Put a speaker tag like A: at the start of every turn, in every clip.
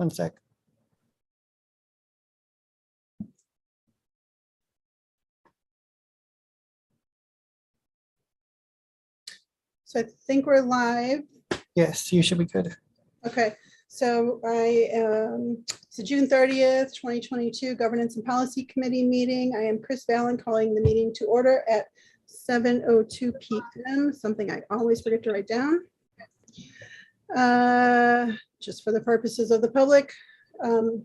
A: One sec.
B: So I think we're live.
A: Yes, you should be good.
B: Okay, so it's the June 30th, 2022 Governance and Policy Committee meeting. I am Chris Vallon calling the meeting to order at 7:02 p.m., something I always forget to write down. Just for the purposes of the public, if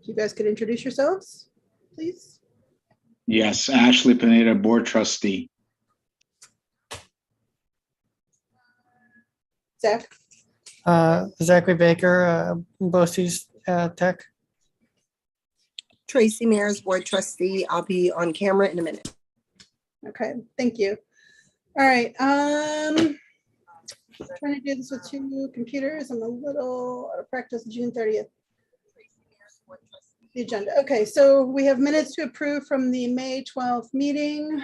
B: you guys could introduce yourselves, please.
C: Yes, Ashley Pineda, Board Trustee.
B: Zach,
A: Zachary Baker, BOCES Tech.
D: Tracy Mears, Board Trustee. I'll be on camera in a minute.
B: okay, thank you. All right, trying to do this with two computers. I'm a little out of practice. June 30th. The agenda. Okay, so we have minutes to approve from the May 12th meeting,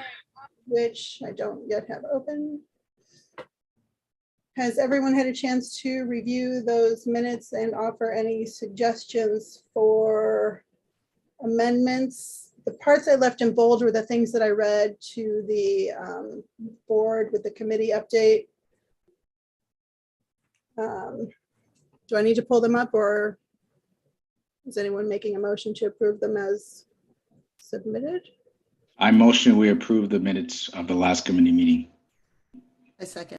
B: which I don't yet have open. Has everyone had a chance to review those minutes and offer any suggestions for amendments? The parts I left in bold were the things that I read to the board with the committee update. Do I need to pull them up, or is anyone making a motion to approve them as submitted?
C: I motion we approve the minutes of the last committee meeting.
D: A second.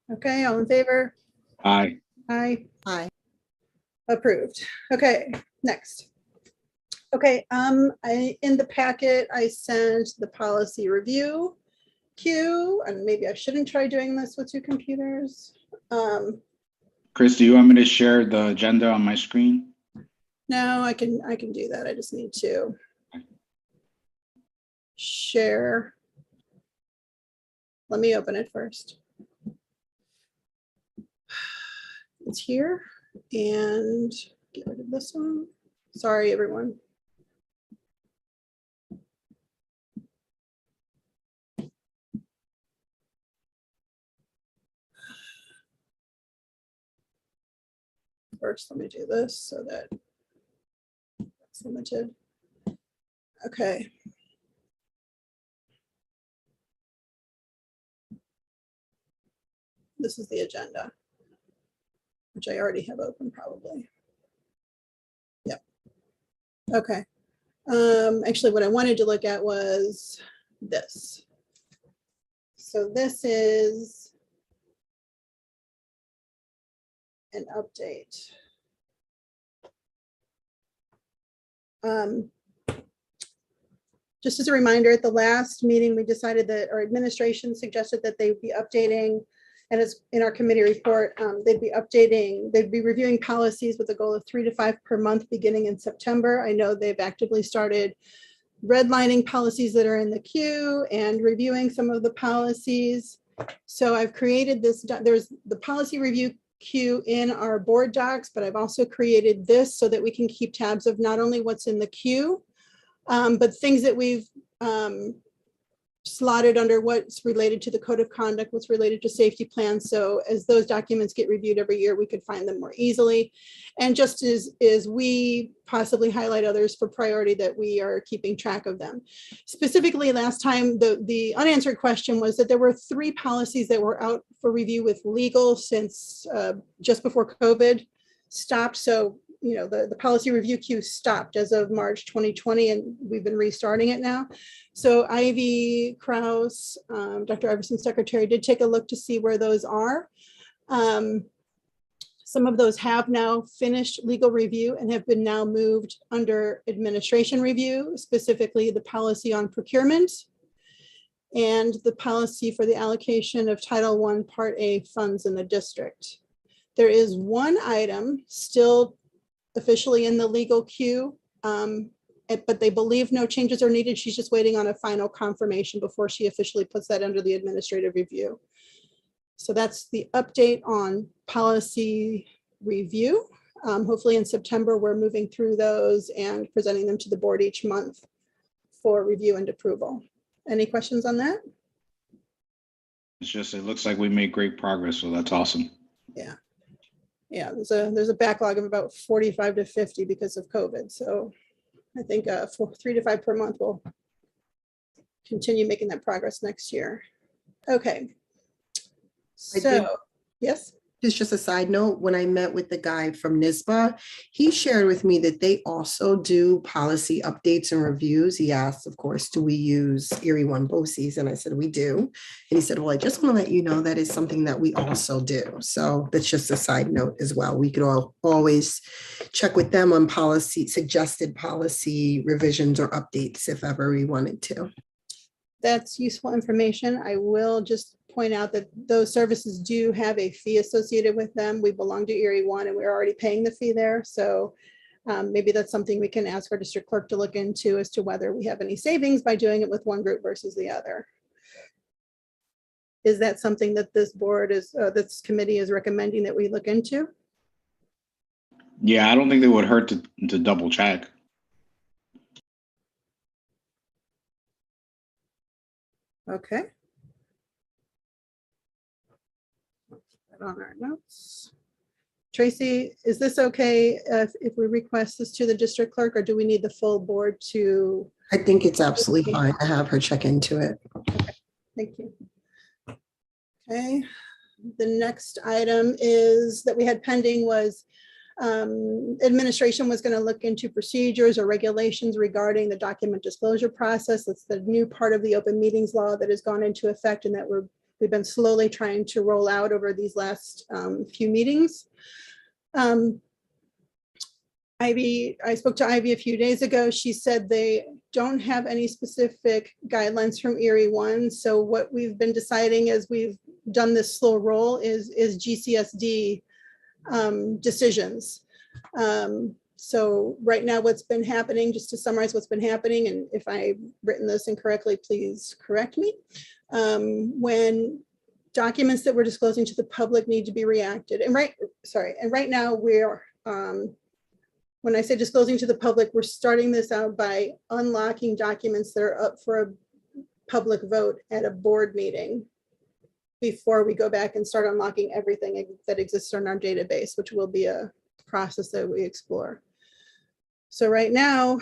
B: Okay, all in favor?
C: Aye.
B: Aye.
D: Aye.
B: Approved. Okay, next. Okay, in the packet, I sent the policy review queue, and maybe I shouldn't try doing this with two computers.
C: Chris, do you want me to share the agenda on my screen?
B: No, I can do that. I just need to share. Let me open it first. It's here, and get rid of this one. Sorry, everyone. First, let me do this so that it's limited. Okay. This is the agenda, which I already have open probably. Yep. Okay. Actually, what I wanted to look at was this. So this is an update. Just as a reminder, at the last meeting, we decided that our administration suggested that they would be updating, and as in our committee report, they'd be reviewing policies with a goal of 3 to 5 per month beginning in September. I know they've actively started redlining policies that are in the queue and reviewing some of the policies. So I've created this, there's the policy review queue in our board docs, but I've also created this so that we can keep tabs of not only what's in the queue, but things that we've slotted under what's related to the code of conduct, what's related to safety plans. So as those documents get reviewed every year, we could find them more easily. And just as we possibly highlight others for priority, that we are keeping track of them. Specifically, last time, the unanswered question was that there were 3 policies that were out for review with legal since just before COVID stopped. So you know, the policy review queue stopped as of March 2020, and we've been restarting it now. So Ivy Kraus, Dr. Iverson's secretary, did take a look to see where those are. Some of those have now finished legal review and have been now moved under administration review, specifically the policy on procurement and the policy for the allocation of Title I Part A funds in the district. There is one item still officially in the legal queue, but they believe no changes are needed. She's just waiting on a final confirmation before she officially puts that under the administrative review. So that's the update on policy review. Hopefully in September, we're moving through those and presenting them to the board each month for review and approval. Any questions on that?
C: It's just, it looks like we made great progress, so that's awesome.
B: Yeah. Yeah, there's a backlog of about 45 to 50 because of COVID. So I think for 3 to 5 per month, we'll continue making that progress next year. Okay.
D: I
B: So,
D: did-
B: yes.
D: Just a side note, when I met with the guy from NISBA, he shared with me that they also do policy updates and reviews. He asked, of course, do we use Erie One BOCES? And I said, we do. And he said, well, I just want to let you know that is something that we also do. So that's just a side note as well. We could always check with them on suggested policy revisions or updates if ever we wanted to.
B: That's useful information. I will just point out that those services do have a fee associated with them. We belong to Erie One and we're already paying the fee there. So maybe that's something we can ask our district clerk to look into as to whether we have any savings by doing it with one group versus the other. Is that something that this board this committee is recommending that we look into?
C: Yeah, I don't think it would hurt to double check.
B: Okay. On our notes. Tracy, is this okay if we request this to the district clerk, or do we need the full board to?
D: I think it's absolutely fine to have her check into it.
B: Okay, thank you. Okay, the next item is that we had pending was administration was going to look into procedures or regulations regarding the document disclosure process. That's the new part of the open meetings law that has gone into effect and that we've been slowly trying to roll out over these last few meetings. Ivy, I spoke to Ivy a few days ago. She said they don't have any specific guidelines from Erie One. So what we've been deciding as we've done this slow roll is GCSD decisions. So right now what's been happening, just to summarize what's been happening, and if I've written this incorrectly, please correct me. When documents that we're disclosing to the public need to be reacted, and right now we're, when I say disclosing to the public, we're starting this out by unlocking documents that are up for a public vote at a board meeting before we go back and start unlocking everything that exists in our database, which will be a process that we explore. So right now,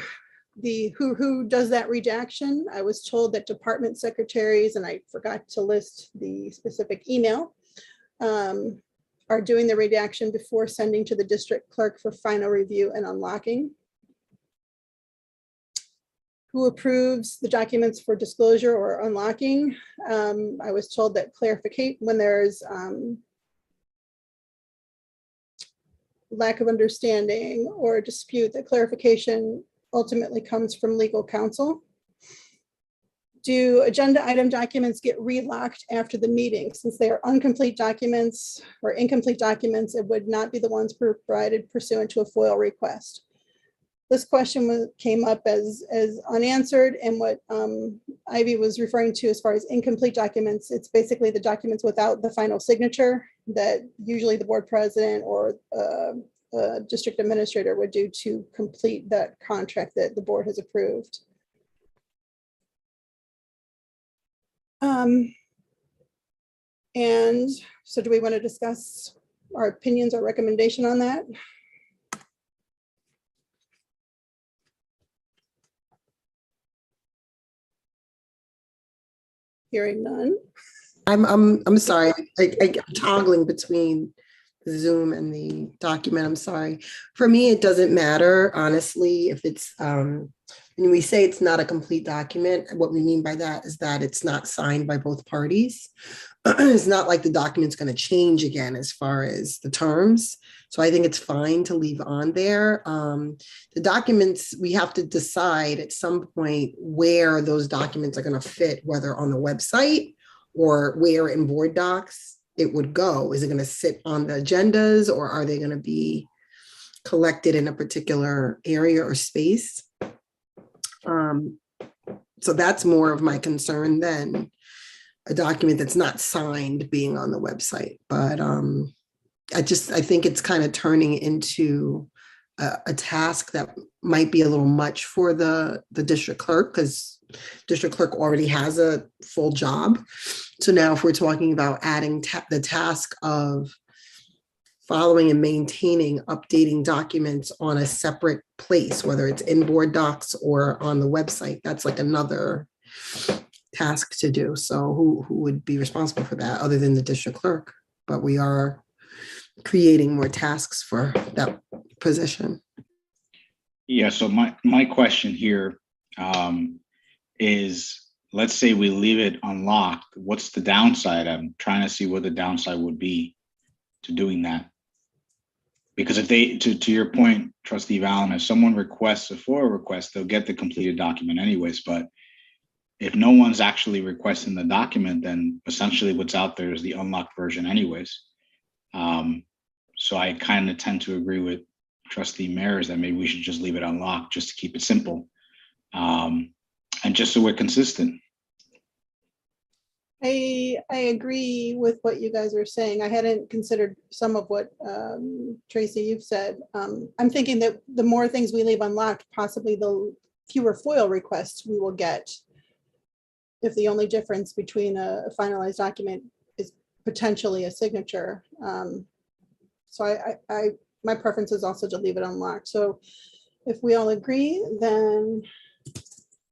B: who does that redaction? I was told that department secretaries, and I forgot to list the specific email, are doing the redaction before sending to the district clerk for final review and unlocking. Who approves the documents for disclosure or unlocking? I was told that when there's lack of understanding or dispute, that clarification ultimately comes from legal counsel. Do agenda item documents get relocked after the meeting? Since they are incomplete documents, it would not be the ones provided pursuant to a FOIL request. This question came up as unanswered, and what Ivy was referring to as far as incomplete documents, it's basically the documents without the final signature that usually the board president or district administrator would do to complete that contract that the board has approved. And so do we want to discuss our opinions or recommendation on that? Hearing none.
D: I'm sorry. I'm toggling between the Zoom and the document. I'm sorry. For me, it doesn't matter, honestly, if it's when we say it's not a complete document, what we mean by that is that it's not signed by both parties. It's not like the document's going to change again as far as the terms. So I think it's fine to leave on there. The documents, we have to decide at some point where those documents are going to fit, whether on the website or where in board docs it would go. Is it going to sit on the agendas, or are they going to be collected in a particular area or space? So that's more of my concern than a document that's not signed being on the website. But I think it's kind of turning into a task that might be a little much for the district clerk, because district clerk already has a full job. So now if we're talking about adding the task of following and maintaining, updating documents on a separate place, whether it's in board docs or on the website. That's like another task to do. So who would be responsible for that other than the district clerk? But we are creating more tasks for that position.
C: Yeah, so my question here is, let's say we leave it unlocked. What's the downside? I'm trying to see what the downside would be to doing that. Because if they, to your point, Trustee Valen, if someone requests a FOIA request, they'll get the completed document anyways. But if no one's actually requesting the document, then essentially what's out there is the unlocked version anyways. So I kind of tend to agree with Trustee Mayers that maybe we should just leave it unlocked just to keep it simple. And just so we're consistent.
B: I agree with what you guys are saying. I hadn't considered some of what Tracy, you've said. I'm thinking that the more things we leave unlocked, possibly the fewer FOIL requests we will get. If the only difference between a finalized document is potentially a signature. So my preference is also to leave it unlocked. So if we all agree, then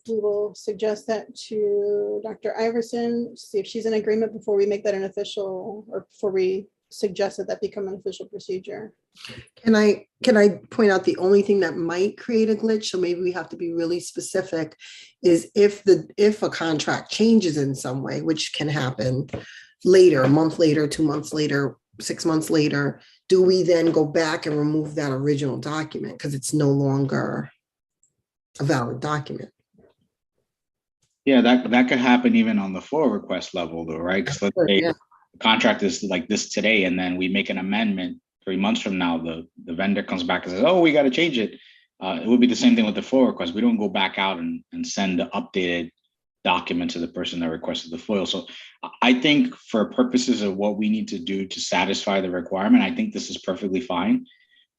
B: we will suggest that to Dr. Iverson, see if she's in agreement before we make that an official, or before we suggest that become an official procedure.
D: Can I point out the only thing that might create a glitch, so maybe we have to be really specific, is if a contract changes in some way, which can happen later, a month later, 2 months later, 6 months later, do we then go back and remove that original document because it's no longer a valid document?
C: Yeah, that could happen even on the FOIA request level though, right? Because let's say the contract is like this today, and then we make an amendment 3 months from now, the vendor comes back and says, oh, we got to change it. It would be the same thing with the FOIA request. We don't go back out and send the updated document to the person that requested the FOIL. So I think for purposes of what we need to do to satisfy the requirement, I think this is perfectly fine.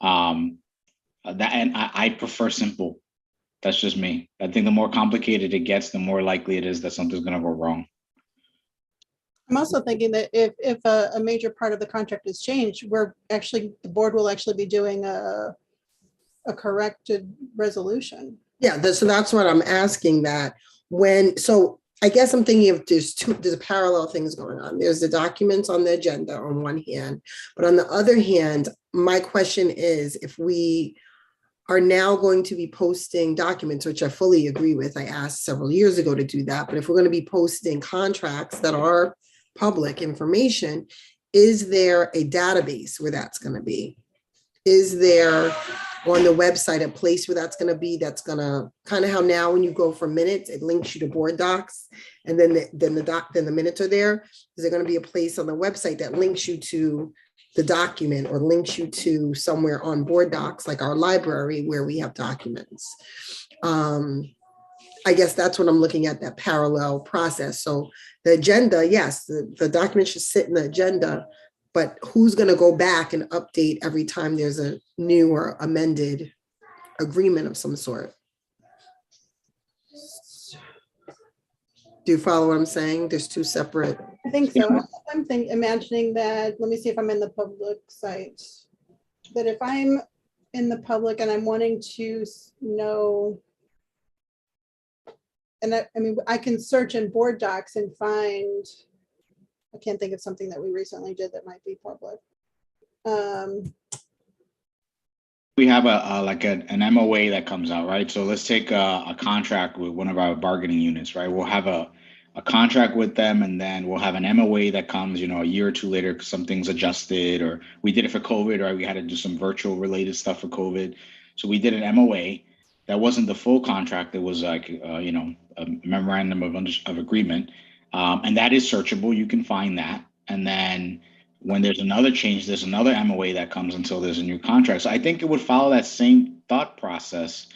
C: And I prefer simple. That's just me. I think the more complicated it gets, the more likely it is that something's going to go wrong.
B: I'm also thinking that if a major part of the contract is changed, the board will actually be doing a corrected resolution.
D: Yeah, so that's what I'm asking, that so I guess I'm thinking of there's a parallel things going on. There's the documents on the agenda on one hand, but on the other hand, my question is, if we are now going to be posting documents, which I fully agree with, I asked several years ago to do that, but if we're going to be posting contracts that are public information, is there a database where that's going to be? Is there on the website a place where that's going to be, that's going to kind of how now when you go for minutes, it links you to board docs, and then the minutes are there? Is there going to be a place on the website that links you to the document or links you to somewhere on board docs, like our library where we have documents? I guess that's what I'm looking at, that parallel process. So the agenda, yes, the document should sit in the agenda, but who's going to go back and update every time there's a new or amended agreement of some sort? Do you follow what I'm saying? There's two separate.
B: I think so. I'm imagining that, let me see if I'm in the public site, that if I'm in the public and I'm wanting to know, and I mean, I can search in board docs and find, I can't think of something that we recently did that might be public.
C: We have an MOA that comes out, right? So let's take a contract with one of our bargaining units, right? We'll have a contract with them, and then we'll have an MOA that comes, a year or two later, because something's adjusted, or we did it for COVID, or we had to do some virtual related stuff for COVID. So we did an MOA. That wasn't the full contract. It was like, a memorandum of agreement. And that is searchable. You can find that. And then when there's another change, there's another MOA that comes until there's a new contract. So I think it would follow that same thought process.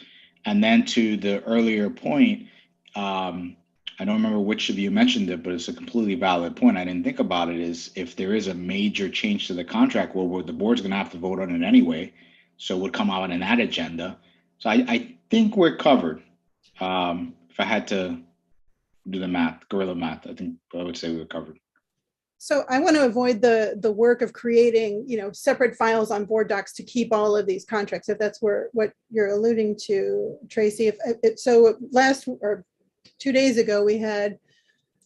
C: And then to the earlier point, I don't remember which of you mentioned it, but it's a completely valid point. I didn't think about it, is if there is a major change to the contract, well, the board's going to have to vote on it anyway. So it would come out in that agenda. So I think we're covered. If I had to do the math, guerrilla math, I think I would say we're covered.
B: So I want to avoid the work of creating, separate files on board docs to keep all of these contracts, if that's what you're alluding to, Tracy. So last or 2 days ago, we had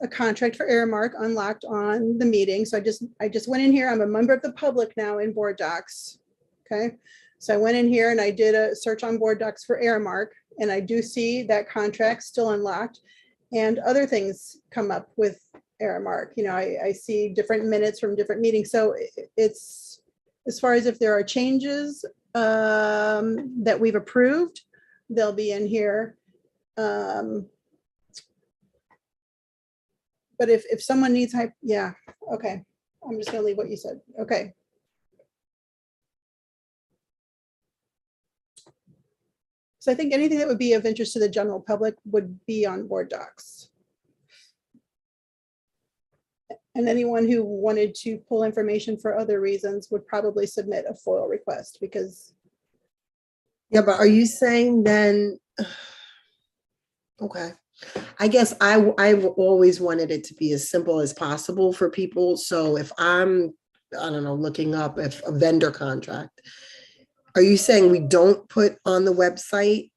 B: a contract for Aramark unlocked on the meeting. So I just went in here. I'm a member of the public now in board docs. Okay. So I went in here and I did a search on board docs for Aramark, and I do see that contract still unlocked, and other things come up with Aramark. I see different minutes from different meetings. So it's, as far as if there are changes that we've approved, they'll be in here. But if someone needs yeah, okay. I'm just gonna leave what you said. Okay. So I think anything that would be of interest to the general public would be on board docs. And anyone who wanted to pull information for other reasons would probably submit a FOIL request, because.
D: Yeah, but are you saying then, okay. I guess I've always wanted it to be as simple as possible for people. So if I'm, I don't know, looking up if a vendor contract, are you saying we don't put on the website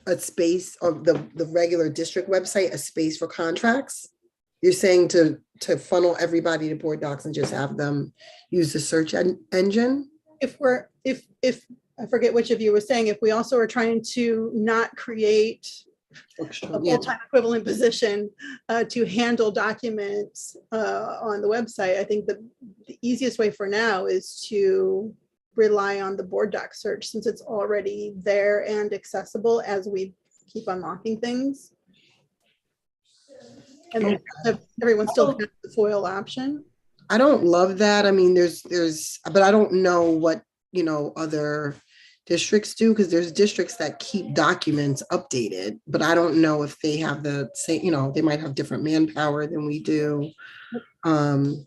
D: a space, or the regular district website, a space for contracts? You're saying to funnel everybody to board docs and just have them use the search engine?
B: If I forget which of you was saying, if we also are trying to not create a full-time equivalent position to handle documents on the website, I think the easiest way for now is to rely on the board doc search, since it's already there and accessible as we keep unlocking things. And everyone still has the FOIL option.
D: I don't love that. I mean, there's, but I don't know what, other districts do, because there's districts that keep documents updated, but I don't know if they have the same, they might have different manpower than we do.
B: Well,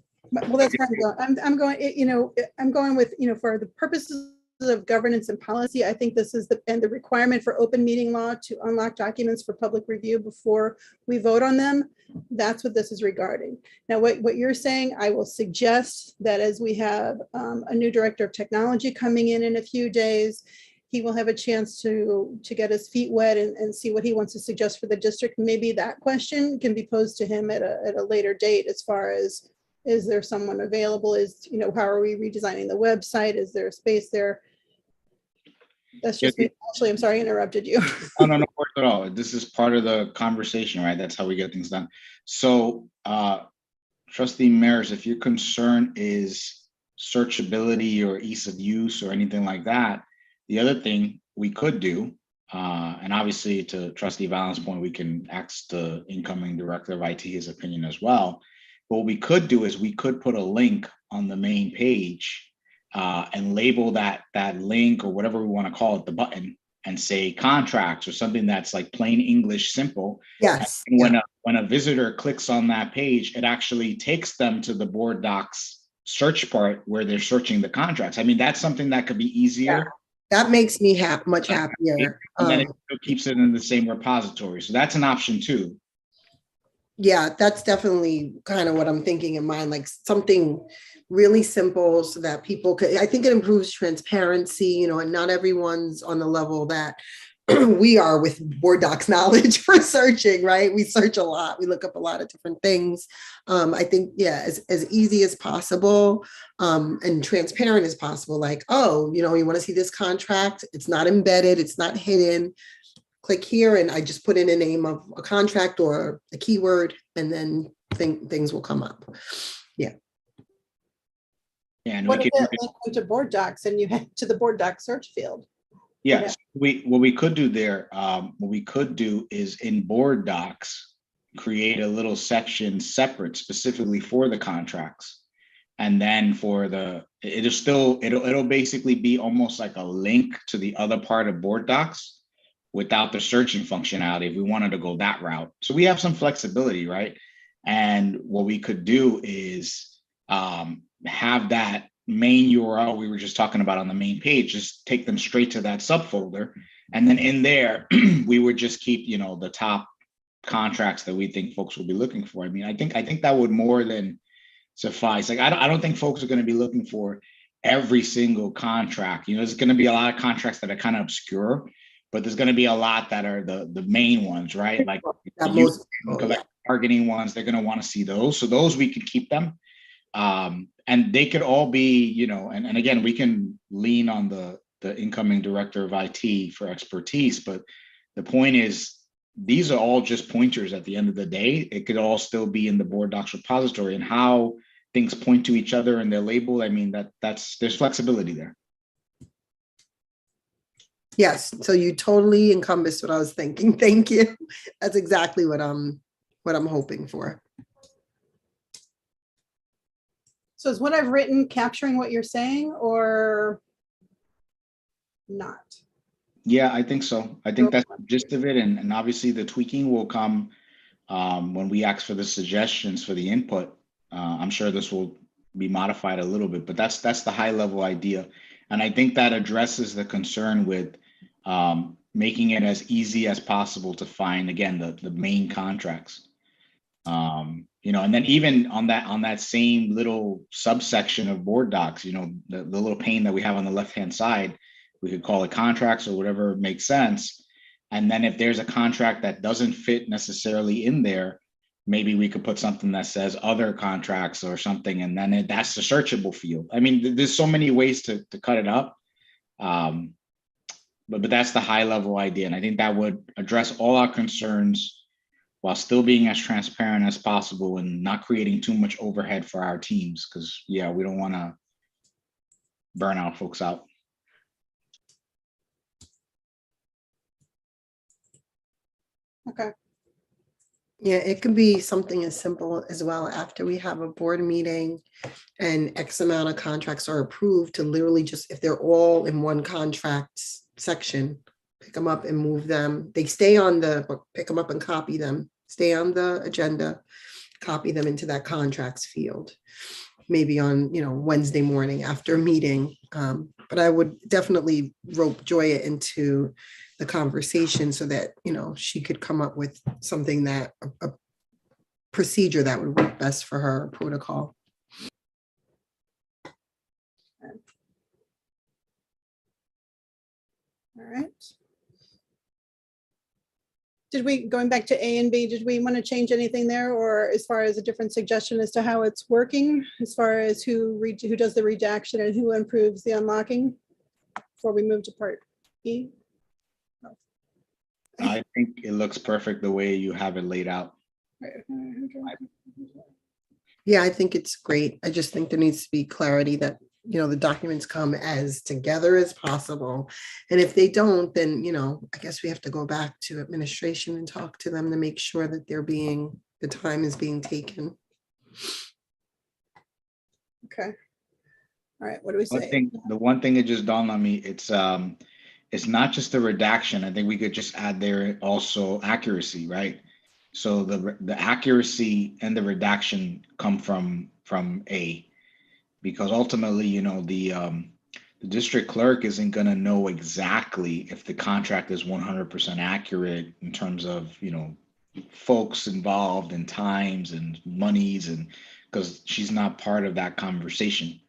B: that's where I'm going. I'm going with, for the purposes of governance and policy, I think this is the requirement for open meeting law to unlock documents for public review before we vote on them. That's what this is regarding. Now, what you're saying, I will suggest that as we have a new director of technology coming in a few days, he will have a chance to get his feet wet and see what he wants to suggest for the district. Maybe that question can be posed to him at a later date, as far as, is there someone available? How are we redesigning the website? Is there a space there? That's just me. Actually, I'm sorry I interrupted you.
C: No worries at all. This is part of the conversation, right? That's how we get things done. So, Trustee Maris, if your concern is searchability or ease of use or anything like that, the other thing we could do, and obviously to Trustee Valens' point, we can ask the incoming director of IT his opinion as well. But what we could do is we could put a link on the main page and label that link, or whatever we want to call it, the button, and say contracts, or something that's like plain English, simple.
D: Yes.
C: And when a visitor clicks on that page, it actually takes them to the board docs search part where they're searching the contracts. I mean, that's something that could be easier.
D: Yeah. That makes me much happier.
C: And then it keeps it in the same repository. So that's an option too.
D: Yeah, that's definitely kind of what I'm thinking in mind, like something really simple so that people could, I think it improves transparency, and not everyone's on the level that we are with board docs knowledge for searching, right? We search a lot. We look up a lot of different things. I think, yeah, as easy as possible and transparent as possible. Like, oh, you want to see this contract? It's not embedded. It's not hidden. Click here, and I just put in a name of a contract or a keyword, and then things will come up. Yeah.
C: And
B: what if it linked to board docs and you head to the board doc search field?
C: Yes, what we could do there, what we could do is in board docs, create a little section separate specifically for the contracts. And then for it'll basically be almost like a link to the other part of board docs without the searching functionality if we wanted to go that route. So we have some flexibility, right? And what we could do is have that main URL we were just talking about on the main page, just take them straight to that subfolder. And then in there, we would just keep, the top contracts that we think folks will be looking for. I mean, I think that would more than suffice. Like, I don't think folks are going to be looking for every single contract. You know, there's going to be a lot of contracts that are kind of obscure, but there's going to be a lot that are the main ones, right? Like
D: That
C: the
D: most,
C: collective bargaining ones, they're going to want to see those. So those we can keep them. And they could all be, you know, and again, we can lean on the incoming director of IT for expertise, but the point is, these are all just pointers at the end of the day. It could all still be in the board docs repository, and how things point to each other and they're labeled. I mean, there's flexibility there.
D: yes, so you totally encompassed what I was thinking. Thank you. That's exactly what I'm hoping for.
B: So is what I've written capturing what you're saying or not?
C: Yeah, I think so. I think that's the gist of it. And obviously the tweaking will come when we ask for the suggestions for the input. I'm sure this will be modified a little bit, but that's the high level idea. And I think that addresses the concern with making it as easy as possible to find, again, the main contracts. You know, and then even on that same little subsection of board docs, you know, the little pane that we have on the left-hand side, we could call it contracts or whatever makes sense. And then if there's a contract that doesn't fit necessarily in there, maybe we could put something that says other contracts or something, and then that's the searchable field. I mean, there's so many ways to cut it up. But that's the high level idea. And I think that would address all our concerns while still being as transparent as possible and not creating too much overhead for our teams. Because, yeah, we don't want to burn our folks out.
B: Okay.
D: Yeah, it could be something as simple as well, after we have a board meeting and X amount of contracts are approved, to literally just, if they're all in one contract section, pick them up and move them. They stay on pick them up and copy them, stay on the agenda, copy them into that contracts field, maybe on, you know, Wednesday morning after a meeting. But I would definitely rope Joya into the conversation so that, you know, she could come up with something that a procedure that would work best for her, protocol.
B: All right. Did we, going back to A and B, did we want to change anything there, or as far as a different suggestion as to how it's working, as far as who does the redaction and who improves the unlocking before we move to part E?
C: I think it looks perfect the way you have it laid out.
D: Yeah, I think it's great. I just think there needs to be clarity that, you know, the documents come as together as possible. And if they don't, then, you know, I guess we have to go back to administration and talk to them to make sure that the time is being taken.
B: Okay. All right, what do we say?
C: The one thing that just dawned on me, it's not just the redaction. I think we could just add there also accuracy, right? So the accuracy and the redaction come from A, because ultimately, you know, the district clerk isn't going to know exactly if the contract is 100% accurate in terms of, you know, folks involved and times and monies, and because she's not part of that conversation.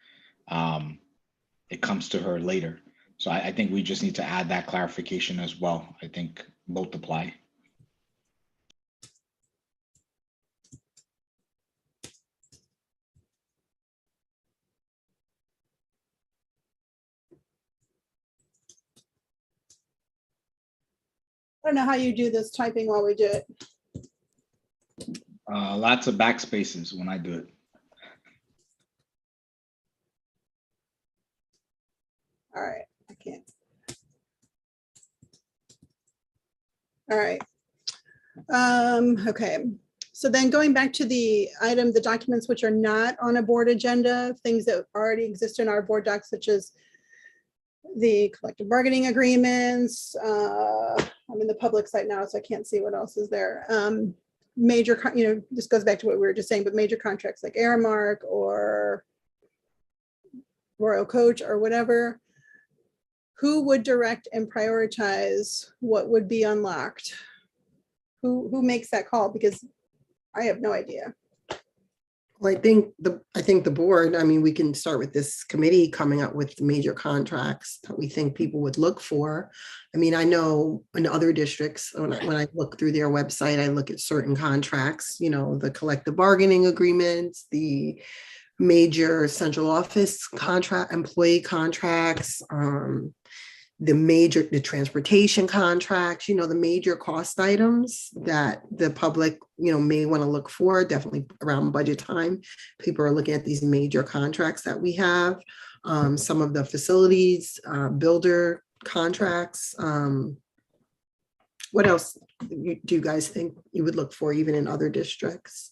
C: It comes to her later. So I think we just need to add that clarification as well. I think both apply.
B: I don't know how you do this typing while we do it.
C: Lots of backspaces when I do it.
B: All right, I can't. All right. Okay, so then going back to the item, the documents which are not on a board agenda, things that already exist in our board docs, such as the collective bargaining agreements. I'm in the public site now, so I can't see what else is there. Major, you know, this goes back to what we were just saying, but major contracts like Aramark or Royal Coach or whatever. Who would direct and prioritize what would be unlocked? Who makes that call? Because I have no idea.
D: Well, I think the board, I mean, we can start with this committee coming up with the major contracts that we think people would look for. I mean, I know in other districts, when I look through their website, I look at certain contracts, you know, the collective bargaining agreements, the major central office contract, employee contracts, the transportation contracts, you know, the major cost items that the public, you know, may want to look for, definitely around budget time. People are looking at these major contracts that we have. Some of the facilities, builder contracts. What else do you guys think you would look for even in other districts?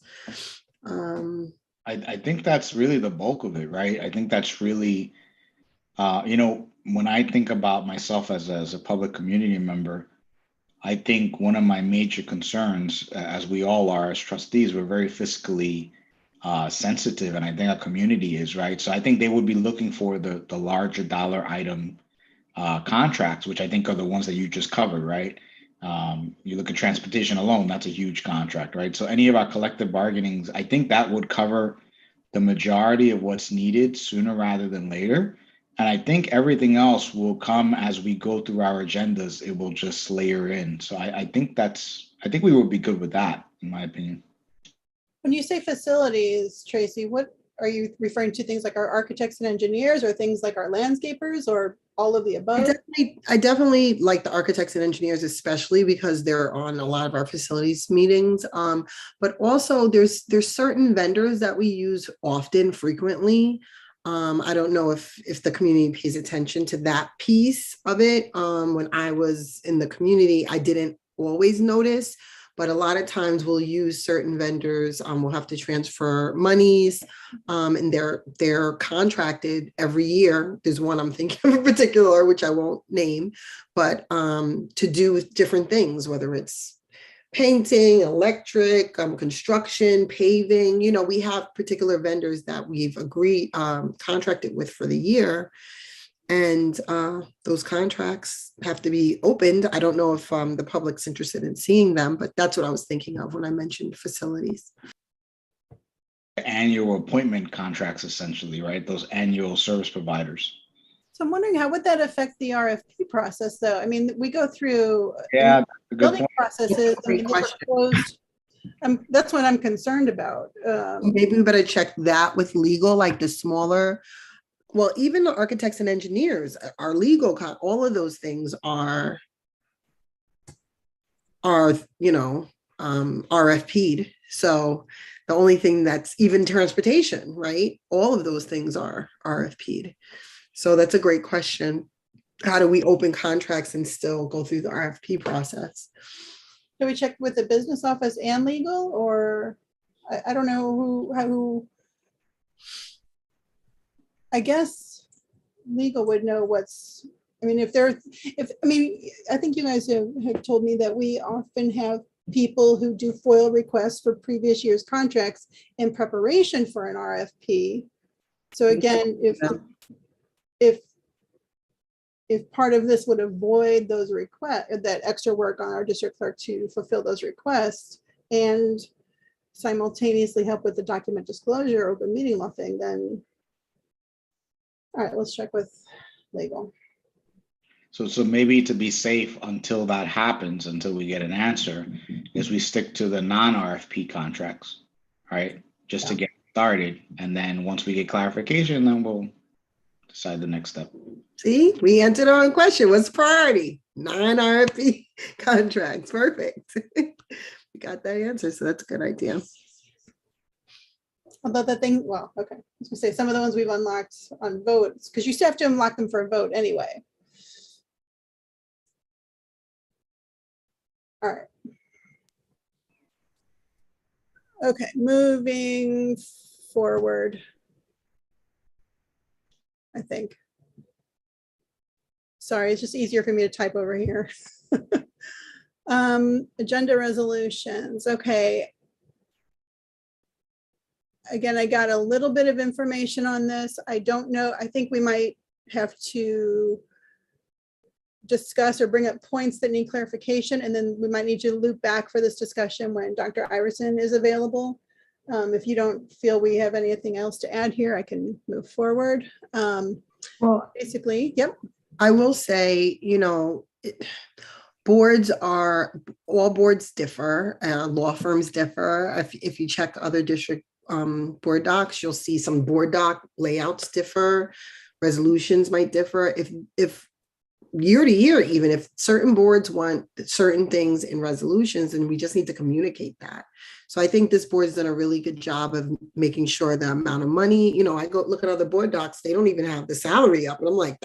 C: I think that's really the bulk of it, right? I think that's really, you know, when I think about myself as a public community member, I think one of my major concerns, as we all are as trustees, we're very fiscally sensitive, and I think our community is, right? So I think they would be looking for the larger dollar item contracts, which I think are the ones that you just covered, right? You look at transportation alone, that's a huge contract, right? So any of our collective bargainings, I think that would cover the majority of what's needed sooner rather than later. And I think everything else will come as we go through our agendas. It will just layer in. So I think we would be good with that, in my opinion.
B: When you say facilities, Tracy, what are you referring to? Things like our architects and engineers, or things like our landscapers, or all of the above?
D: I definitely like the architects and engineers, especially because they're on a lot of our facilities meetings. But also there's certain vendors that we use often, frequently. I don't know if the community pays attention to that piece of it. When I was in the community, I didn't always notice, but a lot of times we'll use certain vendors. We'll have to transfer monies, and they're contracted every year. There's one I'm thinking of in particular, which I won't name, but to do with different things, whether it's painting, electric, construction, paving. You know, we have particular vendors that we've contracted with for the year. And those contracts have to be opened. I don't know if the public's interested in seeing them, but that's what I was thinking of when I mentioned facilities.
C: Annual appointment contracts, essentially, right? Those annual service providers.
B: So I'm wondering, how would that affect the RFP process, though? I mean, we go through building processes. I mean, those are closed. That's what I'm concerned about.
D: Maybe we better check that with legal, like the smaller. Well, even the architects and engineers, our legal, all of those things are RFP'd. So the only thing that's even transportation, right? All of those things are RFP'd. So that's a great question. How do we open contracts and still go through the RFP process?
B: Do we check with the business office and legal, or I don't know who, I guess legal would know what's, I mean, I think you guys have told me that we often have people who do FOIL requests for previous year's contracts in preparation for an RFP. So again, if part of this would avoid those requests, that extra work on our district clerk to fulfill those requests and simultaneously help with the document disclosure, open meeting law thing, then all right, let's check with legal.
C: So maybe to be safe until that happens, until we get an answer, is we stick to the non-RFP contracts, right? Just to get started. And then once we get clarification, then we'll decide the next step.
D: See, we answered our own question. What's priority? Non-RFP contracts. Perfect. We got that answer. So that's a good idea.
B: Although the thing, well, okay. I was gonna say some of the ones we've unlocked on votes, because you still have to unlock them for a vote anyway. All right. Okay, moving forward, I think. Sorry, it's just easier for me to type over here. Agenda resolutions. Okay. Again, I got a little bit of information on this. I don't know. I think we might have to discuss or bring up points that need clarification, and then we might need to loop back for this discussion when Dr. Iverson is available. If you don't feel we have anything else to add here, I can move forward.
D: Well,
B: Basically, yep.
D: I will say, all boards differ, law firms differ. If you check other district board docs, you'll see some board doc layouts differ, resolutions might differ. If year to year, even if certain boards want certain things in resolutions, and we just need to communicate that. So I think this board's done a really good job of making sure the amount of money, I go look at other board docs, they don't even have the salary up. And I'm like,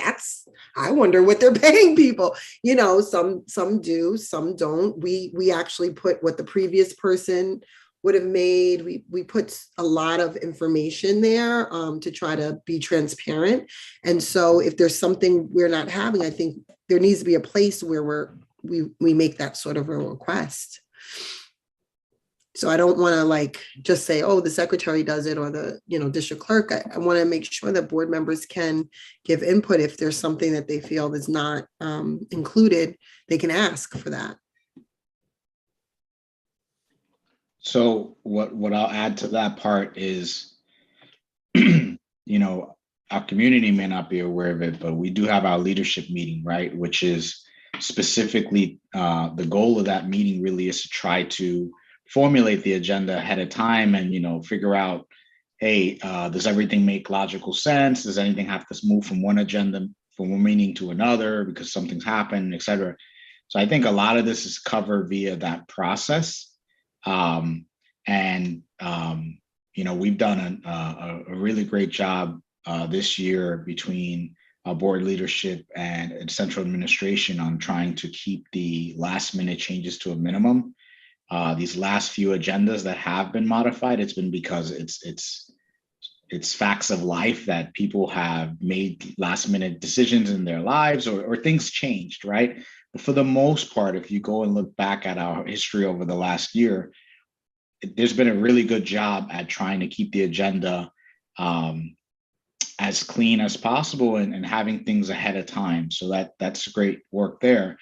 D: I wonder what they're paying people. Some do, some don't. We actually put what the previous person would have made. We put a lot of information there to try to be transparent. And so if there's something we're not having, I think there needs to be a place where we make that sort of a request. So I don't want to just say, oh, the secretary does it or the district clerk. I want to make sure that board members can give input. If there's something that they feel is not included, they can ask for that.
C: So what I'll add to that part is, our community may not be aware of it, but we do have our leadership meeting, right? Which is specifically the goal of that meeting really is to try to formulate the agenda ahead of time and, figure out, hey, does everything make logical sense? Does anything have to move from one agenda, from one meeting to another because something's happened, et cetera? So I think a lot of this is covered via that process. We've done a really great job this year between board leadership and central administration on trying to keep the last minute changes to a minimum. These last few agendas that have been modified, it's been because it's facts of life that people have made last minute decisions in their lives or things changed, right? But for the most part, if you go and look back at our history over the last year, there's been a really good job at trying to keep the agenda as clean as possible and having things ahead of time. So that's great work there.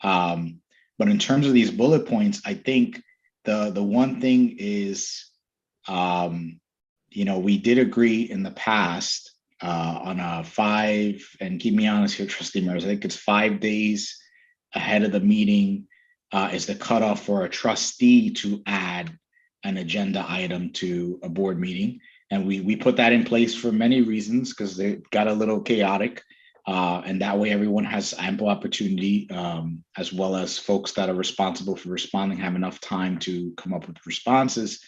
C: But in terms of these bullet points, I think the one thing is, we did agree in the past on a 5, and keep me honest here, trustee members, I think it's 5 days ahead of the meeting is the cutoff for a trustee to add an agenda item to a board meeting. And we put that in place for many reasons because it got a little chaotic. And that way everyone has ample opportunity, as well as folks that are responsible for responding have enough time to come up with responses.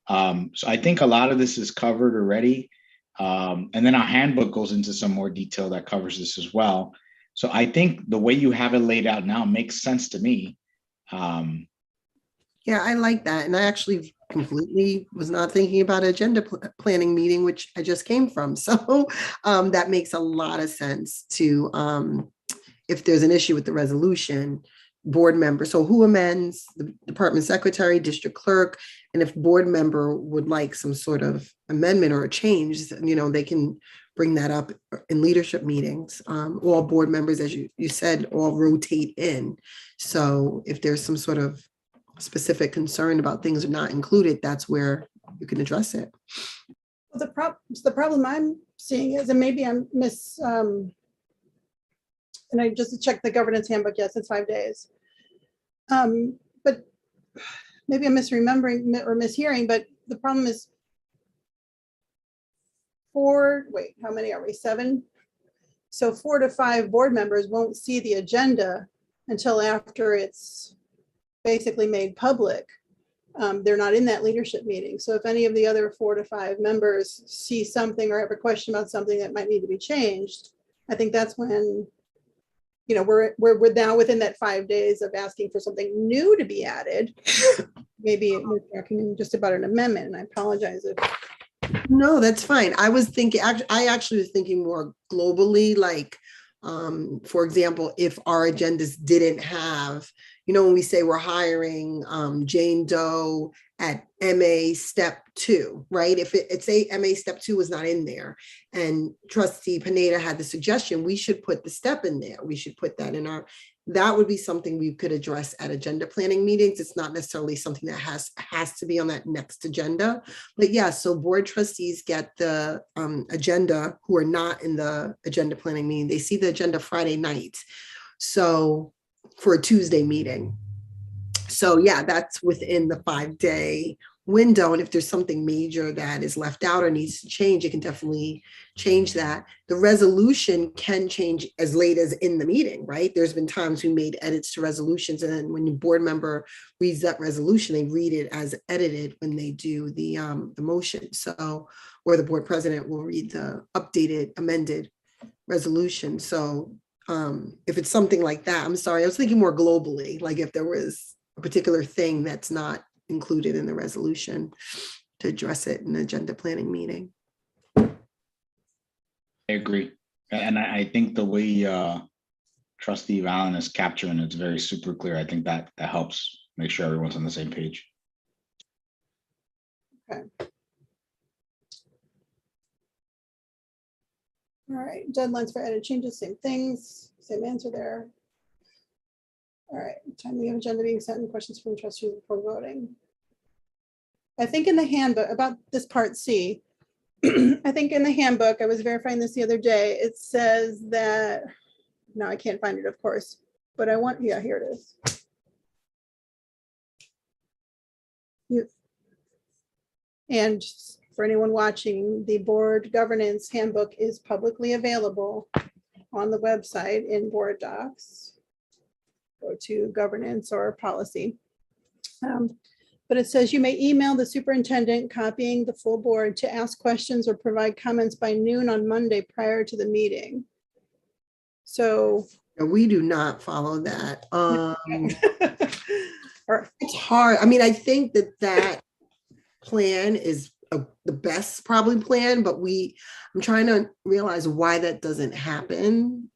C: So I think a lot of this is covered already. And then our handbook goes into some more detail that covers this as well. So I think the way you have it laid out now makes sense to me.
D: Yeah, I like that. And I actually completely was not thinking about agenda planning meeting, which I just came from. So that makes a lot of sense to, if there's an issue with the resolution, board member. So who amends? The department secretary, district clerk. And if board member would like some sort of amendment or a change, they can bring that up in leadership meetings. All board members, as you said, all rotate in. So if there's some sort of specific concern about things are not included, that's where you can address it.
B: The problem I'm seeing is, and maybe I'm and I just checked the governance handbook, yes, it's 5 days. But maybe I'm misremembering or mishearing, but the problem is how many are we, 7? So 4 to 5 board members won't see the agenda until after it's basically made public. They're not in that leadership meeting. So if any of the other 4 to 5 members see something or have a question about something that might need to be changed, I think that's when, we're now within that 5 days of asking for something new to be added. Maybe we're talking just about an amendment, and I apologize if.
D: No, that's fine. I actually was thinking more globally, for example, if our agendas didn't have, when we say we're hiring Jane Doe at MA step 2, right? If it's a MA step 2 was not in there and trustee Pineda had the suggestion, we should put the step in there. We should put that in our that would be something we could address at agenda planning meetings. It's not necessarily something that has to be on that next agenda. But yeah, so board trustees get the agenda who are not in the agenda planning meeting. They see the agenda Friday night. So for a Tuesday meeting. So yeah, that's within the 5-day window. And if there's something major that is left out or needs to change, it can definitely change that. The resolution can change as late as in the meeting, right? There's been times we made edits to resolutions, and then when the board member reads that resolution, they read it as edited when they do the motion. So, or the board president will read the updated, amended resolution. So if it's something like that, I'm sorry, I was thinking more globally, like if there was a particular thing that's not included in the resolution, to address it in an agenda planning meeting.
C: I agree. And I think the way Trustee Valen is capturing it's very super clear. I think that helps make sure everyone's on the same page.
B: Okay. All right, deadlines for edit changes, same things, same answer there. All right, timing of agenda being sent and questions from trustees before voting. I think in the handbook about this part C, I think in the handbook, I was verifying this the other day, it says that, now I can't find it, of course, but I want, yeah, here it is. And for anyone watching, the board governance handbook is publicly available on the website in board docs. Go to governance or policy. But it says you may email the superintendent copying the full board to ask questions or provide comments by noon on Monday prior to the meeting. So
D: We do not follow that.
B: or
D: It's hard. I mean, I think that plan is the best probably plan, but I'm trying to realize why that doesn't happen.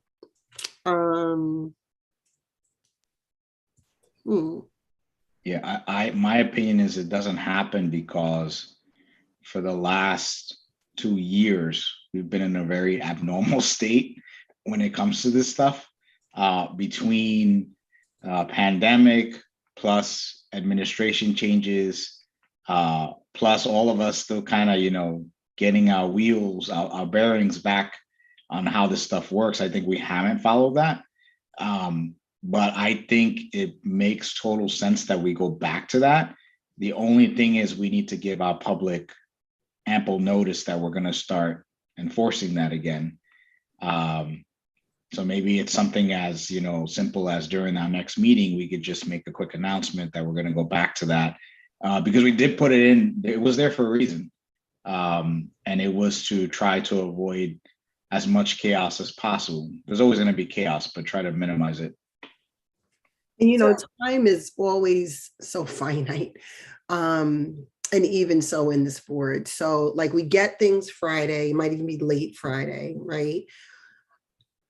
C: Yeah, my opinion is it doesn't happen because for the last 2 years, we've been in a very abnormal state when it comes to this stuff, between pandemic plus administration changes, plus all of us still kind of, getting our wheels, our bearings back on how this stuff works. I think we haven't followed that. But I think it makes total sense that we go back to that. The only thing is we need to give our public ample notice that we're going to start enforcing that again. So maybe it's something as, simple as during our next meeting, we could just make a quick announcement that we're going to go back to that, because we did put it in, it was there for a reason. And it was to try to avoid as much chaos as possible. There's always going to be chaos, but try to minimize it.
D: And time is always so finite. And even so in this board. So like we get things Friday, it might even be late Friday, right?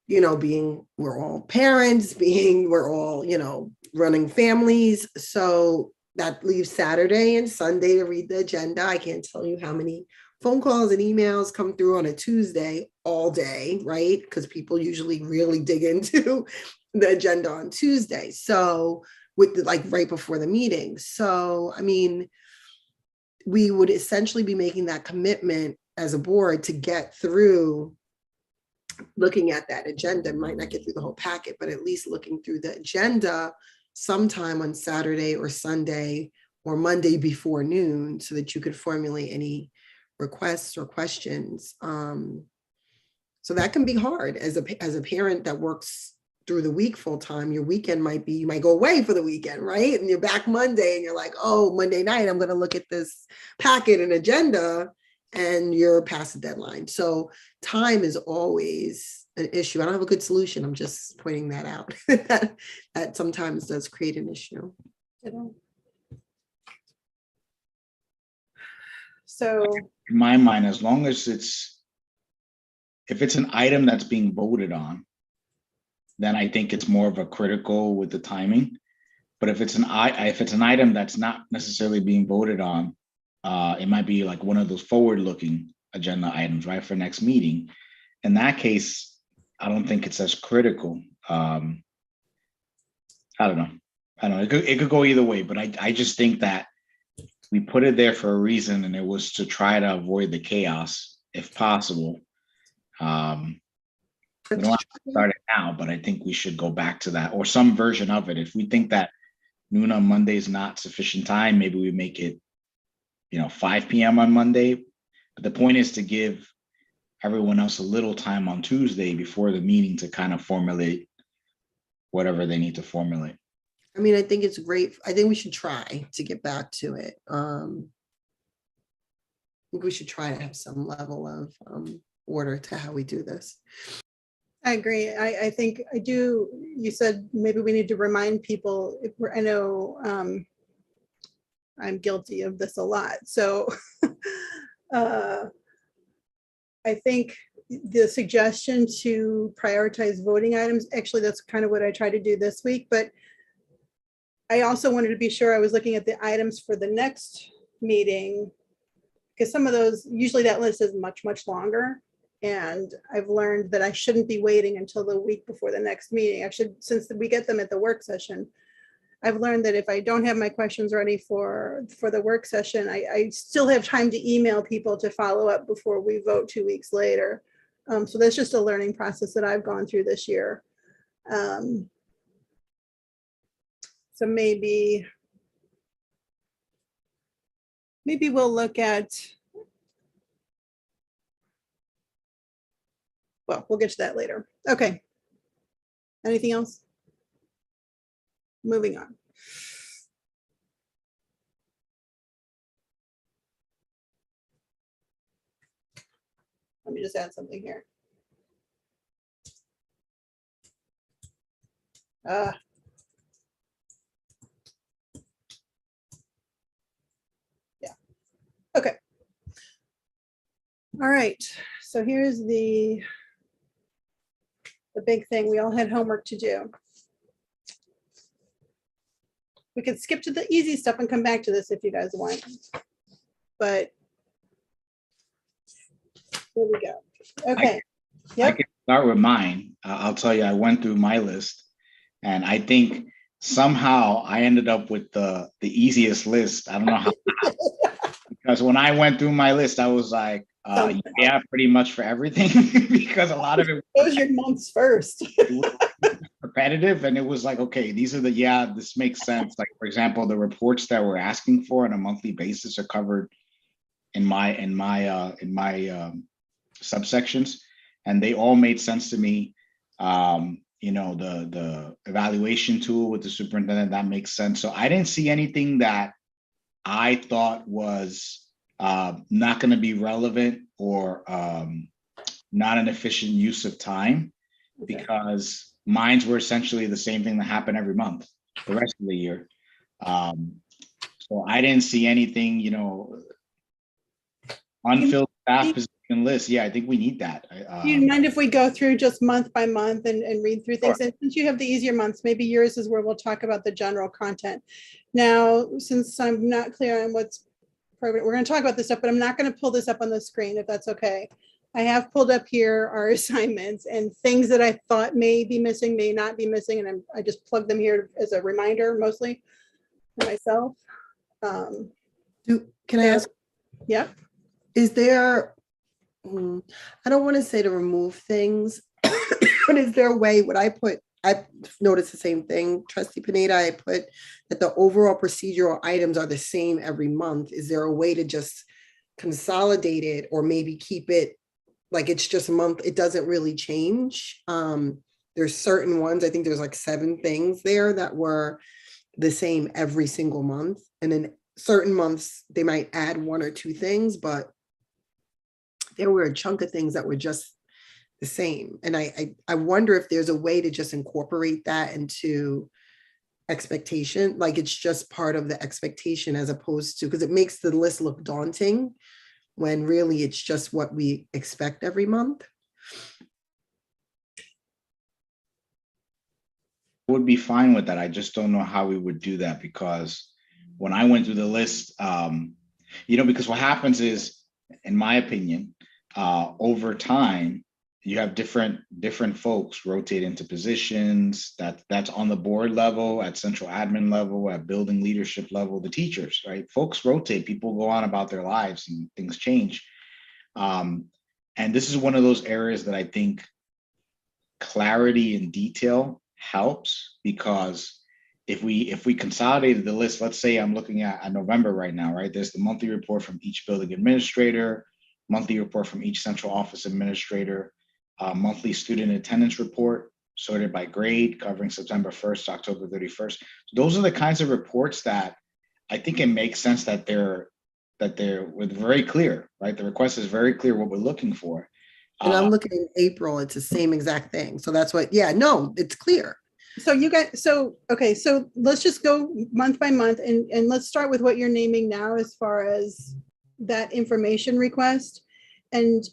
D: Being we're all parents, we're all, running families. So that leaves Saturday and Sunday to read the agenda. I can't tell you how many phone calls and emails come through on a Tuesday all day, right? Because people usually really dig into the agenda on Tuesday. So right before the meeting. So, I mean, we would essentially be making that commitment as a board to get through looking at that agenda. Might not get through the whole packet, but at least looking through the agenda sometime on Saturday or Sunday or Monday before noon so that you could formulate any requests or questions. So that can be hard as a parent that works through the week full time. Your weekend you might go away for the weekend, right? And you're back Monday and you're like, oh, Monday night, I'm going to look at this packet and agenda, and you're past the deadline. So time is always an issue. I don't have a good solution. I'm just pointing that out. that sometimes does create an issue.
B: So
C: in my mind, as long as if it's an item that's being voted on, then I think it's more of a critical with the timing. But if it's an item that's not necessarily being voted on, it might be like one of those forward-looking agenda items, right, for next meeting. In that case, I don't think it's as critical. I don't know. It could go either way, but I just think that we put it there for a reason, and it was to try to avoid the chaos if possible. We don't have to start it now, but I think we should go back to that or some version of it. If we think that noon on Monday is not sufficient time, maybe we make it, 5 p.m. on Monday. But the point is to give everyone else a little time on Tuesday before the meeting to kind of formulate whatever they need to formulate.
D: I mean, I think it's great. I think we should try to get back to it. I think we should try to have some level of order to how we do this.
B: I agree. I think I do. You said maybe we need to remind people. I know I'm guilty of this a lot. So I think the suggestion to prioritize voting items, actually, that's kind of what I tried to do this week. But I also wanted to be sure I was looking at the items for the next meeting, because some of those, usually that list is much, much longer. And I've learned that I shouldn't be waiting until the week before the next meeting. I should, since we get them at the work session, I've learned that if I don't have my questions ready for the work session, I still have time to email people to follow up before we vote 2 weeks later. So that's just a learning process that I've gone through this year. So maybe we'll look at, well, we'll get to that later. Okay. Anything else? Moving on. Let me just add something here. Yeah. Okay. All right. So here's the big thing. We all had homework to do. We could skip to the easy stuff and come back to this if you guys want. But here we go. Okay.
C: I can start with mine. I'll tell you, I went through my list, and I think somehow I ended up with the easiest list. I don't know how, because when I went through my list, I was like, yeah, pretty much for everything, because a lot of it
B: was your months first.
C: repetitive, and it was like, okay, these are this makes sense. Like, for example, the reports that we're asking for on a monthly basis are covered in my subsections, and they all made sense to me. The evaluation tool with the superintendent, that makes sense. So I didn't see anything that I thought was not going to be relevant or not an efficient use of time,
B: Okay.
C: because mines were essentially the same thing that happened every month the rest of the year. So I didn't see anything, unfilled staff position list. Yeah, I think we need that.
B: Do you mind if we go through just month by month and read through things?
C: Sure.
B: And since you have the easier months, maybe yours is where we'll talk about the general content. Now, since I'm not clear on what's program, we're going to talk about this stuff, but I'm not going to pull this up on the screen if that's okay. I have pulled up here our assignments and things that I thought may be missing, may not be missing, and I just plugged them here as a reminder, mostly for myself.
D: Can I ask?
B: Yep.
D: Is there, I don't want to say to remove things, but is there a way, I noticed the same thing, Trustee Pineda, I put that the overall procedural items are the same every month. Is there a way to just consolidate it, or maybe keep it like it's just a month, it doesn't really change? There's certain ones, I think there's like 7 things there that were the same every single month. And then certain months, they might add 1 or 2 things, but there were a chunk of things that were just the same. And I wonder if there's a way to just incorporate that into expectation, like it's just part of the expectation, as opposed to, because it makes the list look daunting when really it's just what we expect every month.
C: Would be fine with that. I just don't know how we would do that, because when I went through the list, because what happens is, in my opinion, over time, you have different folks rotate into positions that's on the board level, at central admin level, at building leadership level, the teachers, right? Folks rotate, people go on about their lives and things change. And this is one of those areas that I think clarity and detail helps, because if we consolidated the list, let's say I'm looking at November right now, right? There's the monthly report from each building administrator, monthly report from each central office administrator, monthly student attendance report sorted by grade covering September 1st to October 31st. So those are the kinds of reports that I think it makes sense that they're very clear, right? The request is very clear what we're looking for.
D: And I'm looking in April, it's the same exact thing. So that's what, yeah, no, it's clear.
B: So you got, okay, so let's just go month by month and let's start with what you're naming now as far as that information request. And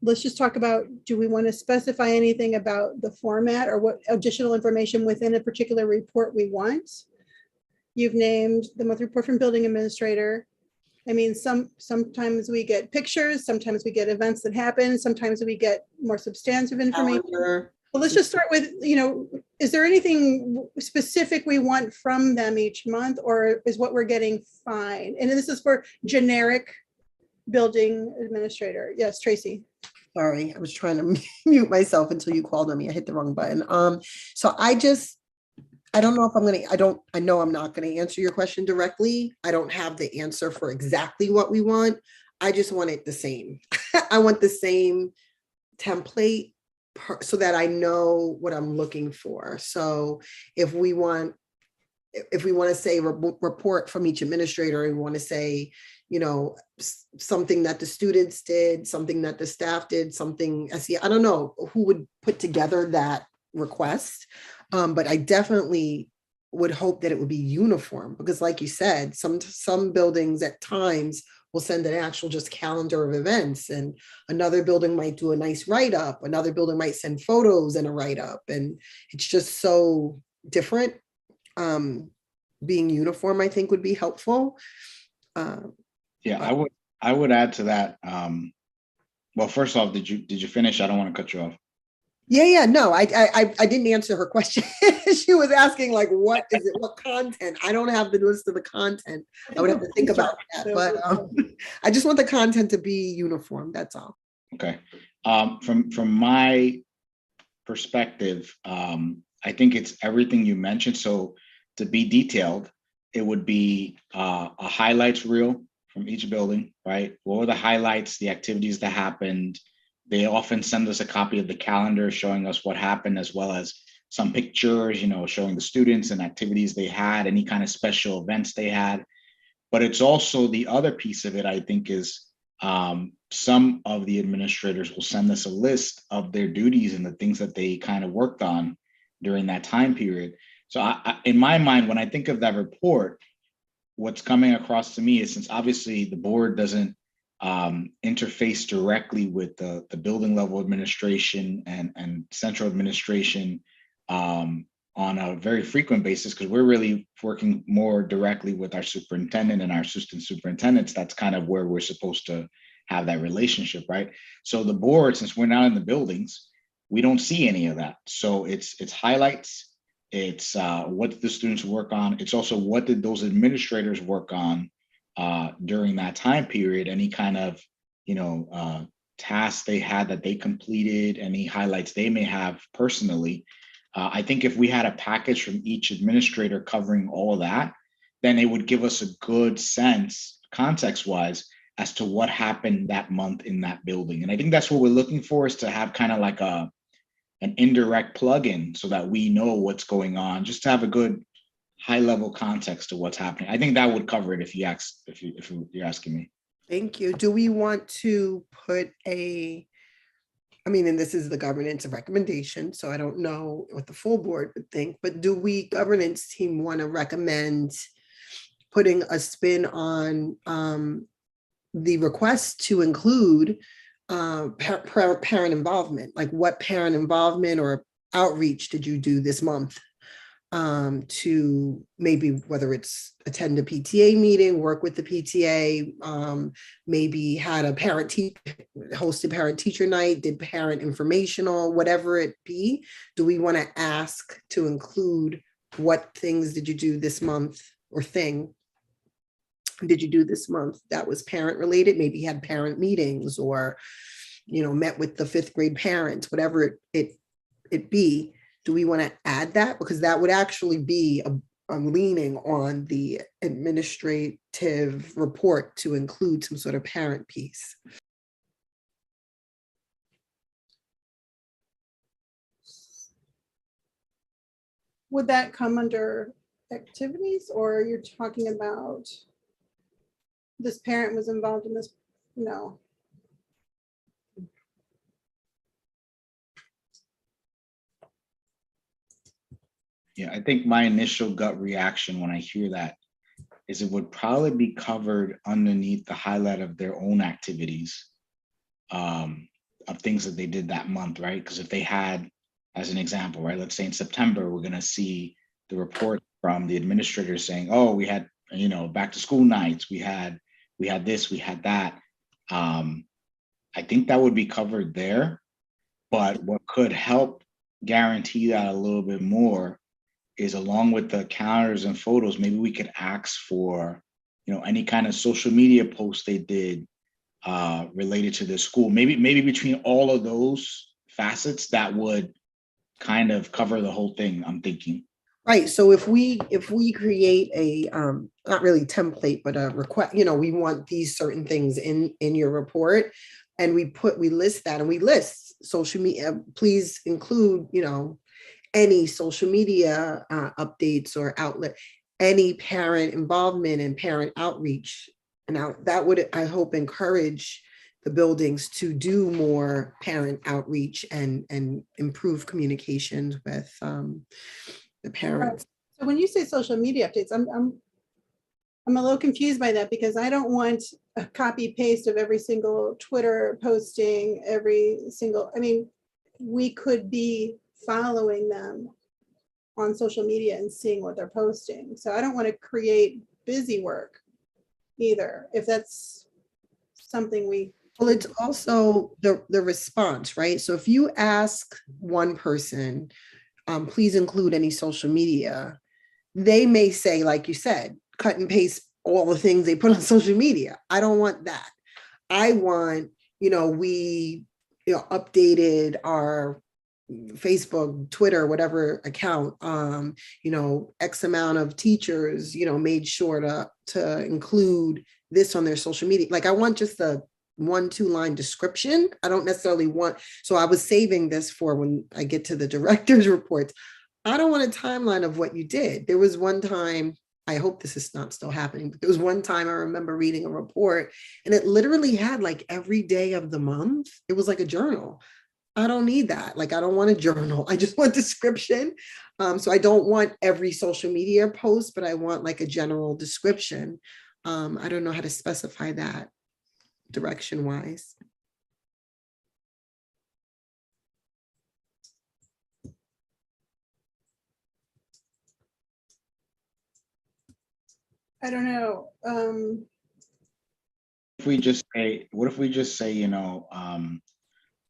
B: let's just talk about, do we want to specify anything about the format or what additional information within a particular report we want? You've named the monthly report from building administrator. I mean, sometimes we get pictures, sometimes we get events that happen, sometimes we get more substantive information.
D: Calendar.
B: Well, let's just start with, is there anything specific we want from them each month, or is what we're getting fine? And this is for generic building administrator. Yes, Tracy.
D: Sorry, I was trying to mute myself until you called on me. I hit the wrong button. So I don't know if I know I'm not going to answer your question directly. I don't have the answer for exactly what we want. I just want it the same. I want the same template so that I know what I'm looking for. So if we want to say report from each administrator, and we want to say, something that the students did, something that the staff did, something, I don't know who would put together that request. But I definitely would hope that it would be uniform, because like you said, some buildings at times will send an actual just calendar of events, and another building might do a nice write-up. Another building might send photos and a write-up, and it's just so different. Being uniform, I think, would be helpful.
C: Yeah, I would add to that. Well, first off, did you finish? I don't want to cut you off.
D: Yeah, no, I didn't answer her question. She was asking like, what is it? What content? I don't have the list of the content. I would have to think about that, but I just want the content to be uniform. That's all.
C: Okay. From my perspective, I think it's everything you mentioned. So to be detailed, it would be a highlights reel from each building, right? What were the highlights, the activities that happened? They often send us a copy of the calendar showing us what happened, as well as some pictures, showing the students and activities they had, any kind of special events they had. But it's also the other piece of it, I think, is some of the administrators will send us a list of their duties and the things that they kind of worked on during that time period. So in my mind, when I think of that report, what's coming across to me is, since obviously the board doesn't interface directly with the building level administration and central administration on a very frequent basis, because we're really working more directly with our superintendent and our assistant superintendents. That's kind of where we're supposed to have that relationship, right? So the board, since we're not in the buildings, we don't see any of that. So it's highlights, it's what did the students work on, it's also what did those administrators work on during that time period, any kind of tasks they had that they completed, any highlights they may have personally. I think if we had a package from each administrator covering all that, then it would give us a good sense, context-wise, as to what happened that month in that building. And I think that's what we're looking for, is to have kind of like an indirect plug-in so that we know what's going on, just to have a good high-level context to what's happening. I think that would cover it if you're asking me.
D: Thank you. Do we want to put and this is the governance recommendation, so I don't know what the full board would think, but do we governance team want to recommend putting a spin on the request to include parent involvement? Like, what parent involvement or outreach did you do this month? to maybe whether it's attend a PTA meeting, work with the PTA, maybe had a hosted parent teacher night, did parent informational, whatever it be. Do we want to ask to include what things did you do this month, or thing did you do this month that was parent related? Maybe had parent meetings, or met with the 5th grade parents, whatever it be. Do we want to add that? Because that would actually be a leaning on the administrative report to include some sort of parent piece.
B: Would that come under activities, or you're talking about this parent was involved in this? No.
C: Yeah, I think my initial gut reaction when I hear that is it would probably be covered underneath the highlight of their own activities, of things that they did that month, right? Because if they had, as an example, right, let's say in September, we're going to see the report from the administrator saying, oh, we had, back to school nights, we had this, we had that. I think that would be covered there. But what could help guarantee that a little bit more is, along with the calendars and photos, maybe we could ask for, any kind of social media posts they did related to the school. Maybe between all of those facets, that would kind of cover the whole thing, I'm thinking.
D: Right. So if we create a not really template, but a request, we want these certain things in your report, and we list that, and we list social media, please include, any social media updates or outlet, any parent involvement and parent outreach. And now that would, I hope, encourage the buildings to do more parent outreach and improve communications with the parents.
B: So when you say social media updates, I'm a little confused by that, because I don't want a copy paste of every single Twitter posting, we could be following them on social media and seeing what they're posting. So I don't want to create busy work either, if that's something
D: Well, it's also the response, right? So if you ask one person, please include any social media, they may say, like you said, cut and paste all the things they put on social media. I don't want that. I want, we updated our Facebook, Twitter, whatever account, X amount of teachers, made sure to include this on their social media. Like, I want just a 1-2 line description. I don't necessarily want, so I was saving this for when I get to the director's reports. I don't want a timeline of what you did. There was one time, I hope this is not still happening, but there was one time I remember reading a report, and it literally had like every day of the month. It was like a journal. I don't need that. Like, I don't want a journal. I just want description. So I don't want every social media post, but I want like a general description. I don't know how to specify that direction wise.
B: I don't know.
C: If we just say, what if we just say,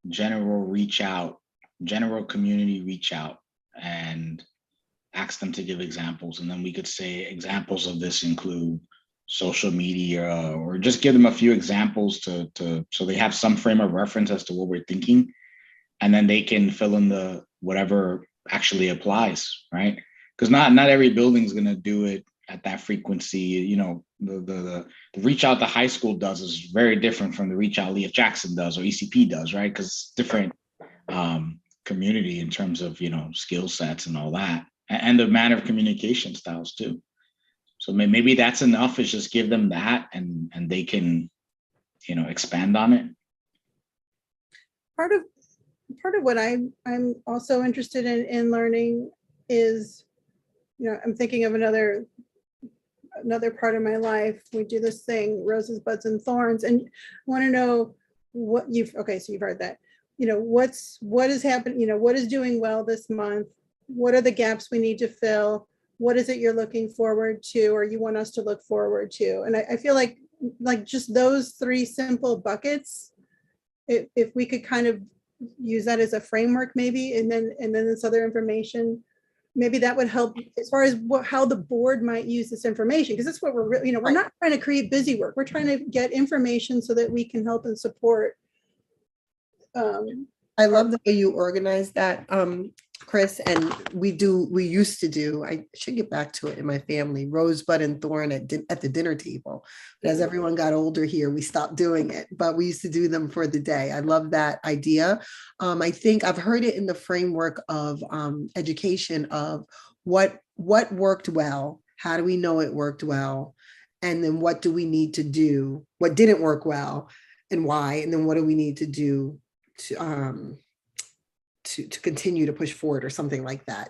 C: general reach out, general community reach out, and ask them to give examples. And then we could say examples of this include social media, or just give them a few examples so they have some frame of reference as to what we're thinking. And then they can fill in the whatever actually applies, right? Because not every building is going to do it at that frequency. The reach out the high school does is very different from the reach out Leah Jackson does or ECP does, right? Because it's different community in terms of, skill sets and all that, and the manner of communication styles too. So maybe that's enough, is just give them that, and they can, expand on it.
B: Part of what I'm also interested in learning is, I'm thinking of another part of my life. We do this thing, roses, buds, and thorns, and I want to know what so you've heard that, what is happening, what is doing well this month, what are the gaps we need to fill? What is it you're looking forward to, or you want us to look forward to? And I feel like just those three simple buckets, if we could kind of use that as a framework maybe, and then this other information, maybe that would help as far as how the board might use this information, because that's what we're really, we're not trying to create busy work. We're trying to get information so that we can help and support.
D: I love the way you organize that, Chris, and we used to do, I should get back to it in my family, rosebud and thorn at the dinner table. But as everyone got older here, we stopped doing it, but we used to do them for the day. I love that idea. I think I've heard it in the framework of education of what worked well, how do we know it worked well, and then what do we need to do, what didn't work well, and why, and then what do we need to do to continue to push forward or something like that.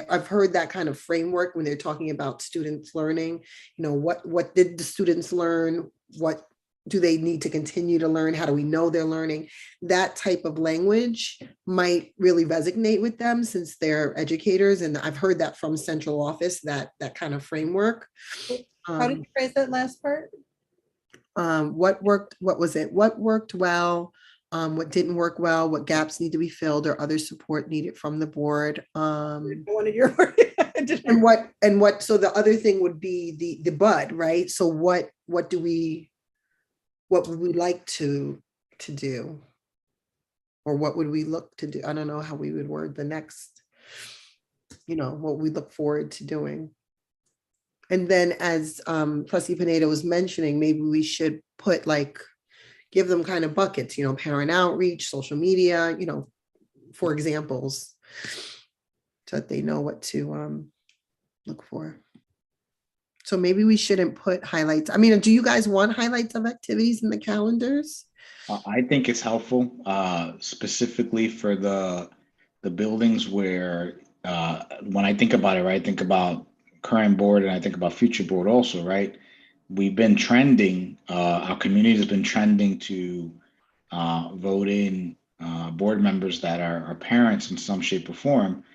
D: I've heard that kind of framework when they're talking about students learning, what did the students learn? What do they need to continue to learn? How do we know they're learning? That type of language might really resonate with them since they're educators. And I've heard that from central office, that kind of framework.
B: How did you phrase that last part?
D: What worked well, what didn't work well, what gaps need to be filled, or other support needed from the board.
B: I wanted your word.
D: So the other thing would be the bud, right? So what would we like to do? Or what would we look to do? I don't know how we would word the next, what we look forward to doing. And then as Trustee Pineda was mentioning, maybe we should put give them kind of buckets, parent outreach, social media, for examples, so that they know what to look for. So maybe we shouldn't put highlights. I mean, do you guys want highlights of activities in the calendars?
C: I think it's helpful, specifically for the buildings where, when I think about it, right, I think about current board and I think about future board also, right? We've been trending, our community has been trending to vote in board members that are parents in some shape or form,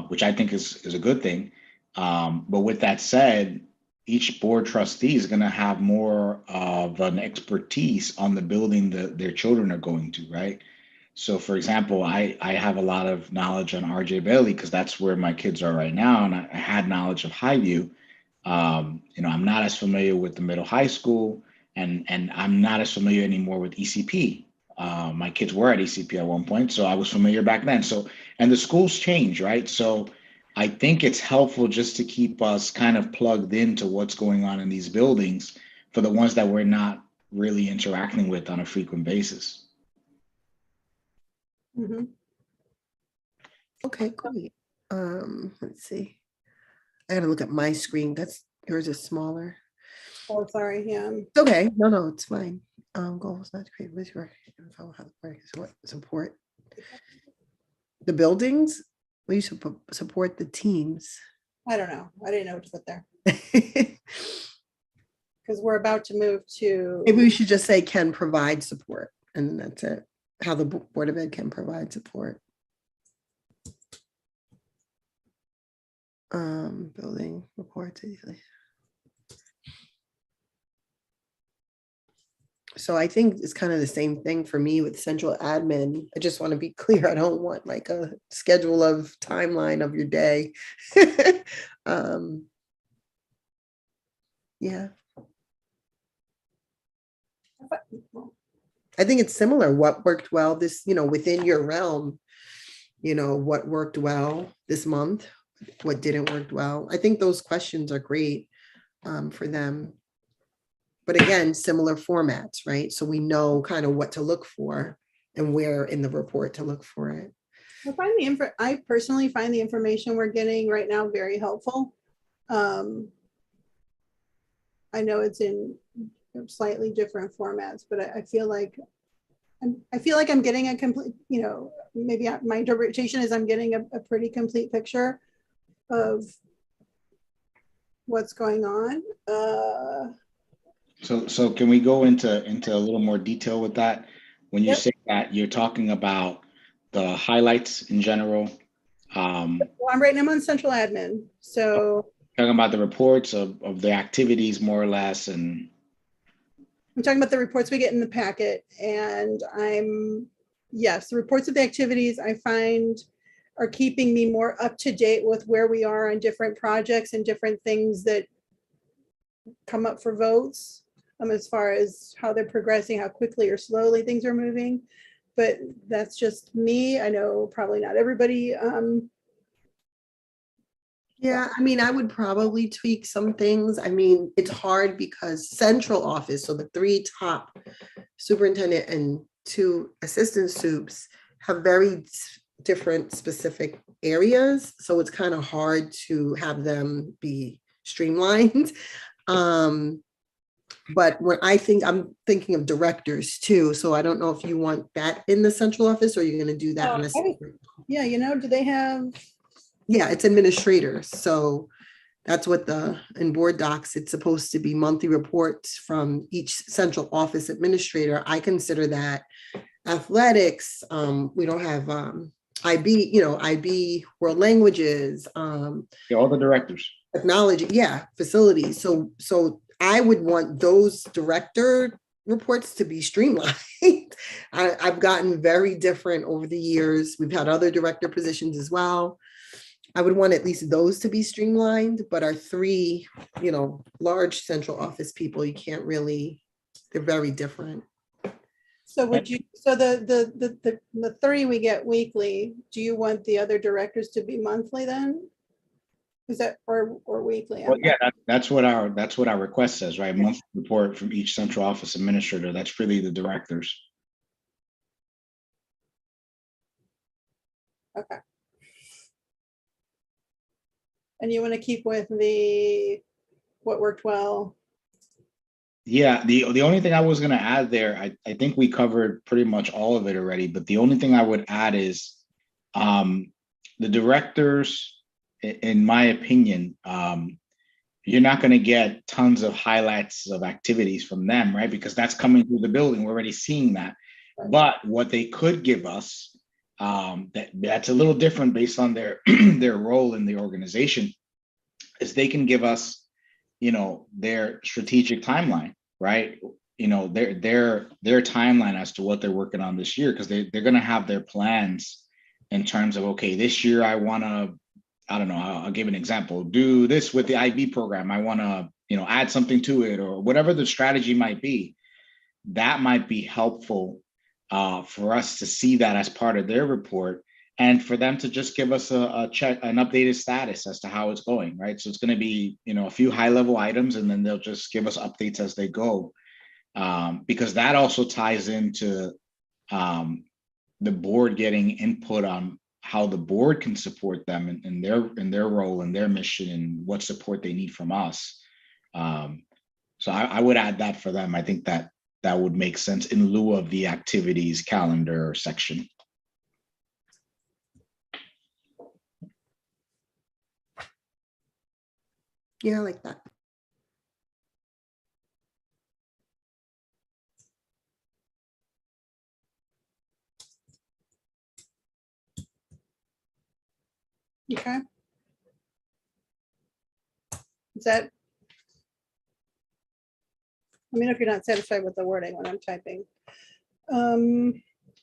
C: which I think is a good thing. But with that said, each board trustee is going to have more of an expertise on the building that their children are going to, right? So for example, I have a lot of knowledge on RJ Bailey because that's where my kids are right now. And I had knowledge of Highview. I'm not as familiar with the middle high school, and I'm not as familiar anymore with ECP. My kids were at ECP at one point, so I was familiar back then. So, and the schools change, right? So I think it's helpful just to keep us kind of plugged into what's going on in these buildings for the ones that we're not really interacting with on a frequent basis.
B: Mm-hmm.
D: Okay, great. Let's see. I gotta look at my screen. Yours is smaller.
B: Oh, sorry. Yeah.
D: Okay. No, it's fine. Goals not to create visual info, how the work support the buildings. We support the teams.
B: I don't know. I didn't know what to put there because we're about to move to.
D: Maybe we should just say can provide support, and that's it. How the Board of Ed can provide support. Building reports easily. So I think it's kind of the same thing for me with central admin. I just want to be clear. I don't want a schedule of timeline of your day. Yeah. I think it's similar. What worked well within your realm, what worked well this month, what didn't work well. I think those questions are great for them. But again, similar formats, right? So we know kind of what to look for and where in the report to look for it.
B: I personally find the information we're getting right now very helpful. I know it's in slightly different formats, but I feel like I'm getting a complete, maybe my interpretation is I'm getting a pretty complete picture of what's going on.
C: So can we go into a little more detail with that? When you
B: Yep.
C: say that, you're talking about the highlights in general,
B: Well, I'm on central admin, so
C: Talking about the reports of the activities more or less, and
B: I'm talking about the reports we get in the packet, and yes, the reports of the activities I find are keeping me more up to date with where we are on different projects and different things that come up for votes, as far as how they're progressing, how quickly or slowly things are moving. But that's just me. I know probably not everybody.
D: Yeah, I mean, I would probably tweak some things. I mean, it's hard because central office, so the three top superintendent and two assistant soups have very different specific areas. So it's kind of hard to have them be streamlined. But when I'm thinking of directors too. So I don't know if you want that in the central office or you're going to do that on a separate.
B: Yeah, do they have?
D: Yeah, it's administrators. So that's what in board docs, it's supposed to be monthly reports from each central office administrator. I consider that athletics. We don't have IB, IB world languages,
C: all the directors.
D: Technology, facilities. So I would want those director reports to be streamlined. I've gotten very different over the years. We've had other director positions as well. I would want at least those to be streamlined, but our three, large central office people, you can't really, they're very different.
B: So the 3 we get weekly, do you want the other directors to be monthly then? Is that or weekly?
C: Well, yeah, that's what our request says, right? Monthly report from each central office administrator. That's really the directors.
B: Okay. And you want to keep with what worked well?
C: Yeah, the only thing I was going to add there, I think we covered pretty much all of it already, but the only thing I would add is the directors, in my opinion, you're not going to get tons of highlights of activities from them, right? Because that's coming through the building. We're already seeing that. But what they could give us, that's a little different based on their their role in the organization, is they can give us, their strategic timeline, right? Their timeline as to what they're working on this year, because they're going to have their plans in terms of, okay, this year I want to, I don't know, I'll give an example, do this with the IB program. I want to, add something to it, or whatever the strategy might be. That might be helpful for us to see that as part of their report, and for them to just give us an updated status as to how it's going, right? So it's going to be, a few high level items, and then they'll just give us updates as they go, because that also ties into the board getting input on how the board can support them in their role and their mission and what support they need from us. So I would add that for them. I think that would make sense in lieu of the activities calendar section.
D: Yeah, I like that.
B: Okay. Is that? Let me know if you're not satisfied with the wording when I'm typing.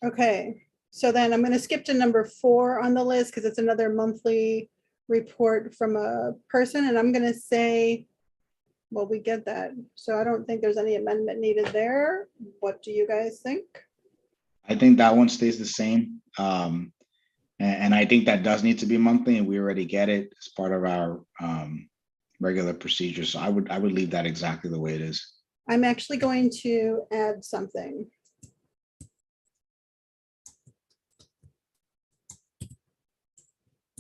B: Okay, so then I'm going to skip to number 4 on the list because it's another monthly report from a person, and I'm going to say, well, we get that. So I don't think there's any amendment needed there. What do you guys think?
C: I think that one stays the same. And I think that does need to be monthly, and we already get it as part of our regular procedure. So I would leave that exactly the way it is.
B: I'm actually going to add something.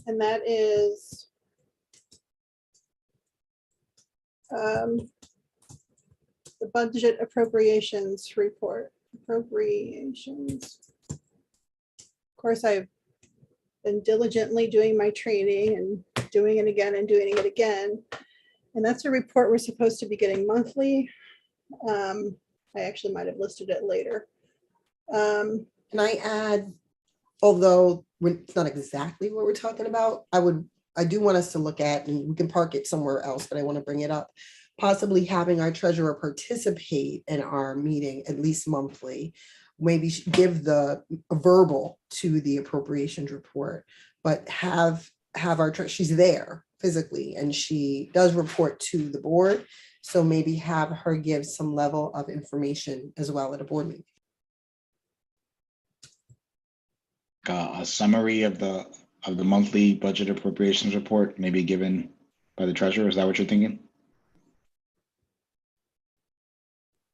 B: And that is the budget appropriations report. Appropriations. Of course, I've been diligently doing my training and doing it again and doing it again. And that's a report we're supposed to be getting monthly. I actually might have listed it later.
D: Can I add although it's not exactly what we're talking about, I do want us to look at, and we can park it somewhere else, but I want to bring it up, possibly having our treasurer participate in our meeting at least monthly. Maybe give a verbal to the appropriations report, but have she's there physically and she does report to the board. So maybe have her give some level of information as well at a board meeting.
C: A summary of the monthly budget appropriations report, maybe given by the treasurer. Is that what you're thinking?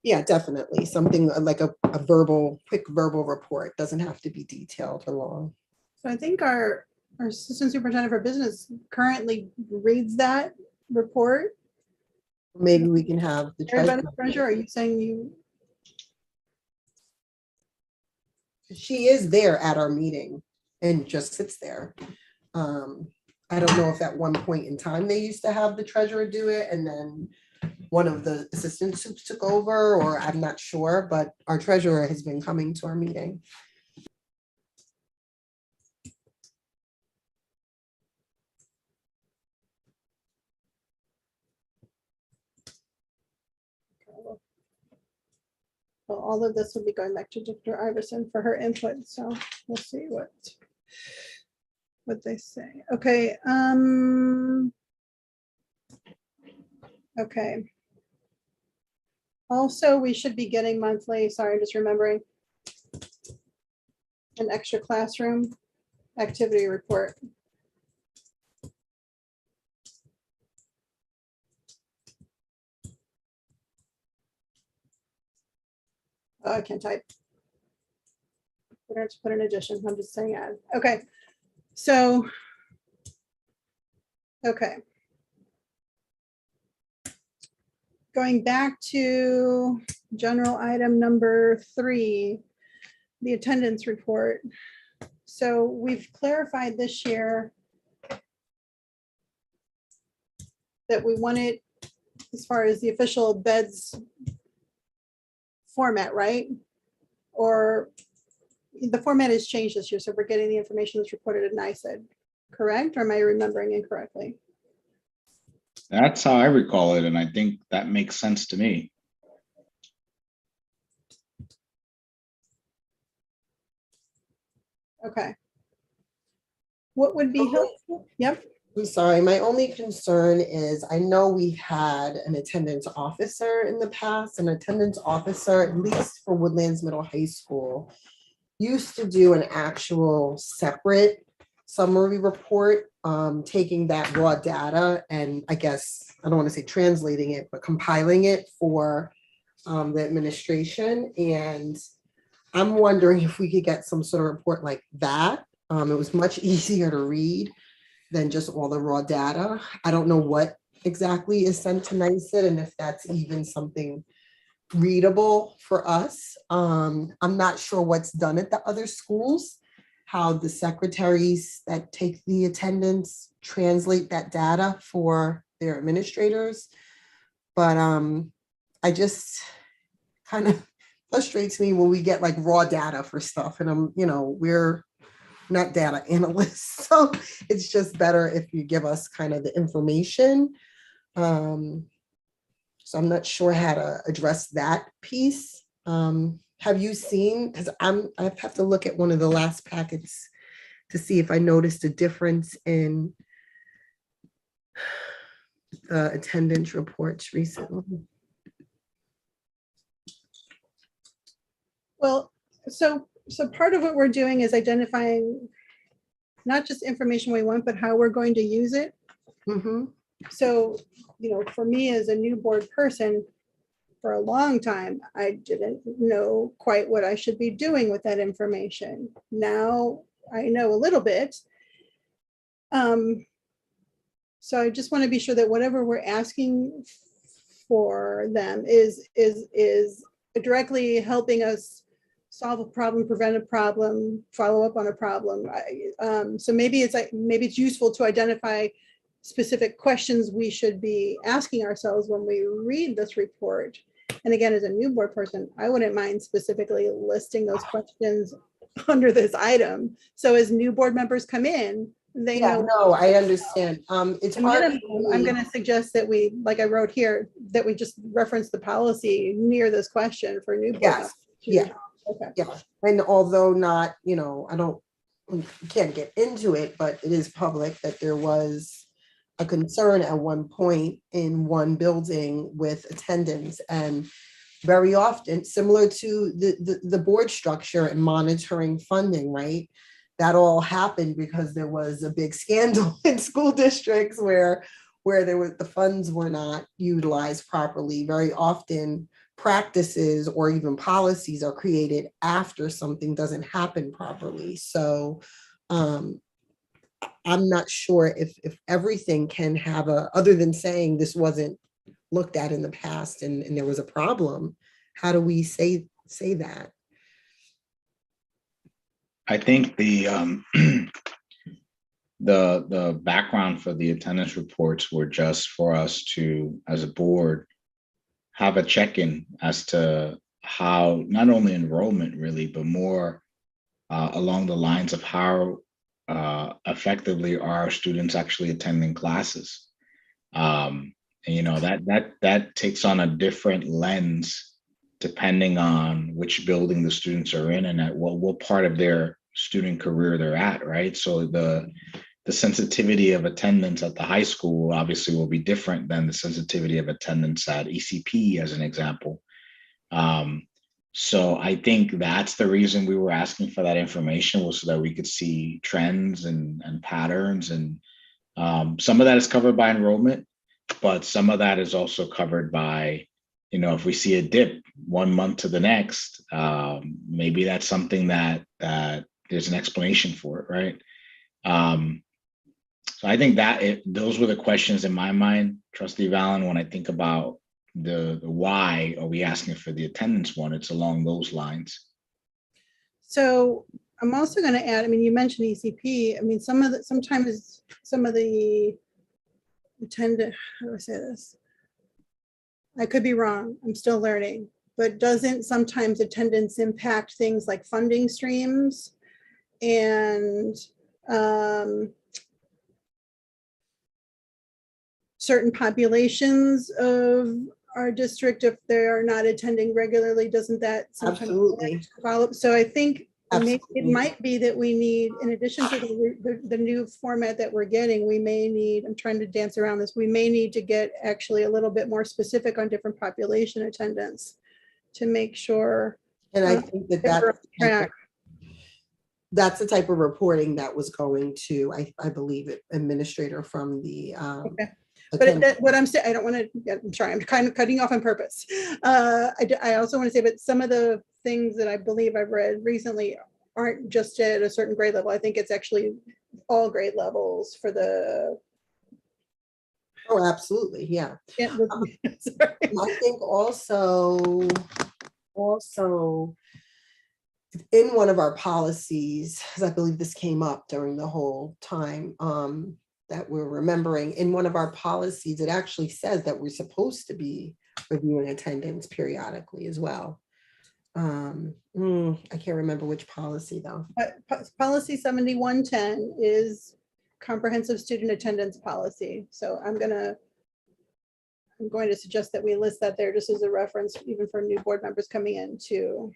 D: Yeah, definitely. Something like a quick verbal report. Doesn't have to be detailed or long.
B: So I think our assistant superintendent for business currently reads that report.
D: Maybe we can have the
B: Treasurer, are you saying you?
D: She is there at our meeting and just sits there. I don't know if at one point in time they used to have the treasurer do it and then one of the assistant soups took over, or I'm not sure, but our treasurer has been coming to our meeting.
B: Well, all of this will be going back to Dr. Iverson for her input, so we'll see what they say. Okay. Okay. Also, we should be getting monthly, sorry, just remembering, an extra classroom activity report. Oh, I can't type. We don't have to put an addition. I'm just saying add. Okay. So, okay. Going back to general item number 3, the attendance report. So we've clarified this year that we wanted, as far as the official beds format, right? Or the format has changed this year, so we're getting the information that's reported at NICEAD, correct? Or am I remembering incorrectly?
C: That's how I recall it, and I think that makes sense to me.
B: Okay. What would be helpful? Yep.
D: I'm sorry, my only concern is I know we've had an attendance officer in the past. An attendance officer, at least for Woodlands Middle High School, used to do an actual separate summary report, taking that raw data and I guess, I don't want to say translating it, but compiling it for the administration. And I'm wondering if we could get some sort of report like that. It was much easier to read than just all the raw data. I don't know what exactly is sent to NICEAD and if that's even something readable for us. I'm not sure what's done at the other schools, how the secretaries that take the attendance translate that data for their administrators. But I just kind of frustrates me when we get like raw data for stuff and we're not data analysts. So it's just better if you give us kind of the information. So I'm not sure how to address that piece. Have you seen, because I have to look at one of the last packets to see if I noticed a difference in attendance reports recently.
B: Well, so part of what we're doing is identifying not just information we want, but how we're going to use it.
D: Mm-hmm.
B: So, for me as a new board person, for a long time, I didn't know quite what I should be doing with that information. Now I know a little bit. So I just want to be sure that whatever we're asking for them is directly helping us solve a problem, prevent a problem, follow up on a problem. So maybe it's useful to identify specific questions we should be asking ourselves when we read this report. And again, as a new board person, I wouldn't mind specifically listing those questions under this item. So as new board members come in, they
D: Yeah,
B: know.
D: no, I understand. It's
B: At
D: hard.
B: minimum, I'm going to suggest that we, like I wrote here, that we just reference the policy near this question for new board
D: Yes,
B: members.
D: yeah.
B: Okay.
D: Yeah, and although not, I don't, we can't get into it, but it is public that there was a concern at one point in one building with attendance, and very often, similar to the board structure and monitoring funding, right? That all happened because there was a big scandal in school districts where the funds were not utilized properly. Very often practices or even policies are created after something doesn't happen properly. So I'm not sure if everything can have other than saying this wasn't looked at in the past and there was a problem, how do we say that?
C: I think the background for the attendance reports were just for us to, as a board, have a check-in as to how not only enrollment really, but more along the lines of how effectively are our students actually attending classes. And that takes on a different lens depending on which building the students are in and at what part of their student career they're at, right? So the sensitivity of attendance at the high school obviously will be different than the sensitivity of attendance at ECP, as an example. So I think that's the reason we were asking for that information, was so that we could see trends and patterns. And some of that is covered by enrollment, but some of that is also covered by, if we see a dip 1 month to the next, maybe that's something that there's an explanation for it, right? So I think that those were the questions in my mind, Trustee Valen, when I think about the why are we asking for the attendance one, it's along those lines.
B: So I'm also going to add, you mentioned ECP. Sometimes some of the attendant, how do I say this? I could be wrong. I'm still learning, but doesn't sometimes attendance impact things like funding streams and certain populations of our district, if they are not attending regularly, doesn't that sometimes
D: Absolutely.
B: follow? So I think it
D: Absolutely.
B: might be that we need, in addition to the new format that we're getting, we may need, I'm trying to dance around this, we may need to get actually a little bit more specific on different population attendance to make sure.
D: And I think that's the type of reporting that was going to, I believe, administrator from the
B: okay. But what I'm saying, I don't want to, I'm sorry, I'm kind of cutting off on purpose. I also want to say, but some of the things that I believe I've read recently aren't just at a certain grade level. I think it's actually all grade levels for the.
D: Oh, absolutely. Yeah.
B: Sorry.
D: I think also in one of our policies, because I believe this came up during the whole time, that we're remembering, in one of our policies, it actually says that we're supposed to be reviewing attendance periodically as well. I can't remember which policy though.
B: Policy 7110 is comprehensive student attendance policy. So I'm going to suggest that we list that there just as a reference, even for new board members coming in to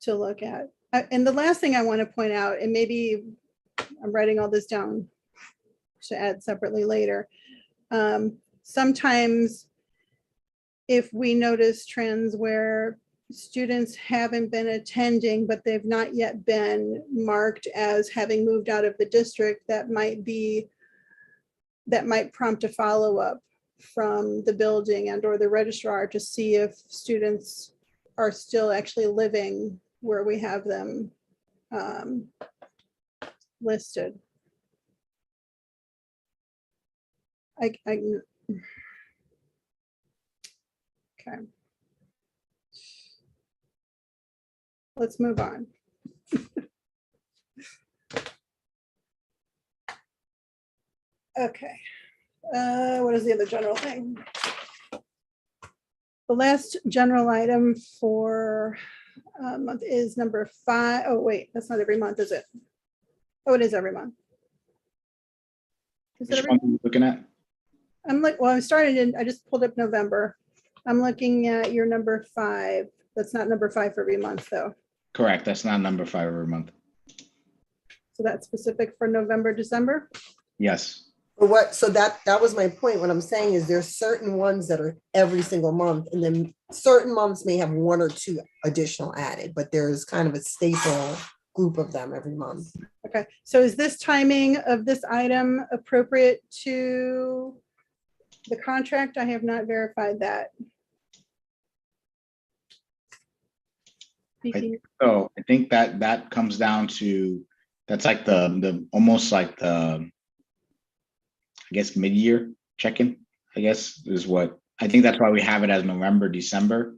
B: look at. And the last thing I want to point out, and maybe I'm writing all this down to add separately later. Sometimes if we notice trends where students haven't been attending, but they've not yet been marked as having moved out of the district, that might prompt a follow-up from the building and or the registrar to see if students are still actually living where we have them listed. Okay. Let's move on. Okay. What is the other general thing? The last general item for month is number 5. Oh, wait, that's not every month, is it? Oh, it is every month. Is it
C: Which
B: every
C: one are you looking at?
B: I'm like, well, I just pulled up November. I'm looking at your number 5. That's not number 5 for every month, though.
C: Correct. That's not number 5 every month.
B: So that's specific for November, December.
C: Yes.
D: But what, so that was my point. What I'm saying is there's certain ones that are every single month, and then certain months may have 1 or 2 additional added, but there's kind of a staple group of them every month.
B: Okay, so is this timing of this item appropriate to the contract? I have not verified that.
C: So I think that comes down to, that's like the almost like the, I guess, mid-year check-in, I guess, is what, I think that's why we have it as November, December.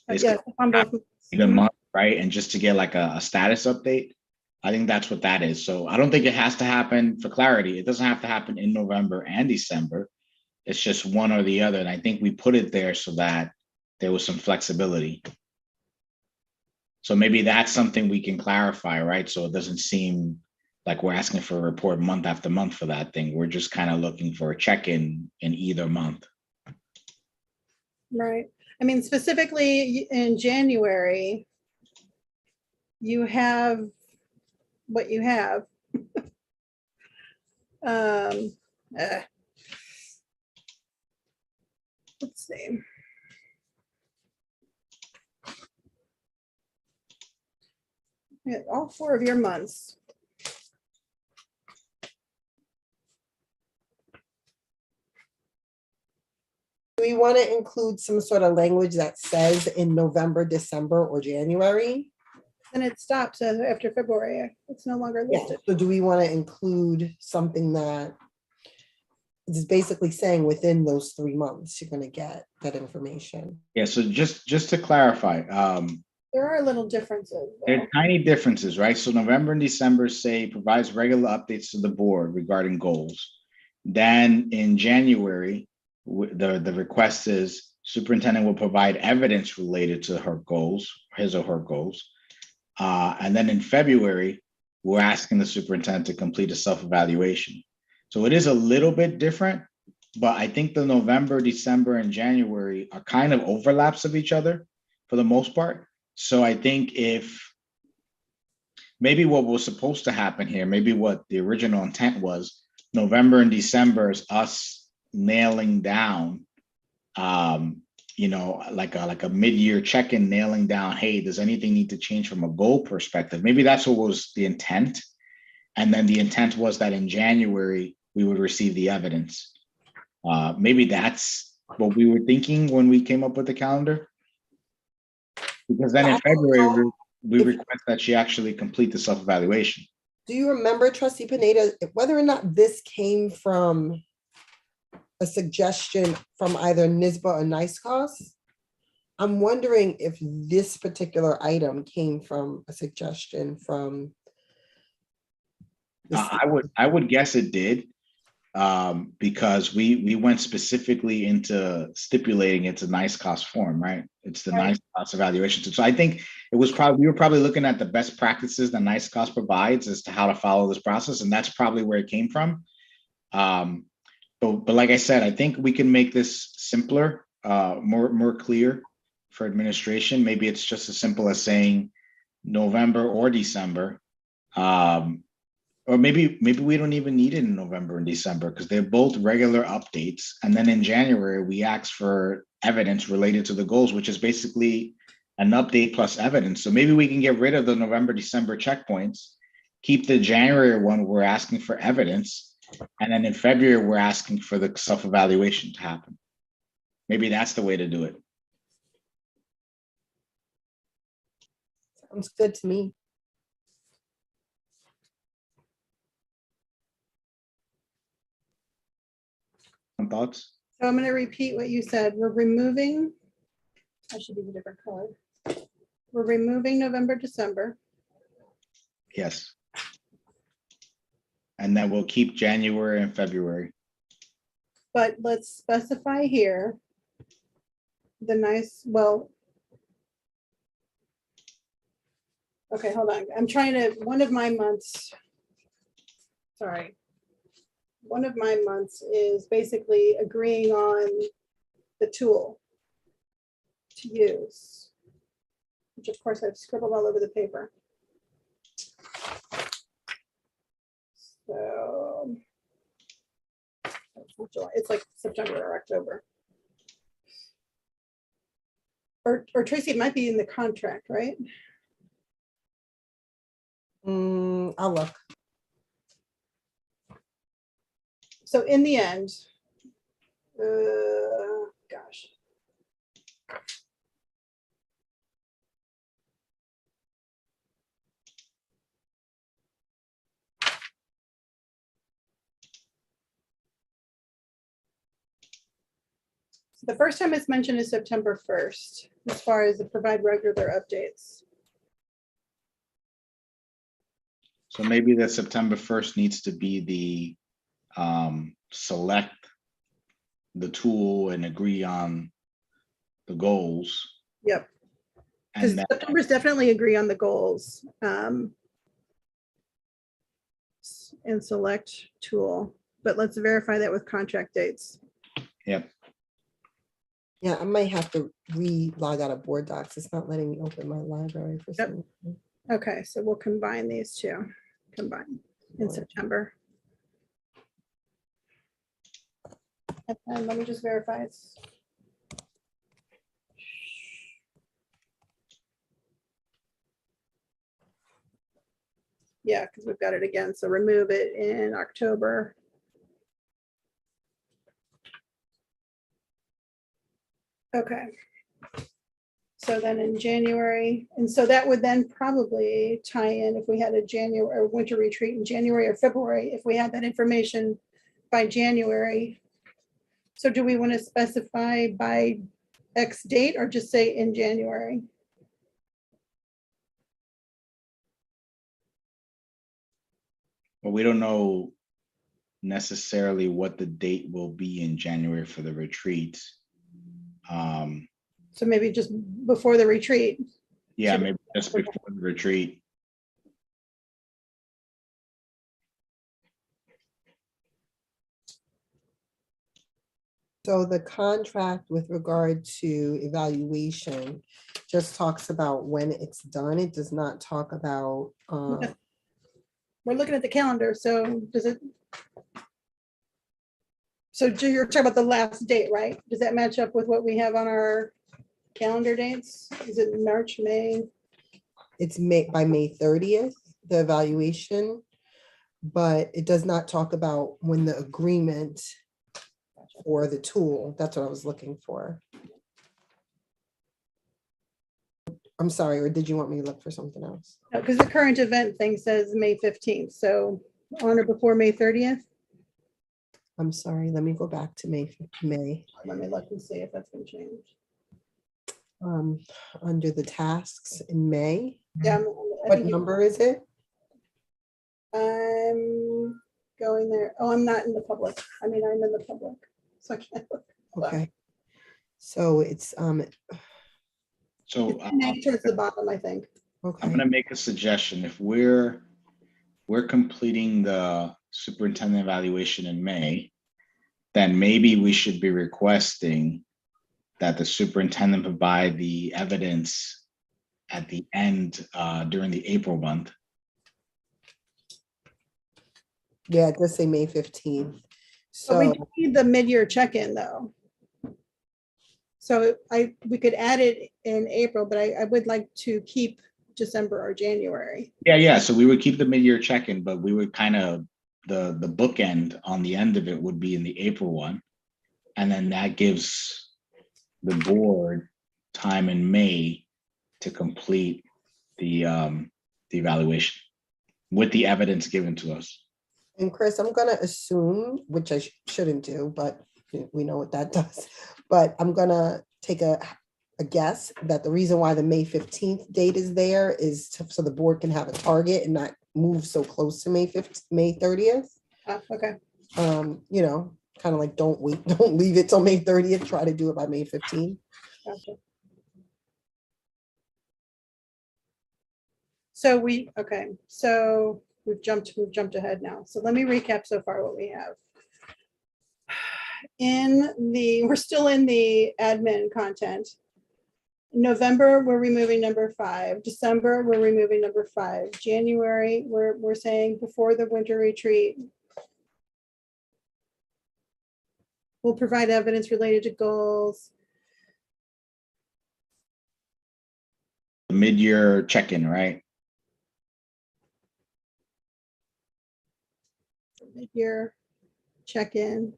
C: It's
B: Yes, on both.
C: a good month, right? And just to get like a status update, I think that's what that is. So I don't think it has to happen, for clarity, it doesn't have to happen in November and December. It's just one or the other. And I think we put it there so that there was some flexibility. So maybe that's something we can clarify, right? So it doesn't seem like we're asking for a report month after month for that thing. We're just kind of looking for a check-in in either month.
B: Right. I mean, specifically in January, you have what you have. Let's see. Yeah, all 4 of your months.
D: Do we want to include some sort of language that says in November, December, or January?
B: And it stops after February. It's no longer
D: Yeah.
B: listed.
D: So do we want to include something that is basically saying within those 3 months, you're going to get that information?
C: Yeah, so just to clarify,
B: There are little differences.
C: there
B: though.
C: are tiny differences, right? So November and December say provides regular updates to the board regarding goals. Then in January, the request is superintendent will provide evidence related to her goals, his or her goals. And then in February, we're asking the superintendent to complete a self-evaluation. So it is a little bit different, but I think the November, December, and January are kind of overlaps of each other for the most part. So I think if maybe what was supposed to happen here, maybe what the original intent was, November and December is us nailing down, like a mid-year check-in, nailing down, hey, does anything need to change from a goal perspective? Maybe that's what was the intent. And then the intent was that in January, we would receive the evidence. Maybe that's what we were thinking when we came up with the calendar. Because then in February, we request that she actually complete the self-evaluation.
D: Do you remember, Trustee Pineda, whether or not this came from a suggestion from either NISBA or NICECOS? I'm wondering if this particular item came from a suggestion from.
C: I would guess it did, because we went specifically into stipulating it's a NICECOS form, right? It's the
B: Right.
C: NICECOS evaluation. So I think it was we were probably looking at the best practices that NICECOS provides as to how to follow this process, and that's probably where it came from. But like I said, I think we can make this simpler, more clear for administration. Maybe it's just as simple as saying November or December. Or maybe we don't even need it in November and December because they're both regular updates. And then in January, we ask for evidence related to the goals, which is basically an update plus evidence. So maybe we can get rid of the November, December checkpoints, keep the January one, we're asking for evidence. And then in February, we're asking for the self-evaluation to happen. Maybe that's the way to do it.
D: Sounds good to me.
C: Thoughts?
B: So I'm going to repeat what you said. We're removing, I should use a different color. We're removing November, December.
C: Yes. And then we'll keep January and February.
B: But let's specify here the Okay, hold on. I'm trying to, one of my months, sorry. One of my months is basically agreeing on the tool to use, which of course I've scribbled all over the paper. So it's like September or October. Or Tracy, it might be in the contract, right?
D: I'll look.
B: So in the end, gosh. So the first time it's mentioned is September 1st, as far as the provide regular updates.
C: So maybe the September 1st needs to be the select the tool and agree on the goals.
B: Yep. Because
C: And then,
B: September's definitely agree on the goals. And select tool, but let's verify that with contract dates.
C: yep.
D: Yeah, I might have to re-log out of Board Docs. It's not letting me open my library for
B: Yep.
D: some reason.
B: Okay, so we'll combine these two, combine in September. And let me just verify it's. Yeah, because we've got it again. So remove it in October. Okay. So then in January, and so that would then probably tie in if we had a January or winter retreat in January or February, if we had that information by January. So do we want to specify by X date or just say in January?
C: But we don't know necessarily what the date will be in January for the retreat.
B: So maybe just before the retreat.
C: Yeah,
B: So-
C: maybe just before the retreat.
D: So the contract with regard to evaluation just talks about when it's done. It does not talk about,
B: We're looking at the calendar, so does it? So you're talking about the last date, right? Does that match up with what we have on our calendar dates? Is it March, May?
D: it's May, by May 30th, the evaluation, but it does not talk about when the agreement for the tool. That's what I was looking for. I'm sorry, or did you want me to look for something else?
B: Because the current event thing says May 15th, so on or before May 30th.
D: I'm sorry, let me go back to May.
B: Let me look and see if that's been changed.
D: Under the tasks in May.
B: Yeah.
D: What number is it?
B: I'm going there. Oh, I'm not in the public. I mean, I'm in the public. So I can't look.
D: Okay. So it's,
C: So
B: May towards the bottom, I think.
C: I'm
D: okay,
C: gonna make a suggestion. If we're completing the superintendent evaluation in May, then maybe we should be requesting that the superintendent provide the evidence at the end during the April month.
D: yeah, it does say May 15th.
B: But we
D: So,
B: do need the mid-year check-in though. So we could add it in April, but I would like to keep December or January.
C: Yeah. So we would keep the mid-year check-in, but we would kind of, the bookend on the end of it would be in the April one. And then that gives the board time in May to complete the evaluation with the evidence given to us.
D: and Chris, I'm gonna assume, which I shouldn't do, but we know what that does. But I'm gonna take a guess that the reason why the May 15th date is there is so the board can have a target and not move so close to May 30th.
B: Okay.
D: You know, kind of like don't leave it till May 30th, try to do it by May 15th.
B: Gotcha. So so we've jumped ahead now. So let me recap so far what we have. We're still in the admin content. November, we're removing number 5. December, we're removing number 5. January, we're saying before the winter retreat, we'll provide evidence related to goals.
C: Mid-year check-in, right?
B: Mid-year check-in.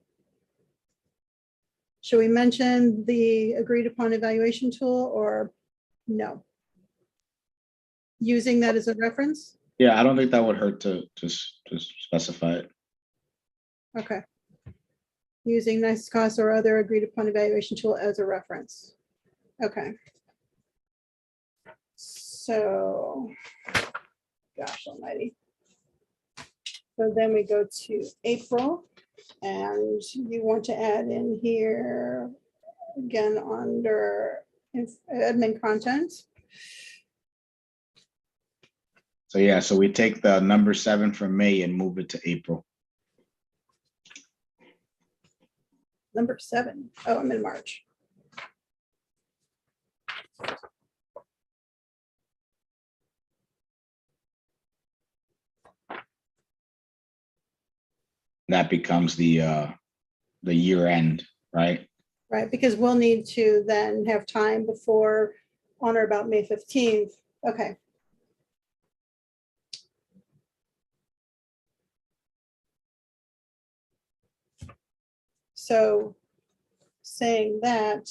B: Should we mention the agreed upon evaluation tool or no? Using that as a reference?
C: Yeah, I don't think that would hurt to specify it.
B: Okay. Using nice cost or other agreed upon evaluation tool as a reference. Okay. So, gosh almighty. So then we go to April, and you want to add in here, again, under admin content.
C: So yeah, so we take the number 7 from May and move it to April.
B: Number 7. Oh, I'm in March.
C: That becomes the year end, right?
B: Right, because we'll need to then have time before on or about May 15th. Okay. So saying that,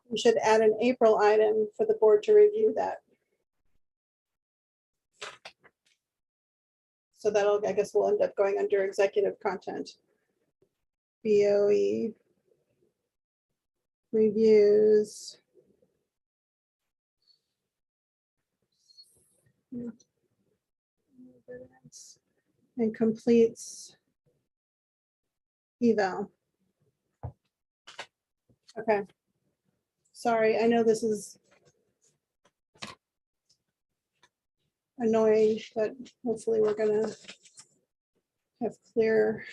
B: we should add an April item for the board to review that. So that'll, I guess we'll end up going under executive content. BOE reviews. And completes eval. Okay. Sorry, I know this is annoying, but hopefully we're gonna have clear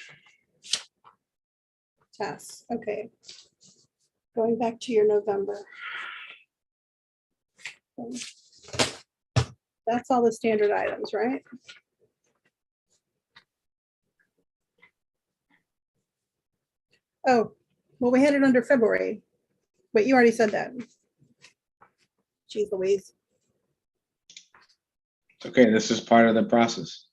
B: tasks. Okay. Going back to your November. That's all the standard items, right? Oh, well, we had it under February. Wait, you already said that. Geez Louise.
C: Okay, this is part of the process.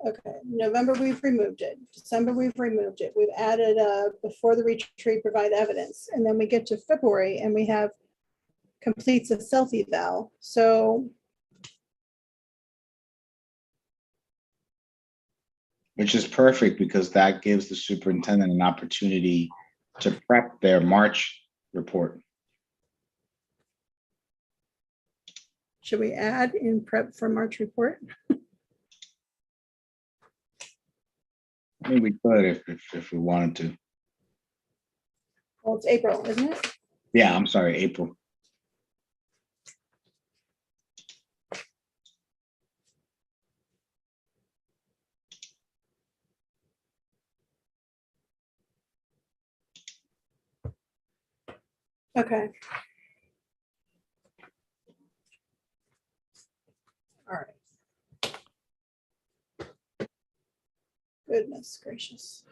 B: Okay, November, we've removed it. December, we've removed it. We've added before the retreat, provide evidence. And then we get to February and we have completes a self-eval. So.
C: Which is perfect because that gives the superintendent an opportunity to prep their March report.
B: Should we add in prep for March report?
C: I mean, we could if we wanted to.
B: Well, it's April, isn't it?
C: Yeah, I'm sorry, April.
B: Okay. All right. Goodness gracious.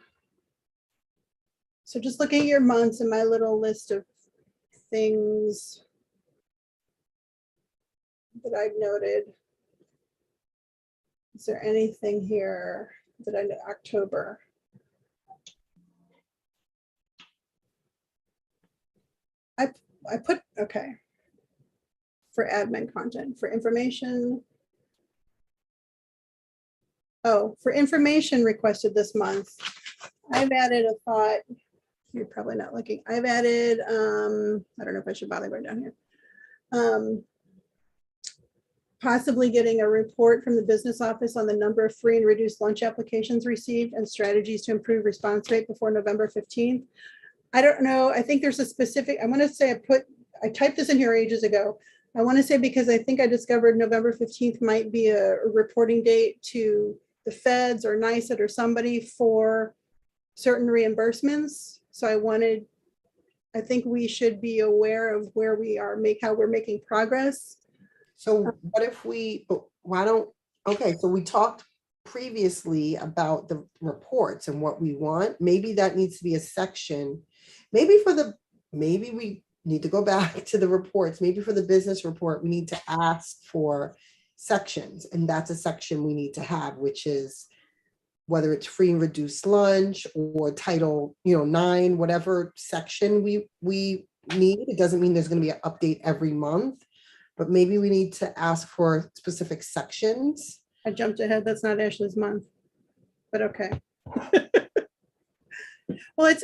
B: So just looking at your months and my little list of things that I've noted. Is there anything here that I know? October? I put, okay. For admin content, for information. Oh, for information requested this month, I've added a thought. You're probably not looking. I've added, I don't know if I should bother going down here. possibly getting a report from the business office on the number of free and reduced lunch applications received and strategies to improve response rate before November 15th. I don't know. I think there's a specific, I want to say I typed this in here ages ago. I want to say because I think I discovered November 15th might be a reporting date to the feds or NICET or somebody for certain reimbursements. So I think we should be aware of where we are, how we're making progress.
D: So what if so we talked previously about the reports and what we want. Maybe that needs to be a section. Maybe we need to go back to the reports. Maybe for the business report, we need to ask for sections. And that's a section we need to have, which is whether it's free and reduced lunch or Title 9, whatever section we need. It doesn't mean there's going to be an update every month, but maybe we need to ask for specific sections.
B: I jumped ahead. That's not Ashley's month, but okay. Well,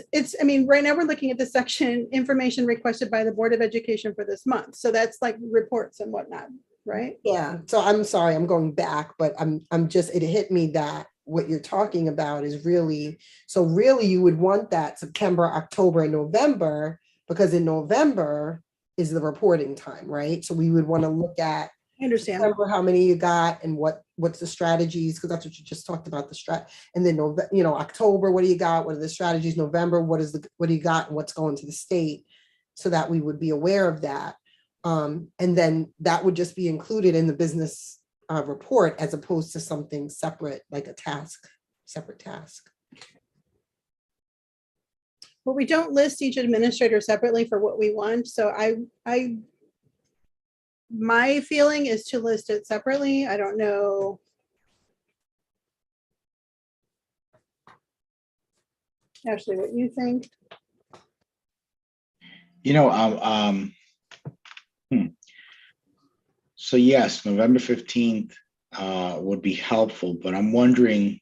B: I mean, right now we're looking at the section information requested by the Board of Education for this month. So that's like reports and whatnot, right?
D: Yeah. So I'm sorry, I'm going back, but it hit me that what you're talking about is really you would want that September, October, and November, because in November is the reporting time, right? So we would want to look at
B: I understand.
D: September, how many you got and what's the strategies, because that's what you just talked about, the strat. And then October, what do you got? What are the strategies? November, what do you got and what's going to the state, so that we would be aware of that. And then that would just be included in the business report, as opposed to something separate, like a separate task.
B: But we don't list each administrator separately for what we want. So my feeling is to list it separately. I don't know. Ashley, what you think?
C: So yes, November 15th would be helpful, but I'm wondering,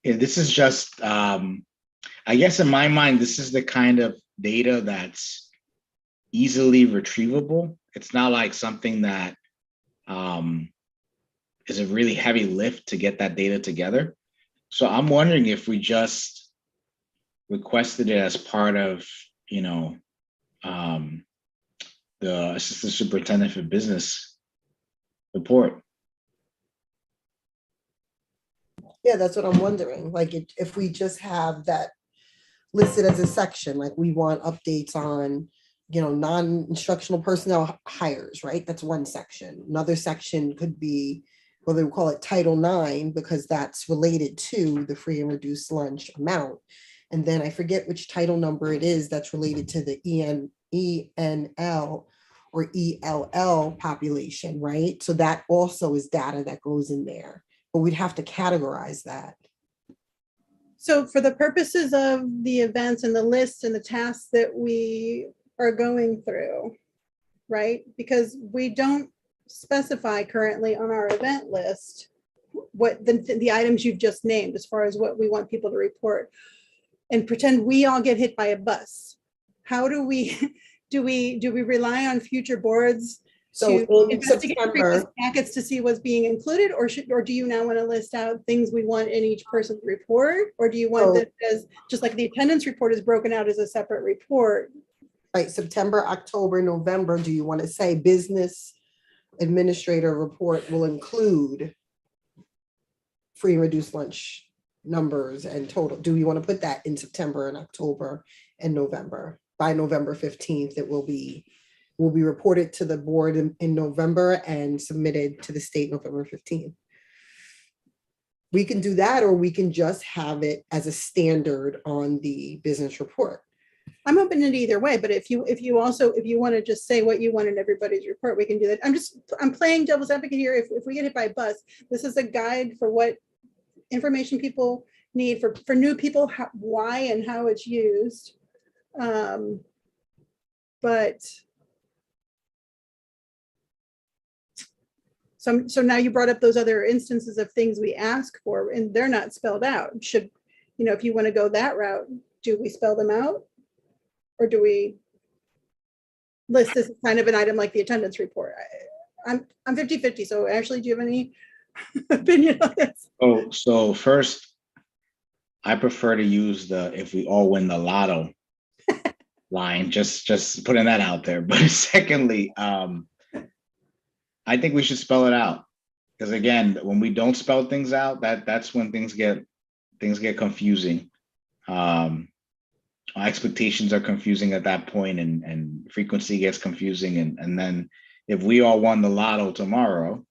C: this is just, I guess in my mind, this is the kind of data that's easily retrievable. It's not like something that is a really heavy lift to get that data together. So I'm wondering if we just requested it as part of, the Assistant Superintendent for Business report.
D: Yeah, that's what I'm wondering. Like, if we just have that listed as a section, like we want updates on, non-instructional personnel hires, right? That's one section. Another section could be, well, they would call it Title 9, because that's related to the free and reduced lunch amount. And then I forget which title number it is that's related to the ENL or ELL population, right? So that also is data that goes in there, but we'd have to categorize that.
B: So for the purposes of the events and the lists and the tasks that we are going through, right? Because we don't specify currently on our event list what the items you've just named as far as what we want people to report, and pretend we all get hit by a bus. How do we rely on future boards
D: So
B: to
D: in
B: investigate previous
D: September,
B: packets to see what's being included, or do you now want to list out things we want in each person's report, or do you want that as just like the attendance report is broken out as a separate report?
D: right, September, October, November, do you want to say business administrator report will include free and reduced lunch numbers and total? Do we want to put that in September and October and November? By November 15th, it will be reported to the board in November and submitted to the state November 15th. We can do that, or we can just have it as a standard on the business report.
B: I'm open to either way, but if you want to just say what you want in everybody's report, we can do that. I'm playing devil's advocate here. If we get hit by a bus, this is a guide for what information people need for new people, why and how it's used. But so now you brought up those other instances of things we ask for, and they're not spelled out. If you want to go that route, do we spell them out? Or do we list this as kind of an item like the attendance report? I'm 50-50. So Ashley, do you have any opinion on this?
C: Oh, so first, I prefer to use the if we all win the lotto line, just putting that out there. But secondly, I think we should spell it out. Because again, when we don't spell things out, that's when things get confusing. Our expectations are confusing at that point, and frequency gets confusing. And then if we all won the lotto tomorrow,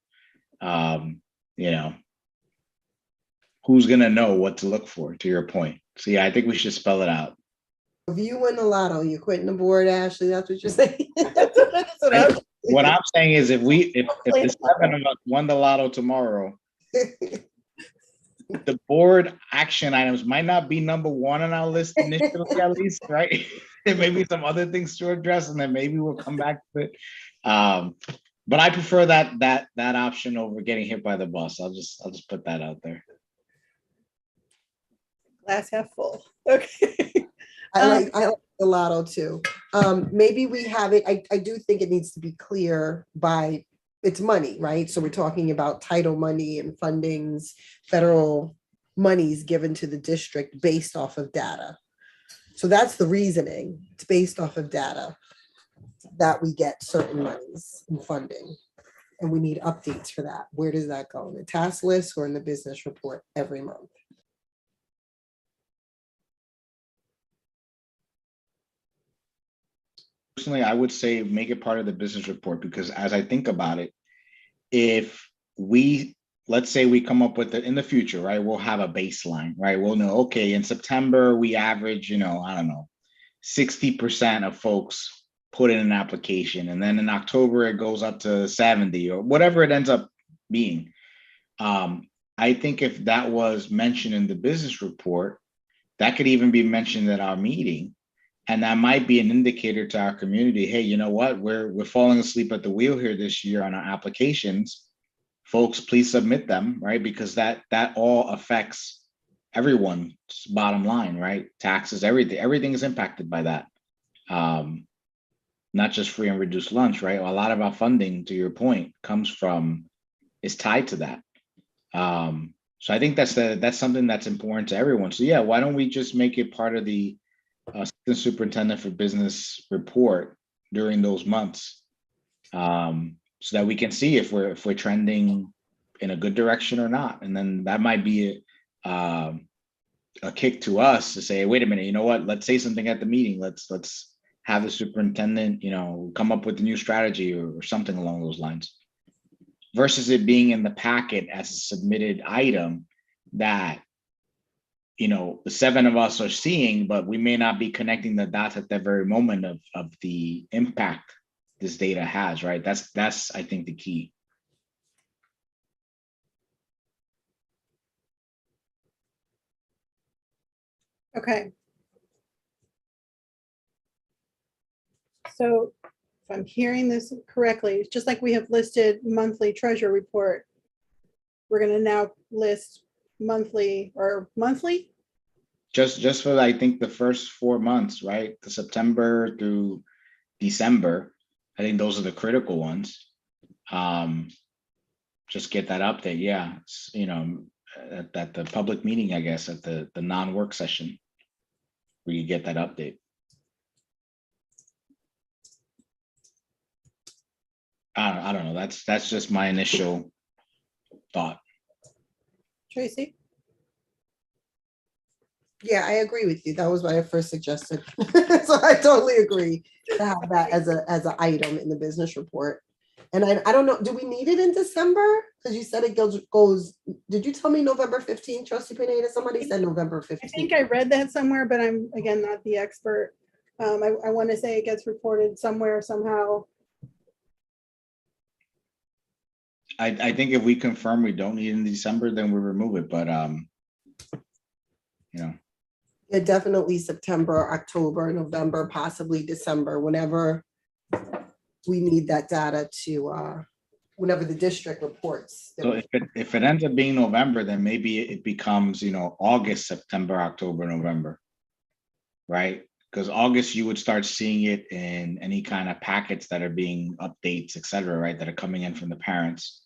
C: you know, who's gonna know what to look for, to your point. So yeah, I think we should spell it out.
D: If you win the lotto, you're quitting the board, Ashley. That's what you're saying. That's what I'm
C: What I'm saying is if the seven of us won the lotto tomorrow, the board action items might not be number one on our list initially, at least, right? There may be some other things to address, and then maybe we'll come back to it. But I prefer that option over getting hit by the bus. I'll just put that out there.
B: Glass half full. Okay.
D: I like the lotto too. Maybe we have it. I do think it needs to be clear by it's money, right? So we're talking about title money and fundings, federal monies given to the district based off of data. So that's the reasoning. It's based off of data that we get certain monies and funding. And we need updates for that. Where does that go? In the task list or in the business report every month?
C: Personally, I would say make it part of the business report, because as I think about it, if let's say we come up with it in the future, right? We'll have a baseline, right? We'll know, okay, in September, we average, I don't know, 60% of folks put in an application. And then in October, it goes up to 70 or whatever it ends up being. I think if that was mentioned in the business report, that could even be mentioned at our meeting. And that might be an indicator to our community. Hey, you know what? We're falling asleep at the wheel here this year on our applications. Folks, please submit them, right? Because that all affects everyone's bottom line, right? Taxes, everything is impacted by that. Not just free and reduced lunch, right? A lot of our funding, to your point, is tied to that. So I think that's something that's important to everyone. So yeah, why don't we just make it part of the Assistant Superintendent for Business report during those months, so that we can see if we're trending in a good direction or not. And then that might be a kick to us to say, wait a minute, you know what? Let's say something at the meeting. Let's have the superintendent, come up with a new strategy or something along those lines, versus it being in the packet as a submitted item that the seven of us are seeing, but we may not be connecting the dots at that very moment of the impact this data has, right? That's I think the key.
B: Okay. So if I'm hearing this correctly, it's just like we have listed monthly treasure report, we're going to now list monthly.
C: Just for, I think, the first 4 months, right? The September through December, I think those are the critical ones. Just get that update. Yeah. At the public meeting, I guess, at the non-work session, where you get that update. I don't know. That's just my initial thought.
B: Tracy?
D: Yeah, I agree with you. That was what I first suggested. So I totally agree to have that as an item in the business report. And I don't know, do we need it in December? Because you said it goes, did you tell me November 15th, Trustee Pineda? Somebody said November 15th.
B: I think I read that somewhere, but I'm, again, not the expert. I want to say it gets reported somewhere, somehow.
C: I think if we confirm we don't need it in December, then we remove it. But
D: Yeah, definitely September, October, November, possibly December, whenever we need that data to, whenever the district reports.
C: So if it ends up being November, then maybe it becomes, August, September, October, November, right? Because August, you would start seeing it in any kind of packets that are being updates, et cetera, right, that are coming in from the parents.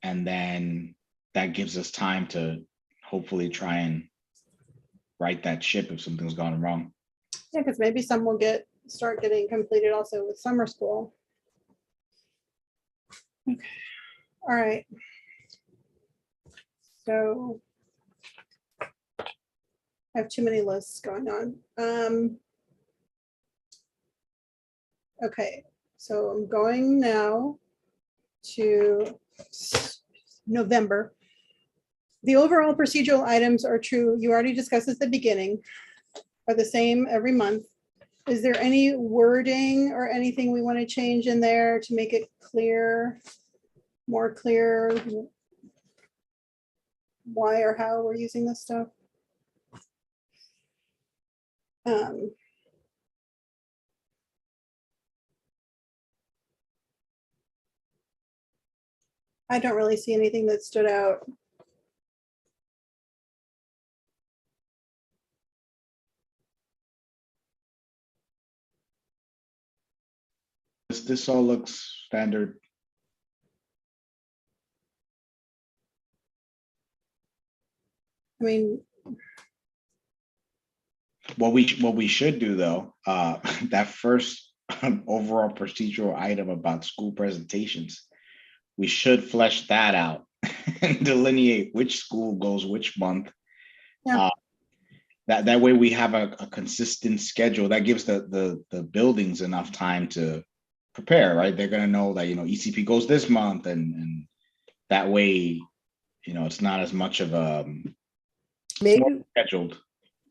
C: And then that gives us time to hopefully try and right that ship if something's gone wrong.
B: Yeah, because maybe some will start getting completed also with summer school. Okay, all right. So I have too many lists going on. Okay, so I'm going now to November. The overall procedural items are true. You already discussed at the beginning, are the same every month. Is there any wording or anything we want to change in there to make it clear, more clear why or how we're using this stuff? I don't really see anything that stood out.
C: This all looks standard.
B: I mean,
C: What we should do though, that first overall procedural item about school presentations, we should flesh that out and delineate which school goes which month.
B: Yeah.
C: That way we have a consistent schedule that gives the buildings enough time to prepare, right? They're gonna know that, ECP goes this month, and that way, it's not as much of a
D: Maybe,
C: scheduled.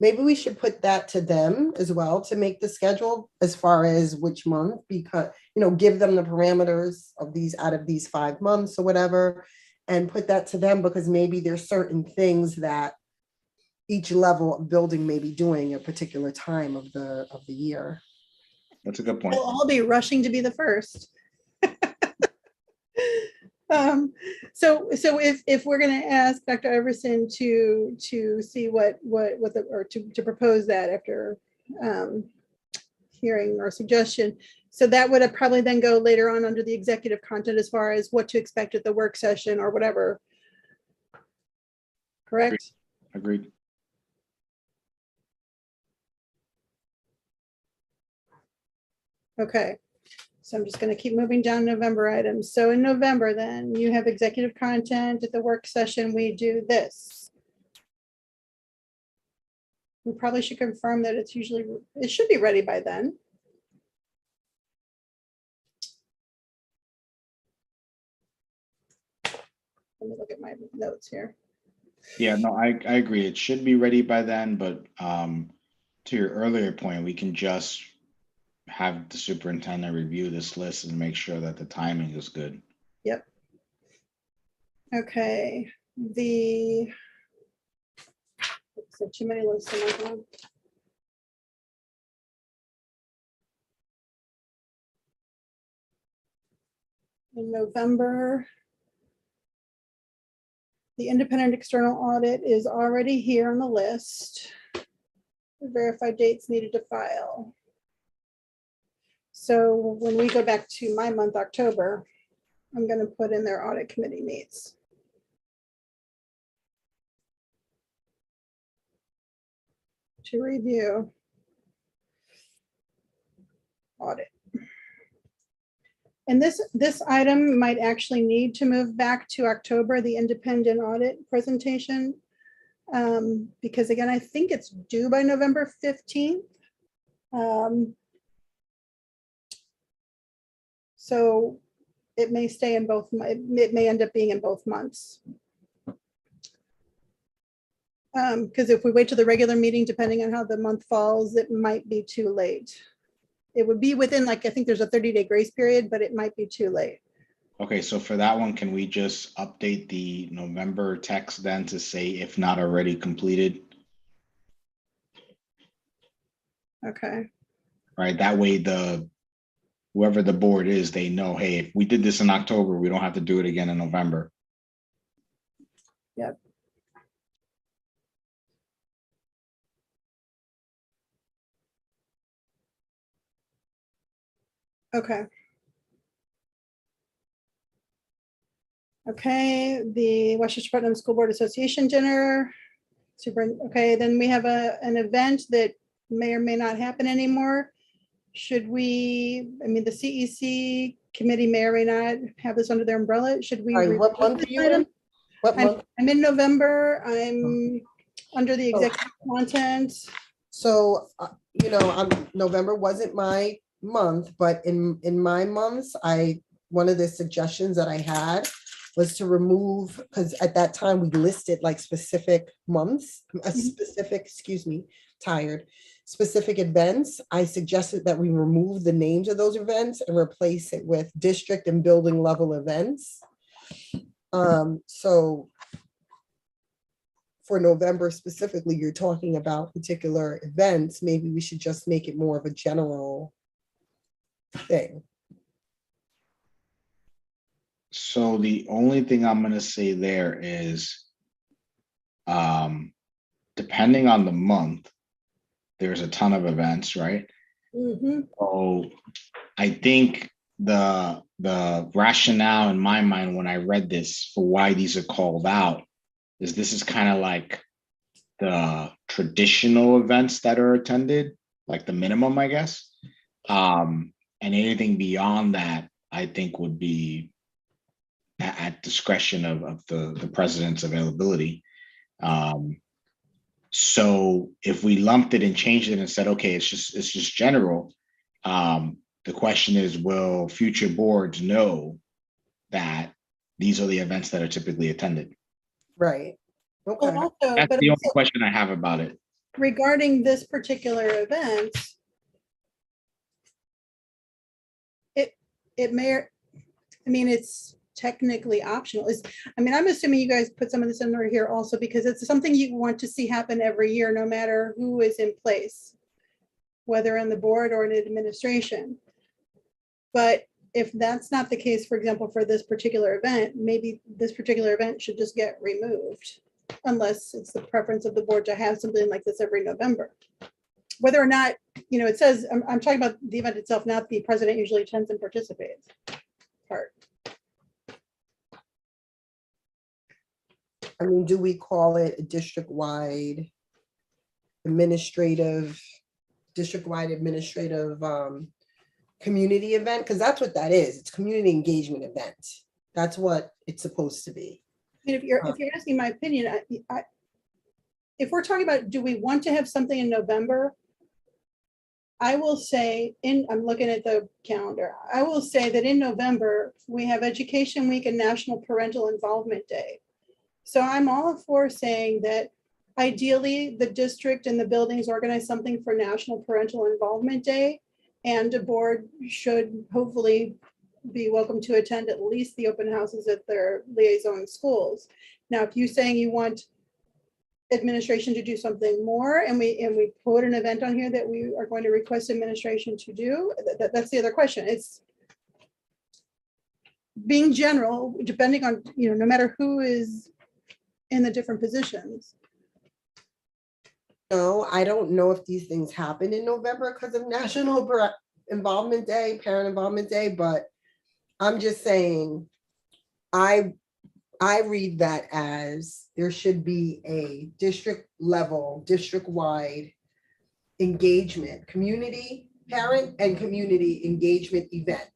D: maybe we should put that to them as well to make the schedule as far as which month, because, give them the parameters of these out of these 5 months or whatever, and put that to them, because maybe there's certain things that each level of building may be doing at a particular time of the year.
C: That's a good point.
B: they'll all be rushing to be the first. So if we're going to ask Dr. Everson to see to propose that after hearing our suggestion, so that would probably then go later on under the executive content as far as what to expect at the work session or whatever. Correct?
C: Agreed.
B: Okay. So I'm just going to keep moving down November items. So in November, then you have executive content. At the work session, we do this. We probably should confirm that it should be ready by then. Let me look at my notes here.
C: Yeah, no, I agree. It should be ready by then, but to your earlier point, we can just have the superintendent review this list and make sure that the timing is good.
B: Yep. Okay. So too many lists in my phone. In November, the independent external audit is already here on the list. The verified dates needed to file. So when we go back to my month, October, I'm going to put in their audit committee meets. To review audit. And this item might actually need to move back to October, the independent audit presentation. Because again, I think it's due by November 15th. So it may stay in both, it may end up being in both months. Because if we wait till the regular meeting, depending on how the month falls, it might be too late. It would be within, I think there's a 30-day grace period, but it might be too late.
C: Okay, so for that one, can we just update the November text then to say if not already completed?
B: Okay.
C: Right, that way whoever the board is, they know, hey, if we did this in October, we don't have to do it again in November.
B: Okay. Okay, the Westchester Putnam School Board Association dinner. Okay, then we have an event that may or may not happen anymore. Should we, I mean, the CEC committee may or may not have this under their umbrella. Should we?
D: All right, what
B: review
D: month
B: this
D: are you in?
B: item?
D: What month?
B: I'm in November. I'm under the executive content.
D: So, November wasn't my month, but in my months, one of the suggestions that I had was to remove, because at that time we listed like specific months, specific events. I suggested that we remove the names of those events and replace it with district and building level events. So for November specifically, you're talking about particular events, maybe we should just make it more of a general thing.
C: So the only thing I'm gonna say there is, depending on the month, there's a ton of events, right?
B: Mhm.
C: So I think the rationale in my mind when I read this for why these are called out is this is kind of like the traditional events that are attended, like the minimum, I guess. And anything beyond that, I think would be at discretion of the president's availability. So if we lumped it and changed it and said, okay, it's just general, the question is, will future boards know that these are the events that are typically attended?
D: Right. Okay.
B: Well, also,
C: That's
B: but
C: the only
B: also
C: question I have about it.
B: regarding this particular event, it may, I mean, it's technically optional. I'm assuming you guys put some of this under here also because it's something you want to see happen every year, no matter who is in place, whether in the board or in administration. But if that's not the case, for example, for this particular event, maybe this particular event should just get removed, unless it's the preference of the board to have something like this every November. Whether or not, it says, I'm talking about the event itself, not the president usually attends and participates part.
D: I mean, do we call it a district-wide administrative community event? Because that's what that is. It's community engagement event. That's what it's supposed to be.
B: I mean, if you're asking my opinion, if we're talking about, do we want to have something in November? I will say, I'm looking at the calendar. I will say that in November, we have Education Week and National Parental Involvement Day. So I'm all for saying that ideally the district and the buildings organize something for National Parental Involvement Day, and the board should hopefully be welcome to attend at least the open houses at their liaison schools. Now, if you're saying you want administration to do something more, and we put an event on here that we are going to request administration to do, that's the other question. It's being general, depending on, no matter who is in the different positions.
D: No, I don't know if these things happen in November because of National Involvement Day, Parent Involvement Day, but I'm just saying, I read that as there should be a district level, district-wide engagement, community, parent and community engagement event.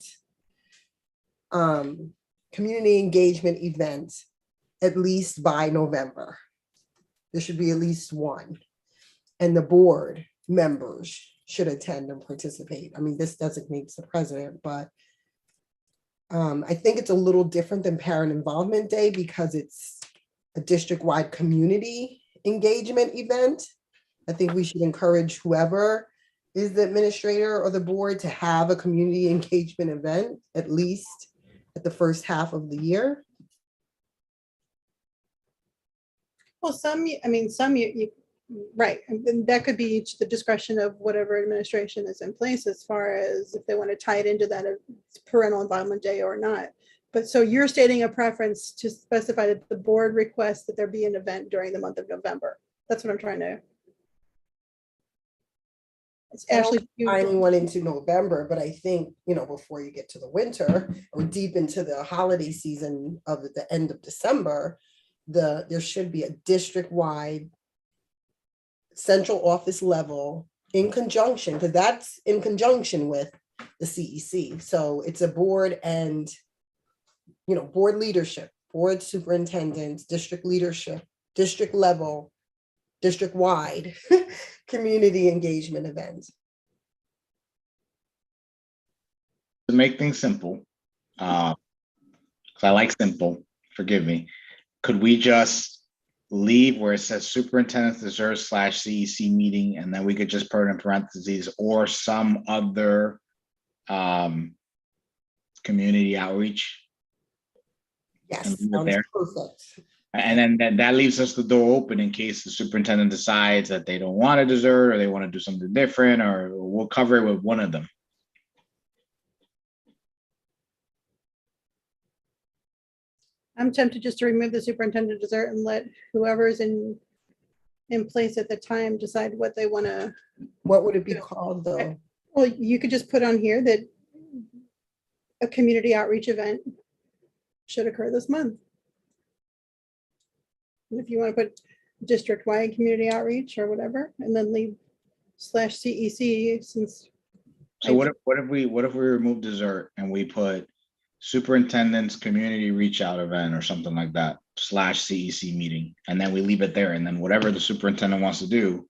D: Community engagement event, at least by November. There should be at least one. And the board members should attend and participate. I mean, this designates the president, but I think it's a little different than Parent Involvement Day because it's a district-wide community engagement event. I think we should encourage whoever is the administrator or the board to have a community engagement event, at least at the first half of the year.
B: Well, some, right, and that could be the discretion of whatever administration is in place as far as if they want to tie it into that parental involvement day or not. But so you're stating a preference to specify that the board requests that there be an event during the month of November. That's what I'm trying to. It's Ashley,
D: Timing went into November, but I think, before you get to the winter or deep into the holiday season of the end of December, there should be a district-wide central office level in conjunction, because that's in conjunction with the CEC. So it's a board and, board leadership, board superintendents, district leadership, district level, district-wide community engagement events.
C: To make things simple, because I like simple, forgive me, could we just leave where it says superintendent's dessert / CEC meeting, and then we could just put in parentheses or some other community outreach?
D: Yes,
C: And leave it
D: sounds
C: there.
D: perfect.
C: And then that leaves us the door open in case the superintendent decides that they don't want a dessert or they want to do something different, or we'll cover it with one of them.
B: I'm tempted just to remove the superintendent dessert and let whoever's in place at the time decide what they want to.
D: What would it be called though?
B: Well, you could just put on here that a community outreach event should occur this month. And if you want to put district-wide community outreach or whatever, and then leave /CEC since.
C: So what if we remove dessert and we put superintendent's community reach out event or something like that /CEC meeting, and then we leave it there, and then whatever the superintendent wants to do,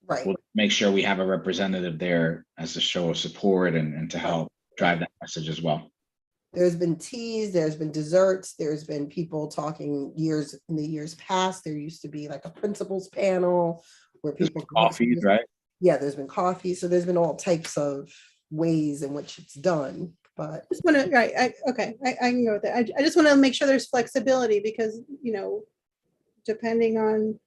D: Right.
C: we'll make sure we have a representative there as a show of support and to help drive that message as well.
D: There's been teas, there's been desserts, there's been people talking in the years past. There used to be like a principals panel where people.
C: Coffees, right?
D: Yeah, there's been coffee. So there's been all types of ways in which it's done, but.
B: Just want to, right, I can go with that. I just want to make sure there's flexibility because, depending on.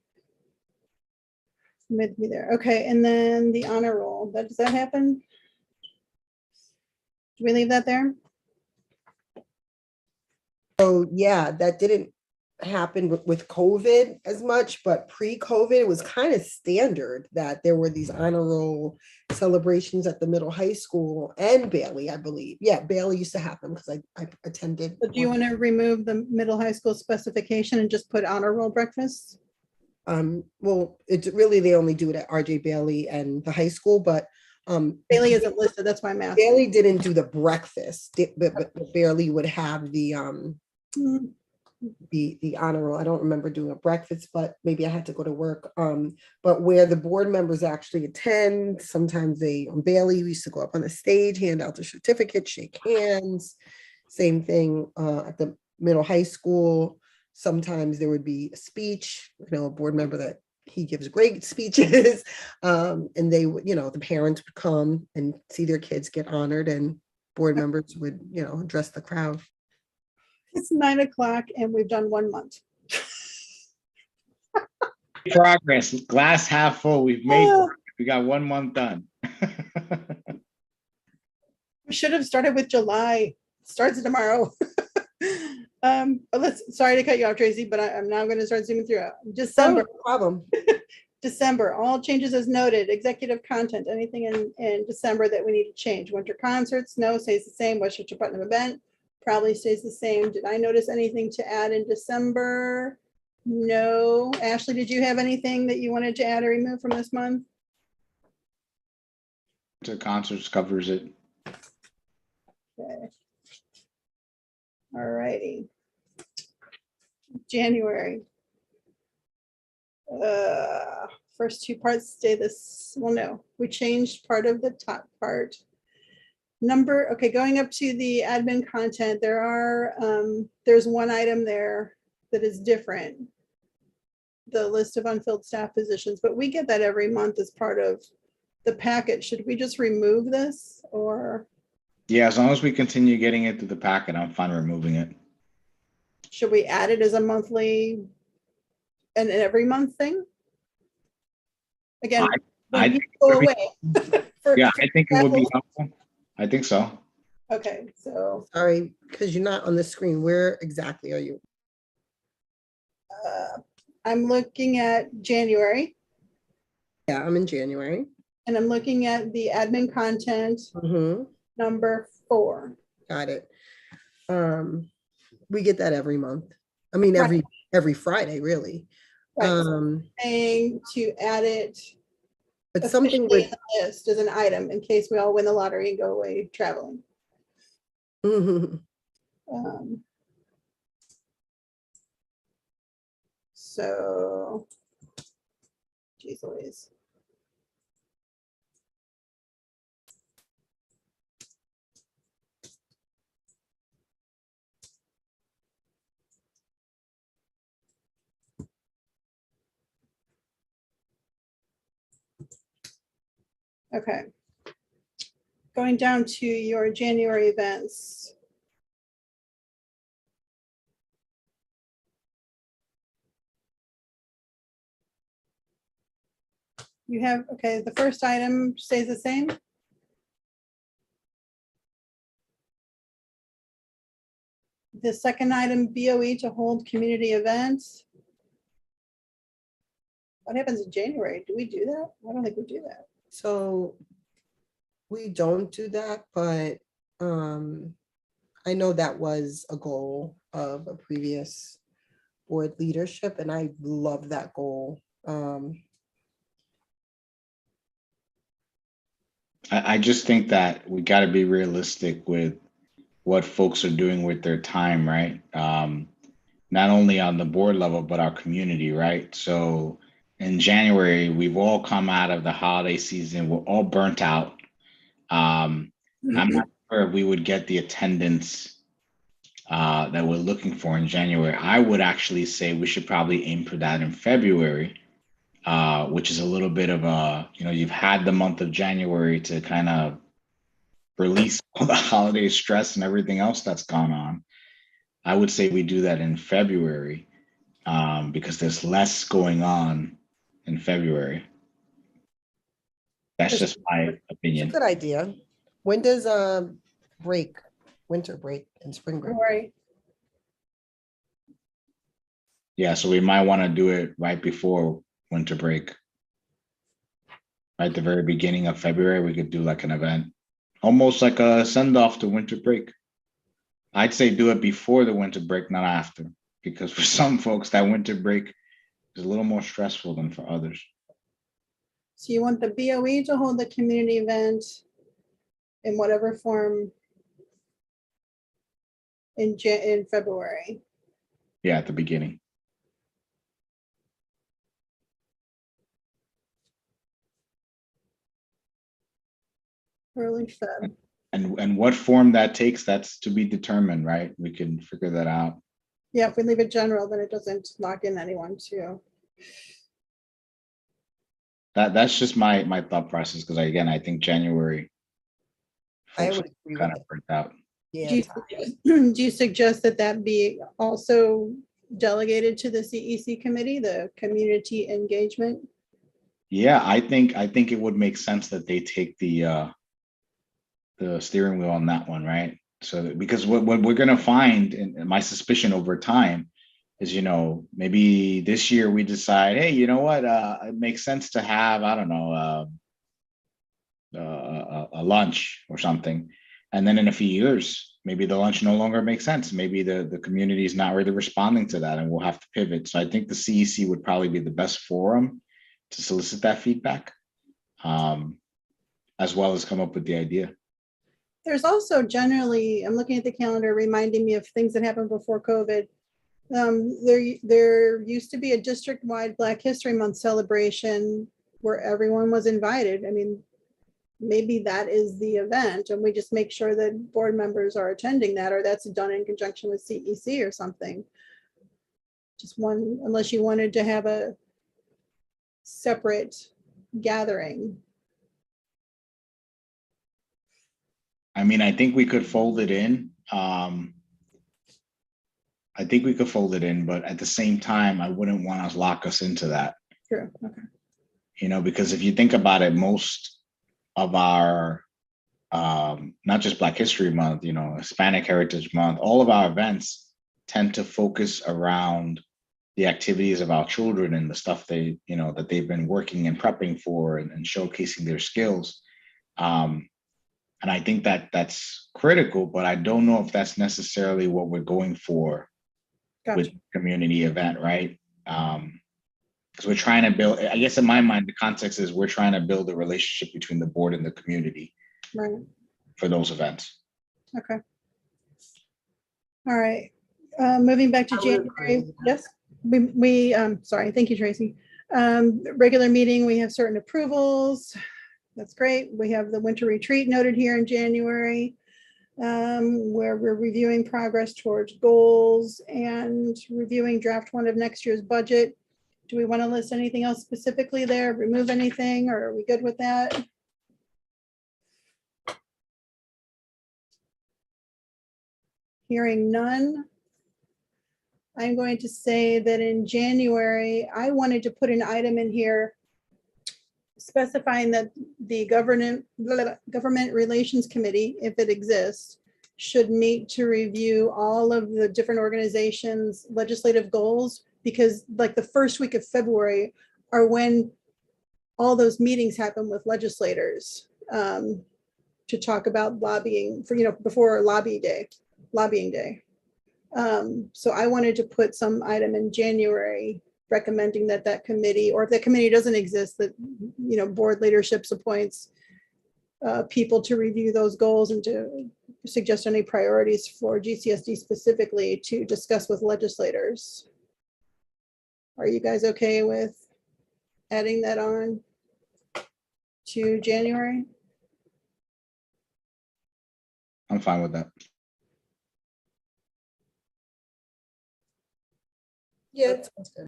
B: With me there. Okay, and then the honor roll, does that happen? Do we leave that there?
D: So yeah, that didn't happen with COVID as much, but pre-COVID, it was kind of standard that there were these honor roll celebrations at the middle high school and Bailey, I believe. Yeah, Bailey used to have them because I attended.
B: So do you want to remove the middle high school specification and just put honor roll breakfast?
D: Well, it's really, they only do it at RJ Bailey and the high school, but
B: Bailey isn't listed, that's why I'm asking.
D: Bailey didn't do the breakfast, but Bailey would have the honor roll. I don't remember doing a breakfast, but maybe I had to go to work. But where the board members actually attend, sometimes Bailey used to go up on the stage, hand out the certificate, shake hands. Same thing at the middle high school. Sometimes there would be a speech, a board member that he gives great speeches. And they would, the parents would come and see their kids get honored, and board members would, address the crowd.
B: It's 9 o'clock and we've done 1 month.
C: Progress, glass half full. We've we got 1 month done.
B: We should have started with July. Starts tomorrow. But sorry to cut you off, Tracy, but I'm now going to start zooming through. December.
D: No problem.
B: December, all changes as noted, executive content, anything in December that we need to change. Winter concerts, no, stays the same. Westchester Putnam event probably stays the same. Did I notice anything to add in December? No. Ashley, did you have anything that you wanted to add or remove from this month?
C: The concerts covers it.
B: Okay. All righty. January. First 2 parts stay this. Well, no, we changed part of the top part. Okay, going up to the admin content, there's one item there that is different. The list of unfilled staff positions, but we get that every month as part of the packet. Should we just remove this or?
C: Yeah, as long as we continue getting it through the packet, I'm fine removing it.
B: Should we add it as a monthly and every month thing? Again,
C: I
B: go away.
C: Yeah, I think it would be helpful. I think so.
B: Okay, so
D: Sorry, because you're not on the screen. Where exactly are you?
B: I'm looking at January.
D: Yeah, I'm in January.
B: And I'm looking at the admin content,
D: Mhm.
B: number 4.
D: Got it. We get that every month. I mean,
B: Right.
D: every Friday, really.
B: Right.
D: Um,
B: Saying to add it
D: but something
B: officially in
D: with,
B: the list as an item in case we all win the lottery and go away traveling.
D: Mhm.
B: So, geez Louise. Okay. Going down to your January events. You have, okay, the first item stays the same. The second item, BOE to hold community events. What happens in January? Do we do that? I don't think we do that.
D: So we don't do that, but I know that was a goal of a previous board leadership, and I love that goal.
C: I just think that we got to be realistic with what folks are doing with their time, right? Not only on the board level, but our community, right? So in January, we've all come out of the holiday season. We're all burnt out. I'm not sure if we would get the attendance that we're looking for in January. I would actually say we should probably aim for that in February, which is a little bit of a, you've had the month of January to kind of release all the holiday stress and everything else that's gone on. I would say we do that in February because there's less going on in February. That's just my
D: It's a
C: opinion.
D: good idea. When does winter break and spring break?
B: February.
C: Yeah, so we might want to do it right before winter break. Right at the very beginning of February, we could do like an event, almost like a send off to winter break. I'd say do it before the winter break, not after, because for some folks, that winter break is a little more stressful than for others.
B: So you want the BOE to hold the community event in whatever form in February.
C: Yeah, at the beginning.
B: Early Feb.
C: And what form that takes, that's to be determined, right? We can figure that out.
B: Yeah, if we leave it general, then it doesn't lock in anyone too.
C: That's just my thought process, because again, I think January
D: I
C: folks
D: would agree
C: kind
D: with
C: of burnt out.
D: Yeah,
B: Do you suggest that that be also delegated to the CEC committee, the community engagement?
C: Yeah, I think it would make sense that they take the steering wheel on that one, right? So because what we're gonna find, and my suspicion over time, is maybe this year we decide, hey, you know what, it makes sense to have, I don't know, a lunch or something, and then in a few years maybe the lunch no longer makes sense. Maybe the community is not really responding to that, and we'll have to pivot. So I think the CEC would probably be the best forum to solicit that feedback, as well as come up with the idea.
B: There's also generally, I'm looking at the calendar, reminding me of things that happened before COVID. There used to be a district-wide Black History Month celebration where everyone was invited. I mean, maybe that is the event, and we just make sure that board members are attending that, or that's done in conjunction with CEC or something. Just one, unless you wanted to have a separate gathering.
C: I mean, I think we could fold it in. But at the same time, I wouldn't want to lock us into that.
B: True. Okay.
C: Because if you think about it, most of our, not just Black History Month, Hispanic Heritage Month, all of our events tend to focus around the activities of our children and the stuff they, that they've been working and prepping for and showcasing their skills. And I think that that's critical, but I don't know if that's necessarily what we're going for with community event, right? Because we're trying to build, I guess in my mind, the context is we're trying to build a relationship between the board and the community for those events.
B: Okay. All right. Moving back to January. Yes. Sorry. Thank you, Tracy. Regular meeting, we have certain approvals. That's great. We have the winter retreat noted here in January, where we're reviewing progress towards goals and reviewing draft 1 of next year's budget. Do we want to list anything else specifically there? Remove anything, or are we good with that? Hearing none. I'm going to say that in January, I wanted to put an item in here specifying that the government relations committee, if it exists, should meet to review all of the different organizations' legislative goals, because like the first week of February are when all those meetings happen with legislators to talk about lobbying for, before lobbying day. So I wanted to put some item in January recommending that committee, or if that committee doesn't exist, that, board leadership appoints people to review those goals and to suggest any priorities for GCSD specifically to discuss with legislators. Are you guys okay with adding that on to January?
C: I'm fine with that.
D: Yeah, it sounds good.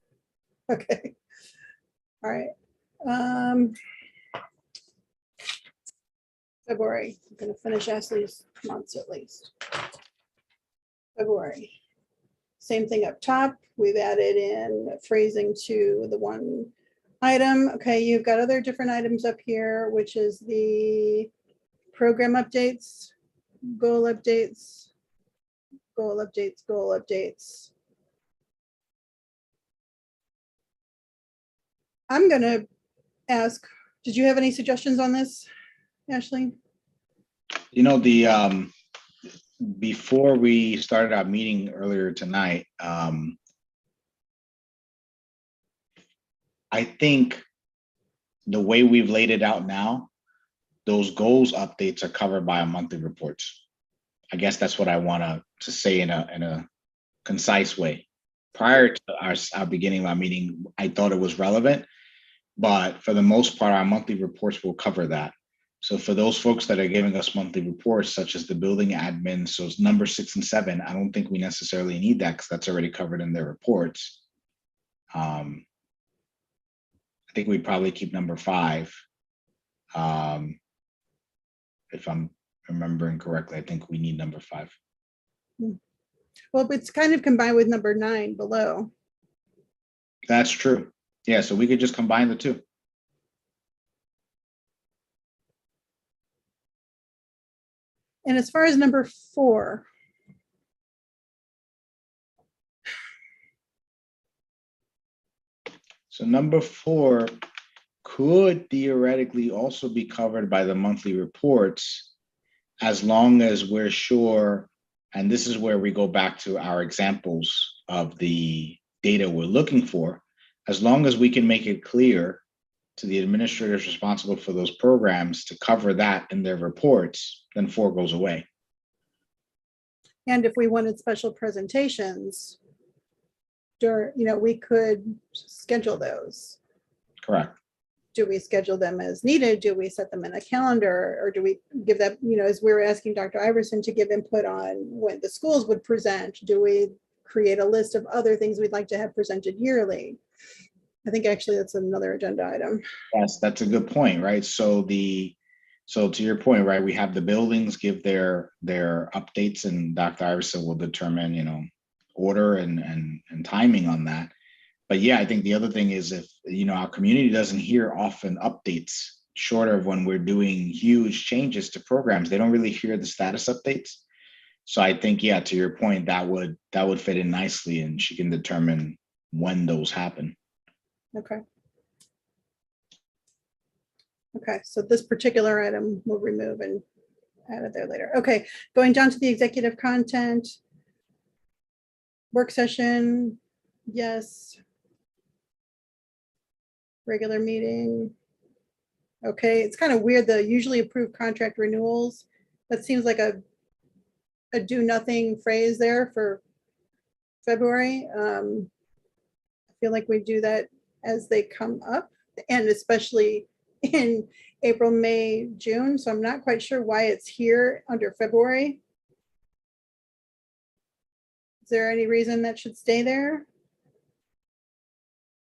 B: Okay. All right. February. I'm going to finish Ashley's months at least. February. Same thing up top. We've added in phrasing to the one item. Okay, you've got other different items up here, which is the program updates, goal updates, goal updates, goal updates. I'm going to ask, did you have any suggestions on this, Ashley?
C: Before we started our meeting earlier tonight, I think the way we've laid it out now, those goals updates are covered by our monthly reports. I guess that's what I want to say in a concise way. Prior to our beginning of our meeting, I thought it was relevant, but for the most part, our monthly reports will cover that. So for those folks that are giving us monthly reports, such as the building admin, so it's number 6 and 7, I don't think we necessarily need that because that's already covered in their reports. I think we'd probably keep number 5. If I'm remembering correctly, I think we need number 5.
B: Well, it's kind of combined with number 9 below.
C: That's true. Yeah, so we could just combine the two.
B: And as far as number 4,
C: so number 4 could theoretically also be covered by the monthly reports, as long as we're sure, and this is where we go back to our examples of the data we're looking for, as long as we can make it clear to the administrators responsible for those programs to cover that in their reports, then 4 goes away.
B: and if we wanted special presentations, we could schedule those.
C: Correct.
B: Do we schedule them as needed? Do we set them in a calendar, or do we give that, as we were asking Dr. Iverson to give input on when the schools would present, do we create a list of other things we'd like to have presented yearly? I think actually that's another agenda item.
C: Yes, that's a good point, right? So to your point, right, we have the buildings give their updates, and Dr. Iverson will determine, order and timing on that. But yeah, I think the other thing is if, our community doesn't hear often updates, short of when we're doing huge changes to programs, they don't really hear the status updates. So I think, yeah, to your point, that would fit in nicely, and she can determine when those happen.
B: Okay. Okay, so this particular item we'll remove and add it there later. Okay, going down to the executive content. Work session, yes. Regular meeting. Okay, it's kind of weird, the usually approved contract renewals. That seems like a do nothing phrase there for February. I feel like we do that as they come up, and especially in April, May, June. So I'm not quite sure why it's here under February. Is there any reason that should stay there?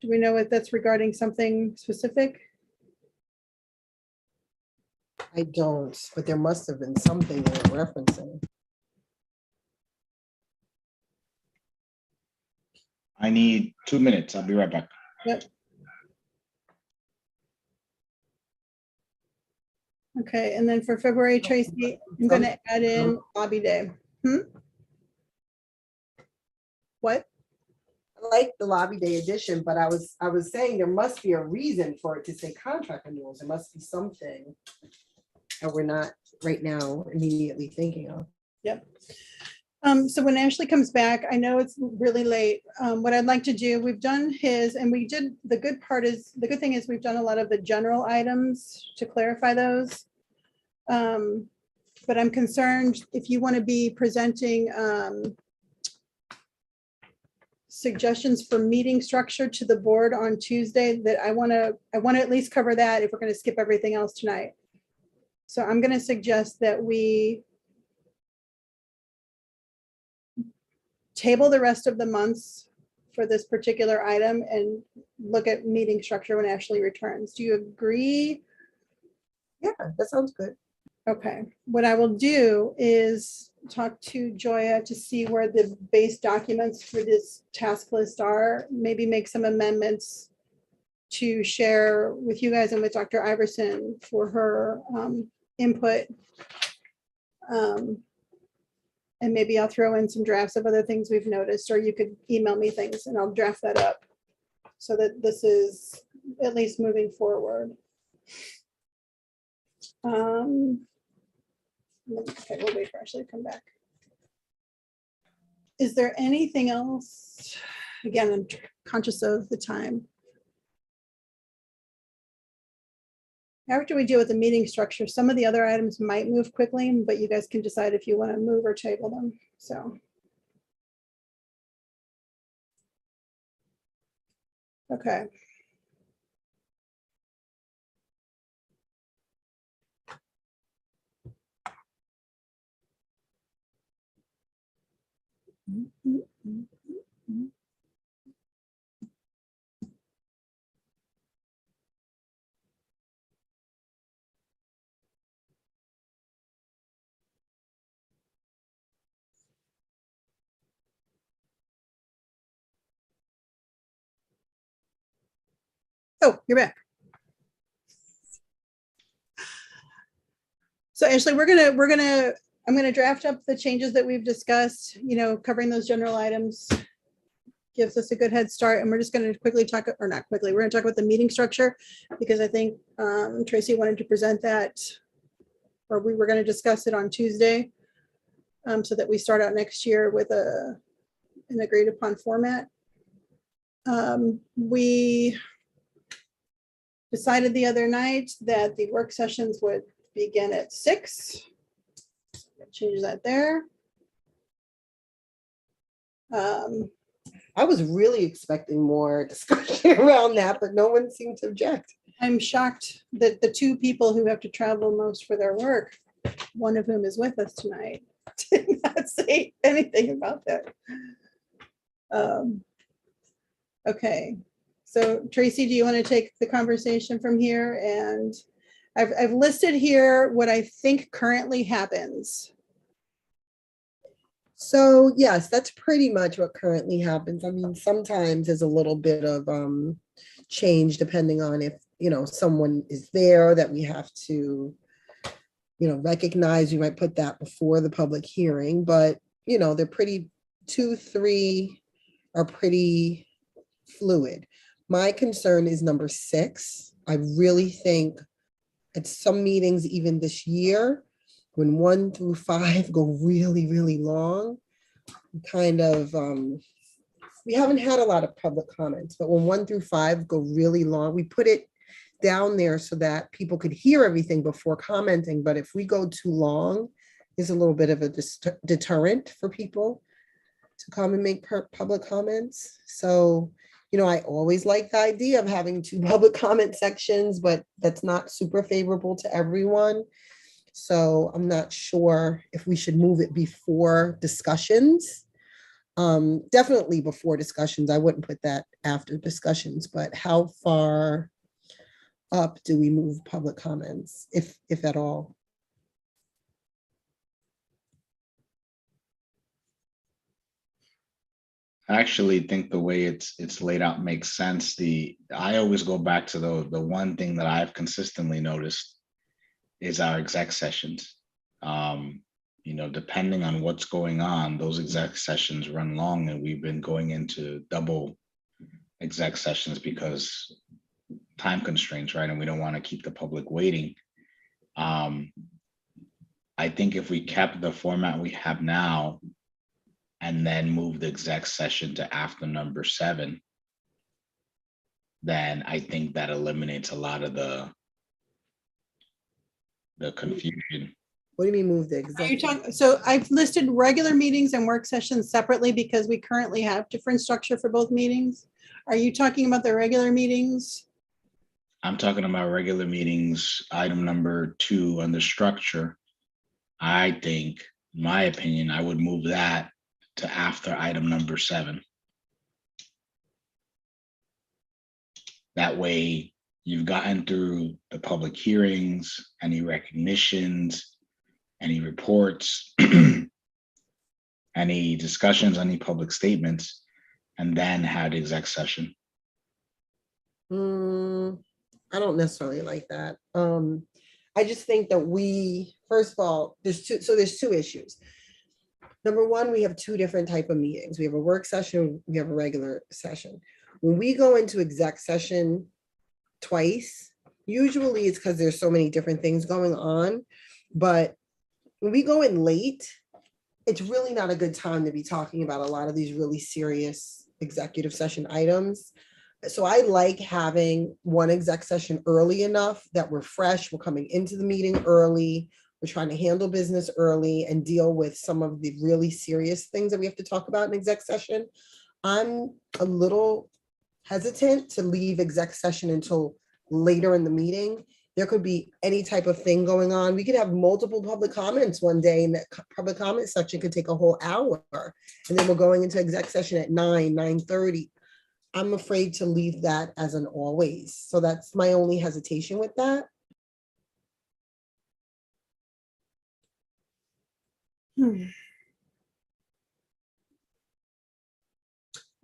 B: Do we know if that's regarding something specific?
D: I don't, but there must have been something they're referencing.
C: I need 2 minutes. I'll be right back.
B: Yep. Okay, and then for February, Tracy, I'm gonna add in lobby day. What?
D: I like the lobby day edition, but I was saying there must be a reason for it to say contract renewals. There must be something that we're not right now immediately thinking of.
B: Yep. So when Ashley comes back, I know it's really late. What I'd like to do, we've done his, and we did, the good thing is we've done a lot of the general items to clarify those. But I'm concerned if you want to be presenting suggestions for meeting structure to the board on Tuesday, that I want to at least cover that if we're going to skip everything else tonight. So I'm going to suggest that we table the rest of the months for this particular item and look at meeting structure when Ashley returns. Do you agree?
D: Yeah, that sounds good.
B: Okay, what I will do is talk to Joya to see where the base documents for this task list are, maybe make some amendments to share with you guys and with Dr. Iverson for her input. And maybe I'll throw in some drafts of other things we've noticed, or you could email me things and I'll draft that up so that this is at least moving forward. Okay, we'll wait for Ashley to come back. Is there anything else? Again, I'm conscious of the time. After we deal with the meeting structure, some of the other items might move quickly, but you guys can decide if you want to move or table them. So. Okay. Oh, you're back. So Ashley, I'm gonna draft up the changes that we've discussed, covering those general items. Gives us a good head start, and we're just gonna quickly talk, or not quickly, we're gonna talk about the meeting structure, because I think Tracy wanted to present that, or we were gonna discuss it on Tuesday, so that we start out next year with an agreed upon format. We decided the other night that the work sessions would begin at 6. Change that there.
D: I was really expecting more discussion around that, but no one seemed to object.
B: I'm shocked that the 2 people who have to travel most for their work, one of whom is with us tonight, did not say anything about that. Okay, so Tracy, do you want to take the conversation from here? And I've listed here what I think currently happens.
D: So yes, that's pretty much what currently happens. I mean, sometimes there's a little bit of change depending on if, someone is there that we have to, recognize. We might put that before the public hearing, but, they're pretty, 2, 3 are pretty fluid. My concern is number 6. I really think at some meetings, even this year, when 1 through 5 go really, really long, kind of, we haven't had a lot of public comments, but when 1 through 5 go really long, we put it down there so that people could hear everything before commenting. But if we go too long, there's a little bit of a deterrent for people to come and make public comments. So, I always like the idea of having 2 public comment sections, but that's not super favorable to everyone. So I'm not sure if we should move it before discussions. Definitely before discussions. I wouldn't put that after discussions, but how far up do we move public comments, if at all?
C: I actually think the way it's laid out makes sense. I always go back to the one thing that I've consistently noticed is our exec sessions. Depending on what's going on, those exec sessions run long, and we've been going into double exec sessions because time constraints, right? And we don't want to keep the public waiting. I think if we kept the format we have now and then move the exec session to after number 7, then I think that eliminates a lot of the confusion.
D: What do you mean move the
B: Are you
D: exec?
B: talking, so I've listed regular meetings and work sessions separately because we currently have different structure for both meetings. Are you talking about the regular meetings?
C: I'm talking about regular meetings, item number 2 under structure. I think, in my opinion, I would move that to after item number 7. That way you've gotten through the public hearings, any recognitions, any reports, any discussions, any public statements, and then had exec session.
D: I don't necessarily like that. I just think that first of all, there's 2 issues. Number 1, we have 2 different type of meetings. We have a work session, we have a regular session. When we go into exec session twice, usually it's because there's so many different things going on. But when we go in late, it's really not a good time to be talking about a lot of these really serious executive session items. So I like having one exec session early enough that we're fresh, we're coming into the meeting early, we're trying to handle business early and deal with some of the really serious things that we have to talk about in exec session. I'm a little hesitant to leave exec session until later in the meeting. There could be any type of thing going on. We could have multiple public comments one day, and that public comment section could take a whole hour. And then we're going into exec session at 9:30. I'm afraid to leave that as an always. So that's my only hesitation with that.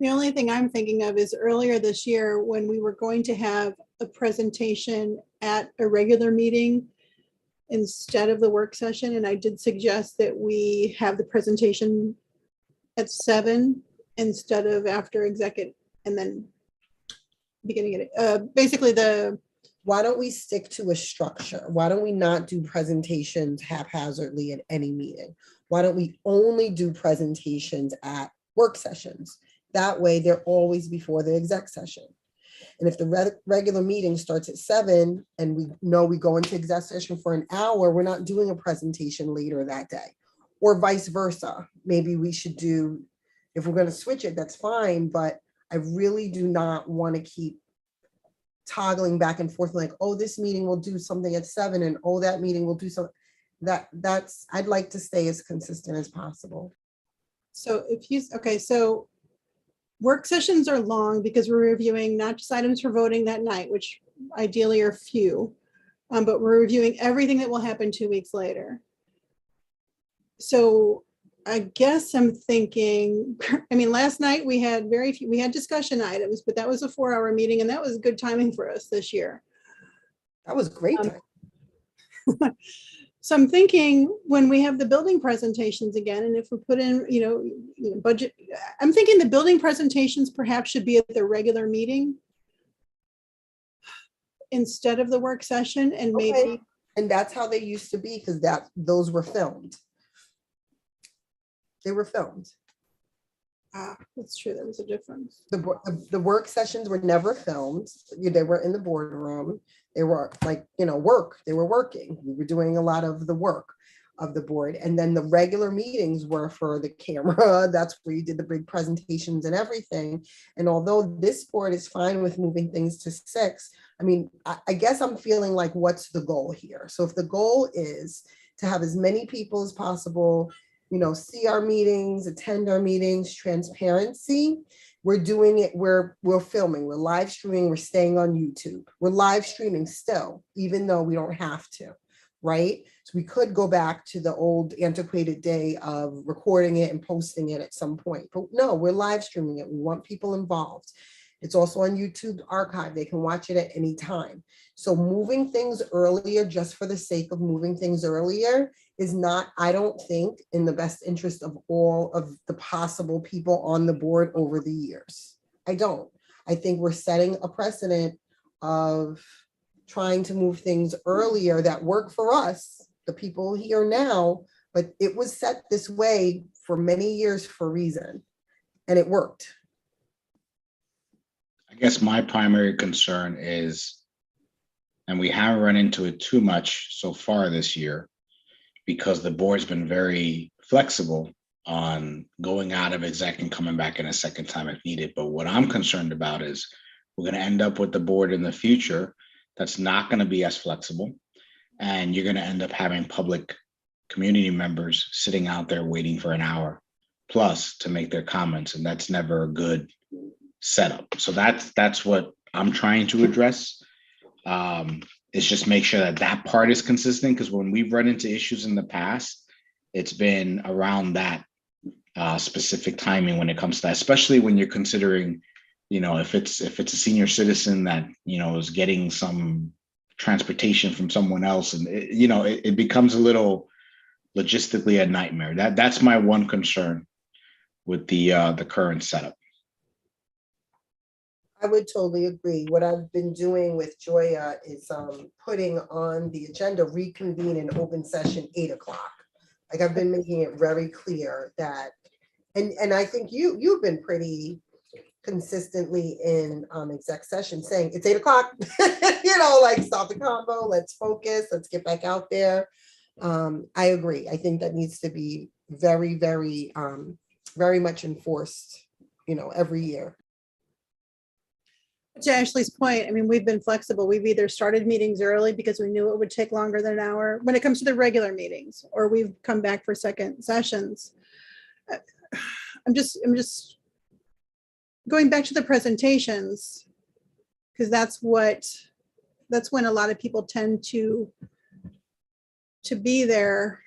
B: The only thing I'm thinking of is earlier this year when we were going to have a presentation at a regular meeting instead of the work session. And I did suggest that we have the presentation at 7 instead of after executive and then beginning at basically
D: Why don't we stick to a structure? Why don't we not do presentations haphazardly at any meeting? Why don't we only do presentations at work sessions? That way they're always before the exec session. And if the regular meeting starts at 7 and we know we go into exec session for an hour, we're not doing a presentation later that day, or vice versa. Maybe we should do, if we're going to switch it, that's fine. But I really do not want to keep toggling back and forth like, oh, this meeting will do something at 7 and oh, that meeting will do something. I'd like to stay as consistent as possible.
B: So so work sessions are long because we're reviewing not just items for voting that night, which ideally are few, but we're reviewing everything that will happen 2 weeks later. So I guess I'm thinking, last night we had we had discussion items, but that was a 4-hour meeting and that was good timing for us this year.
D: That was great time.
B: So I'm thinking when we have the building presentations again, and if we put in, budget, I'm thinking the building presentations perhaps should be at the regular meeting instead of the work session, and
D: Okay.
B: maybe,
D: And that's how they used to be, because those were filmed. They were filmed.
B: that's true, there was a difference.
D: The work sessions were never filmed. They were in the boardroom. They were like, work. They were working. We were doing a lot of the work of the board. And then the regular meetings were for the camera. That's where you did the big presentations and everything. And although this board is fine with moving things to 6, I mean, I guess I'm feeling like, what's the goal here? So if the goal is to have as many people as possible, see our meetings, attend our meetings, transparency, we're doing it, we're filming, we're live streaming, we're staying on YouTube. We're live streaming still, even though we don't have to, right? So we could go back to the old antiquated day of recording it and posting it at some point. But no, we're live streaming it. We want people involved. It's also on YouTube archive. They can watch it at any time. So moving things earlier just for the sake of moving things earlier is not, I don't think, in the best interest of all of the possible people on the board over the years. I don't. I think we're setting a precedent of trying to move things earlier that work for us, the people here now, but it was set this way for many years for a reason, and it worked.
C: I guess my primary concern is, and we haven't run into it too much so far this year, because the board's been very flexible on going out of exec and coming back in a second time if needed. But what I'm concerned about is we're going to end up with the board in the future that's not going to be as flexible. And you're going to end up having public community members sitting out there waiting for an hour plus to make their comments. And that's never a good setup. So that's what I'm trying to address. Is just make sure that part is consistent, because when we've run into issues in the past, it's been around that specific timing when it comes to that, especially when you're considering, if it's a senior citizen that, is getting some transportation from someone else, and it becomes a little logistically a nightmare. That's my one concern with the current setup.
D: I would totally agree. What I've been doing with Joya is putting on the agenda, reconvene in open session 8 o'clock. Like, I've been making it very clear that, and I think you've been pretty consistently in exec session saying it's 8 o'clock, like, stop the combo, let's focus, let's get back out there. I agree. I think that needs to be very, very, very much enforced, every year.
B: To Ashley's point, I mean, we've been flexible. We've either started meetings early because we knew it would take longer than an hour when it comes to the regular meetings, or we've come back for second sessions. I'm just going back to the presentations, because that's when a lot of people tend to be there.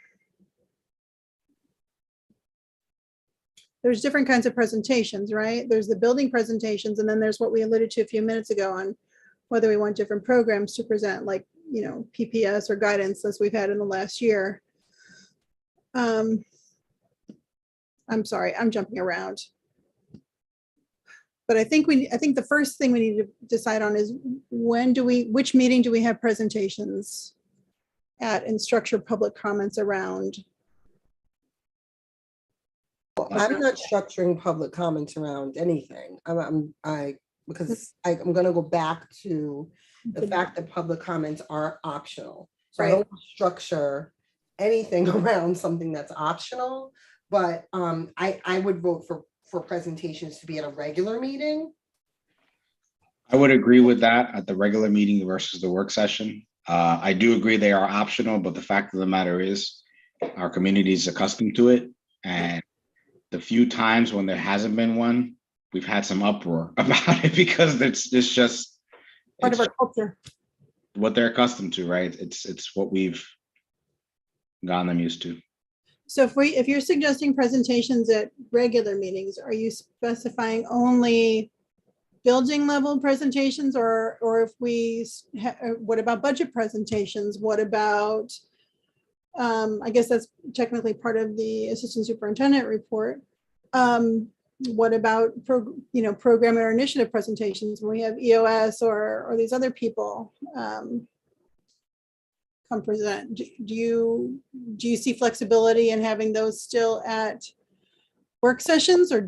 B: There's different kinds of presentations, right? There's the building presentations, and then there's what we alluded to a few minutes ago on whether we want different programs to present, like, PPS or guidance, as we've had in the last year. I'm sorry, I'm jumping around. But I think the first thing we need to decide on is which meeting do we have presentations at, and structure public comments around.
D: I'm not structuring public comments around anything. Because I'm going to go back to the fact that public comments are optional. So I don't structure anything around something that's optional. But I would vote for presentations to be at a regular meeting.
C: I would agree with that, at the regular meeting versus the work session. I do agree they are optional, but the fact of the matter is our community is accustomed to it. And the few times when there hasn't been one, we've had some uproar about it, because it's just
B: Part of our culture.
C: What they're accustomed to, right? It's what we've gotten them used to.
B: So if you're suggesting presentations at regular meetings, are you specifying only building level presentations, or if what about budget presentations? What about I guess that's technically part of the assistant superintendent report. What about program or initiative presentations when we have EOS or these other people come present? Do you see flexibility in having those still at work sessions, or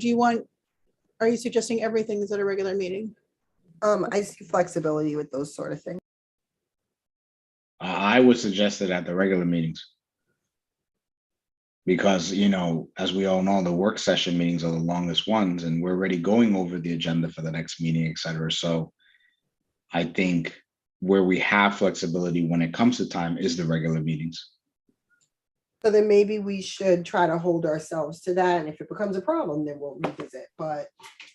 B: are you suggesting everything is at a regular meeting?
D: I see flexibility with those sort of things.
C: I would suggest it at the regular meetings. Because, as we all know, the work session meetings are the longest ones, and we're already going over the agenda for the next meeting, et cetera. So I think where we have flexibility when it comes to time is the regular meetings.
D: So then maybe we should try to hold ourselves to that. And if it becomes a problem, then we'll revisit, but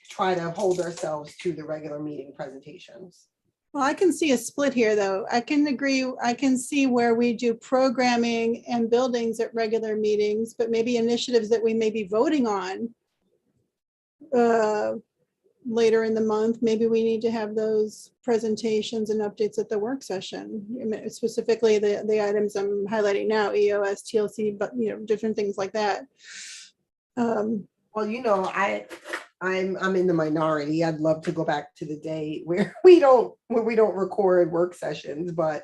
D: try to hold ourselves to the regular meeting presentations.
B: Well, I can see a split here, though. I can agree. I can see where we do programming and buildings at regular meetings, but maybe initiatives that we may be voting on later in the month. Maybe we need to have those presentations and updates at the work session. I mean, specifically the items I'm highlighting now, EOS, TLC, but different things like that.
D: Well, I'm in the minority. I'd love to go back to the day where we don't record work sessions, but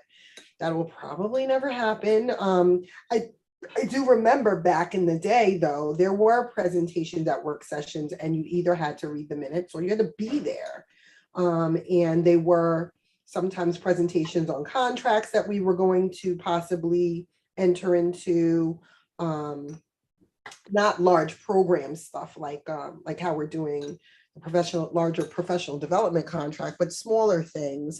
D: that will probably never happen. I do remember back in the day, though, there were presentations at work sessions, and you either had to read the minutes or you had to be there. And they were sometimes presentations on contracts that we were going to possibly enter into. Not large program stuff like how we're doing the larger professional development contract, but smaller things.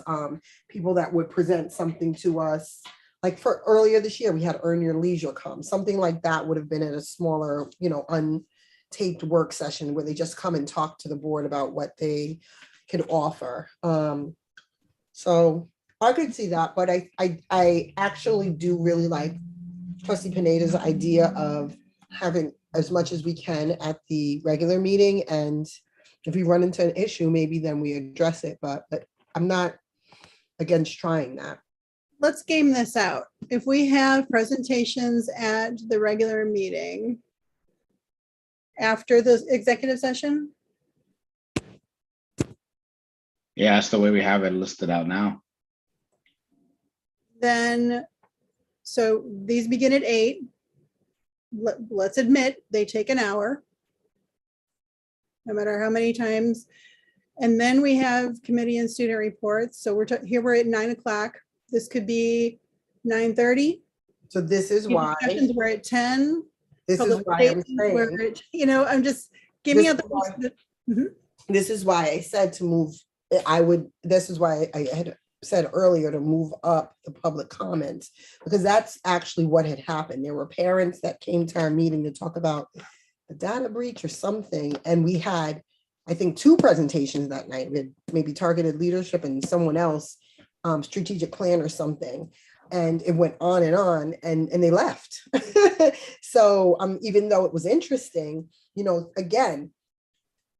D: People that would present something to us, like for earlier this year, we had Earn Your Leisure come. Something like that would have been at a smaller, untaped work session where they just come and talk to the board about what they could offer. So I could see that, but I actually do really like Trustee Pineda's idea of having as much as we can at the regular meeting, and if we run into an issue, maybe then we address it, but I'm not against trying that.
B: Let's game this out. If we have presentations at the regular meeting after the executive session?
C: Yeah, that's the way we have it listed out now.
B: Then, so these begin at 8. Let's admit they take an hour, no matter how many times. And then we have committee and student reports. So we're at 9 o'clock. This could be 9:30.
D: So this is why
B: We're at 10.
D: this is why I'm saying,
B: I'm just giving out the.
D: This is why I said to move. This is why I had said earlier to move up the public comments, because that's actually what had happened. There were parents that came to our meeting to talk about the data breach or something, and we had, I think, 2 presentations that night. We had maybe targeted leadership and someone else, strategic plan or something, and it went on, and they left. So even though it was interesting, again,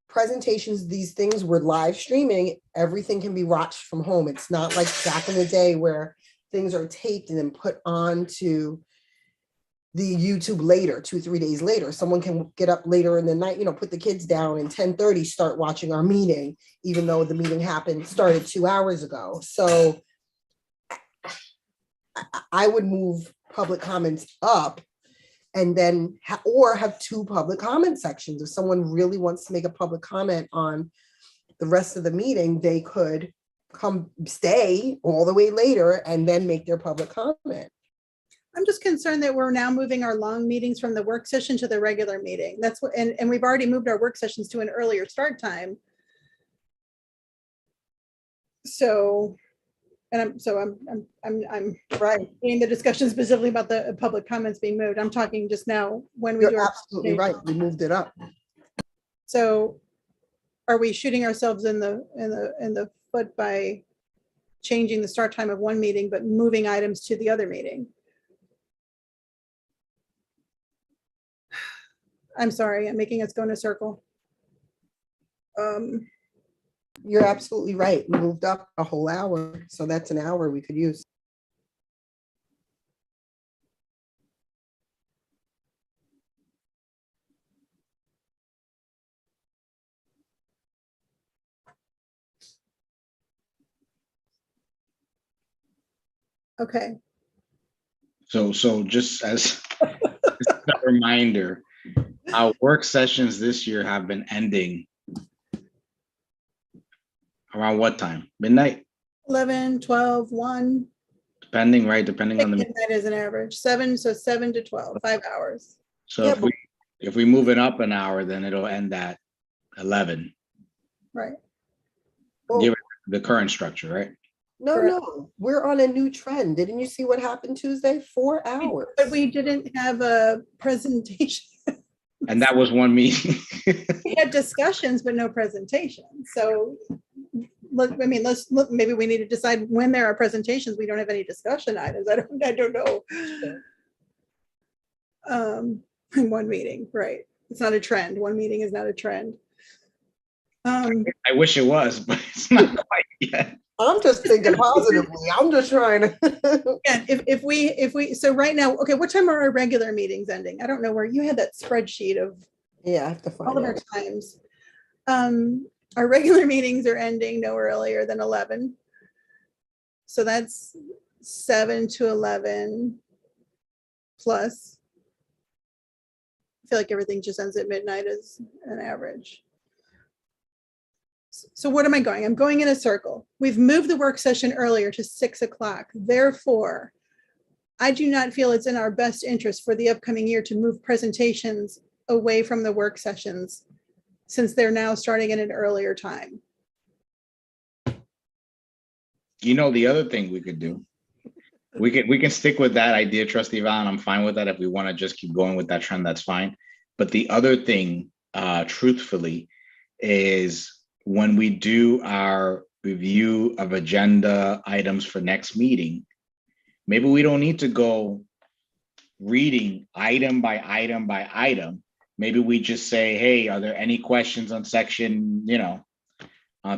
D: presentations, these things were live streaming. Everything can be watched from home. It's not like back in the day where things are taped and then put onto the YouTube later, 2-3 days later. Someone can get up later in the night, put the kids down and 10:30 start watching our meeting, even though the meeting started 2 hours ago. So I would move public comments up, and then have 2 public comment sections. If someone really wants to make a public comment on the rest of the meeting, they could stay all the way later and then make their public comment.
B: I'm just concerned that we're now moving our long meetings from the work session to the regular meeting. That's what, and we've already moved our work sessions to an earlier start time. So, I'm
D: Right.
B: in the discussion specifically about the public comments being moved. I'm talking just now when we do
D: You're
B: our
D: absolutely right. We moved it up.
B: So are we shooting ourselves in the foot by changing the start time of one meeting, but moving items to the other meeting? I'm sorry, I'm making us go in a circle.
D: You're absolutely right. We moved up a whole hour. So that's an hour we could use.
B: Okay,
C: So just as a reminder, our work sessions this year have been ending around what time? Midnight,
B: 11, 12, 1.
C: depending, right? Depending on the,
B: Midnight is an average, 7, so 7 to 12, 5 hours.
C: so
D: Yeah,
C: if we move it up an hour, then it'll end at 11,
B: Right.
D: Well,
C: given the current structure, right?
D: no,
B: correct.
D: no, we're on a new trend. Didn't you see what happened Tuesday? 4 hours.
B: But we didn't have a presentation.
C: And that was one meeting.
B: We had discussions, but no presentation. So, let's look, maybe we need to decide when there are presentations, we don't have any discussion items. I don't know. In one meeting, right. It's not a trend. One meeting is not a trend.
C: I wish it was, but it's not quite yet.
D: I'm just thinking positively. I'm just trying to.
B: And if we, so right now, okay, what time are our regular meetings ending? I don't know where you had that spreadsheet of
D: Yeah, I have to
B: all
D: find
B: of our
D: out.
B: times. Our regular meetings are ending no earlier than 11. So that's 7 to 11 plus. I feel like everything just ends at midnight as an average. So what am I going? I'm going in a circle. We've moved the work session earlier to 6 o'clock. Therefore, I do not feel it's in our best interest for the upcoming year to move presentations away from the work sessions, since they're now starting at an earlier time.
C: You know, the other thing we could do, we can stick with that idea, Trustee Valen. I'm fine with that. If we want to just keep going with that trend, that's fine. But the other thing, truthfully, is when we do our review of agenda items for next meeting, maybe we don't need to go reading item by item by item. Maybe we just say, hey, are there any questions on section,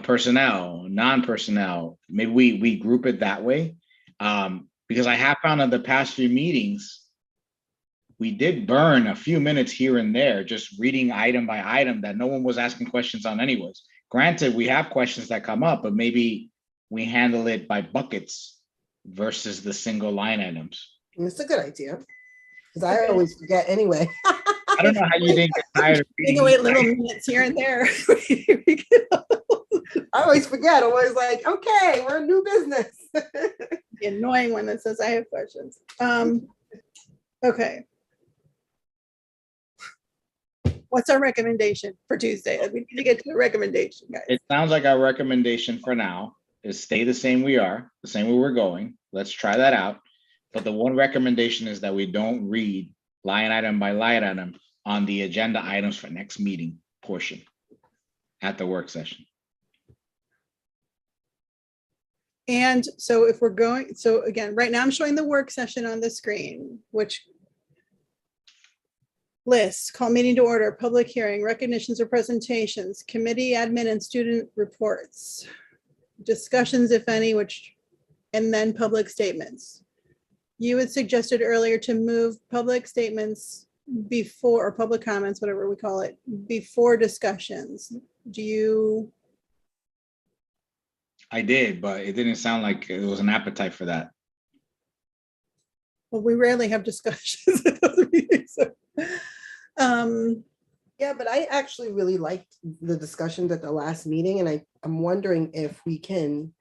C: personnel, non-personnel? Maybe we group it that way. Because I have found in the past few meetings, we did burn a few minutes here and there, just reading item by item that no one was asking questions on anyways. Granted, we have questions that come up, but maybe we handle it by buckets versus the single line items.
D: It's a good idea. Because I always forget anyway.
C: I don't know how you didn't get tired of
B: Take
C: reading.
B: away little minutes here and there.
D: I always forget. I'm always like, okay, we're a new business.
B: The annoying one that says I have questions. Okay. What's our recommendation for Tuesday? We need to get to the recommendation, guys.
C: It sounds like our recommendation for now is stay the same way we're going. Let's try that out. But the one recommendation is that we don't read line item by line item on the agenda items for next meeting portion at the work session.
B: And so if we're going, so again, right now I'm showing the work session on the screen, which lists, call meeting to order, public hearing, recognitions or presentations, committee, admin, and student reports, discussions, if any, and then public statements. You had suggested earlier to move public statements before, or public comments, whatever we call it, before discussions. Do you?
C: I did, but it didn't sound like it was an appetite for that.
B: Well, we rarely have discussions at those meetings. So.
D: Yeah, but I actually really liked the discussions at the last meeting, and I'm wondering if we can,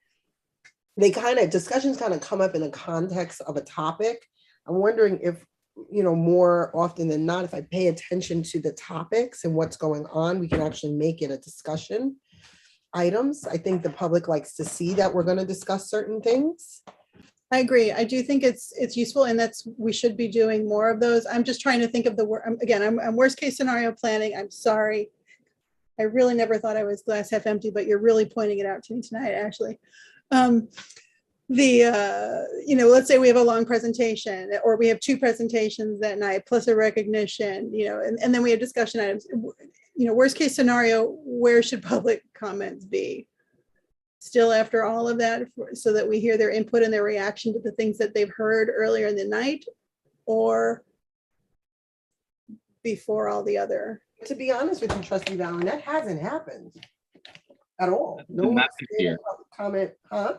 D: discussions kind of come up in the context of a topic. I'm wondering if, more often than not, if I pay attention to the topics and what's going on, we can actually make it a discussion items. I think the public likes to see that we're going to discuss certain things.
B: I agree. I do think it's useful, and we should be doing more of those. I'm just trying to think of I'm worst case scenario planning. I'm sorry. I really never thought I was glass half empty, but you're really pointing it out to me tonight, actually. Let's say we have a long presentation, or we have 2 presentations that night plus a recognition, and then we have discussion items. Worst case scenario, where should public comments be? Still after all of that, so that we hear their input and their reaction to the things that they've heard earlier in the night, or before all the other?
D: To be honest with you, Trustee Valen, that hasn't happened at all. No
C: Not this year.
D: comment, huh?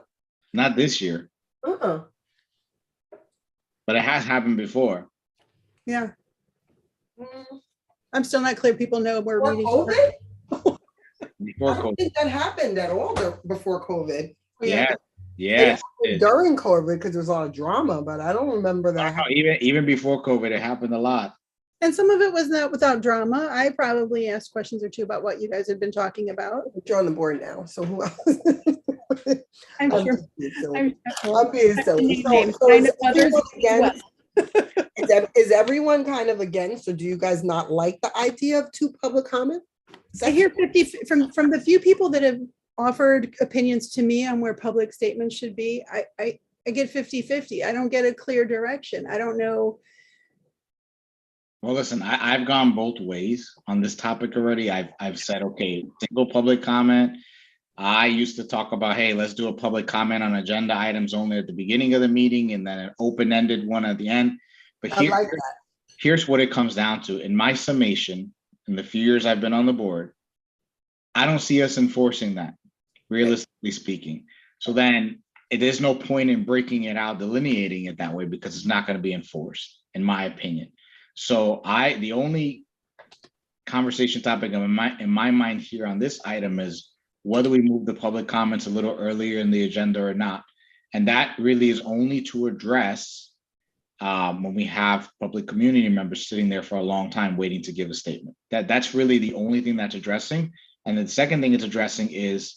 C: Not this year. but it has happened before.
B: Yeah, I'm still not clear. People know we're
D: Before
B: meeting.
D: COVID?
C: Before
D: I don't
C: COVID.
D: think that happened at all before COVID.
C: Yeah.
B: Yeah.
C: Yes.
D: It during COVID, because there was a lot of drama, but I don't remember that happening.
C: Even before COVID, it happened a lot.
B: And some of it was not without drama. I probably asked questions or two about what you guys had been talking about.
D: You're on the board now, so who else?
B: I'm
D: I'm
B: sure.
D: just being silly.
B: I'm
D: I'm being silly. So
B: I
D: is
B: know others
D: everyone
B: as
D: against- is everyone kind of against, or do you guys not like the idea of 2 public comment?
B: I hear 50 from the few people that have offered opinions to me on where public statements should be. I get 50-50. I don't get a clear direction. I don't know.
C: Well, listen, I've gone both ways on this topic already. I've said, okay, single public comment. I used to talk about, hey, let's do a public comment on agenda items only at the beginning of the meeting and then an open-ended one at the end. But
D: I like that.
C: here's what it comes down to. In my summation, in the few years I've been on the board, I don't see us enforcing that, realistically speaking. So then there's no point in breaking it out, delineating it that way, because it's not going to be enforced, in my opinion. So the only conversation topic in my mind here on this item is whether we move the public comments a little earlier in the agenda or not. And that really is only to address when we have public community members sitting there for a long time waiting to give a statement. That's really the only thing that's addressing. And the second thing it's addressing is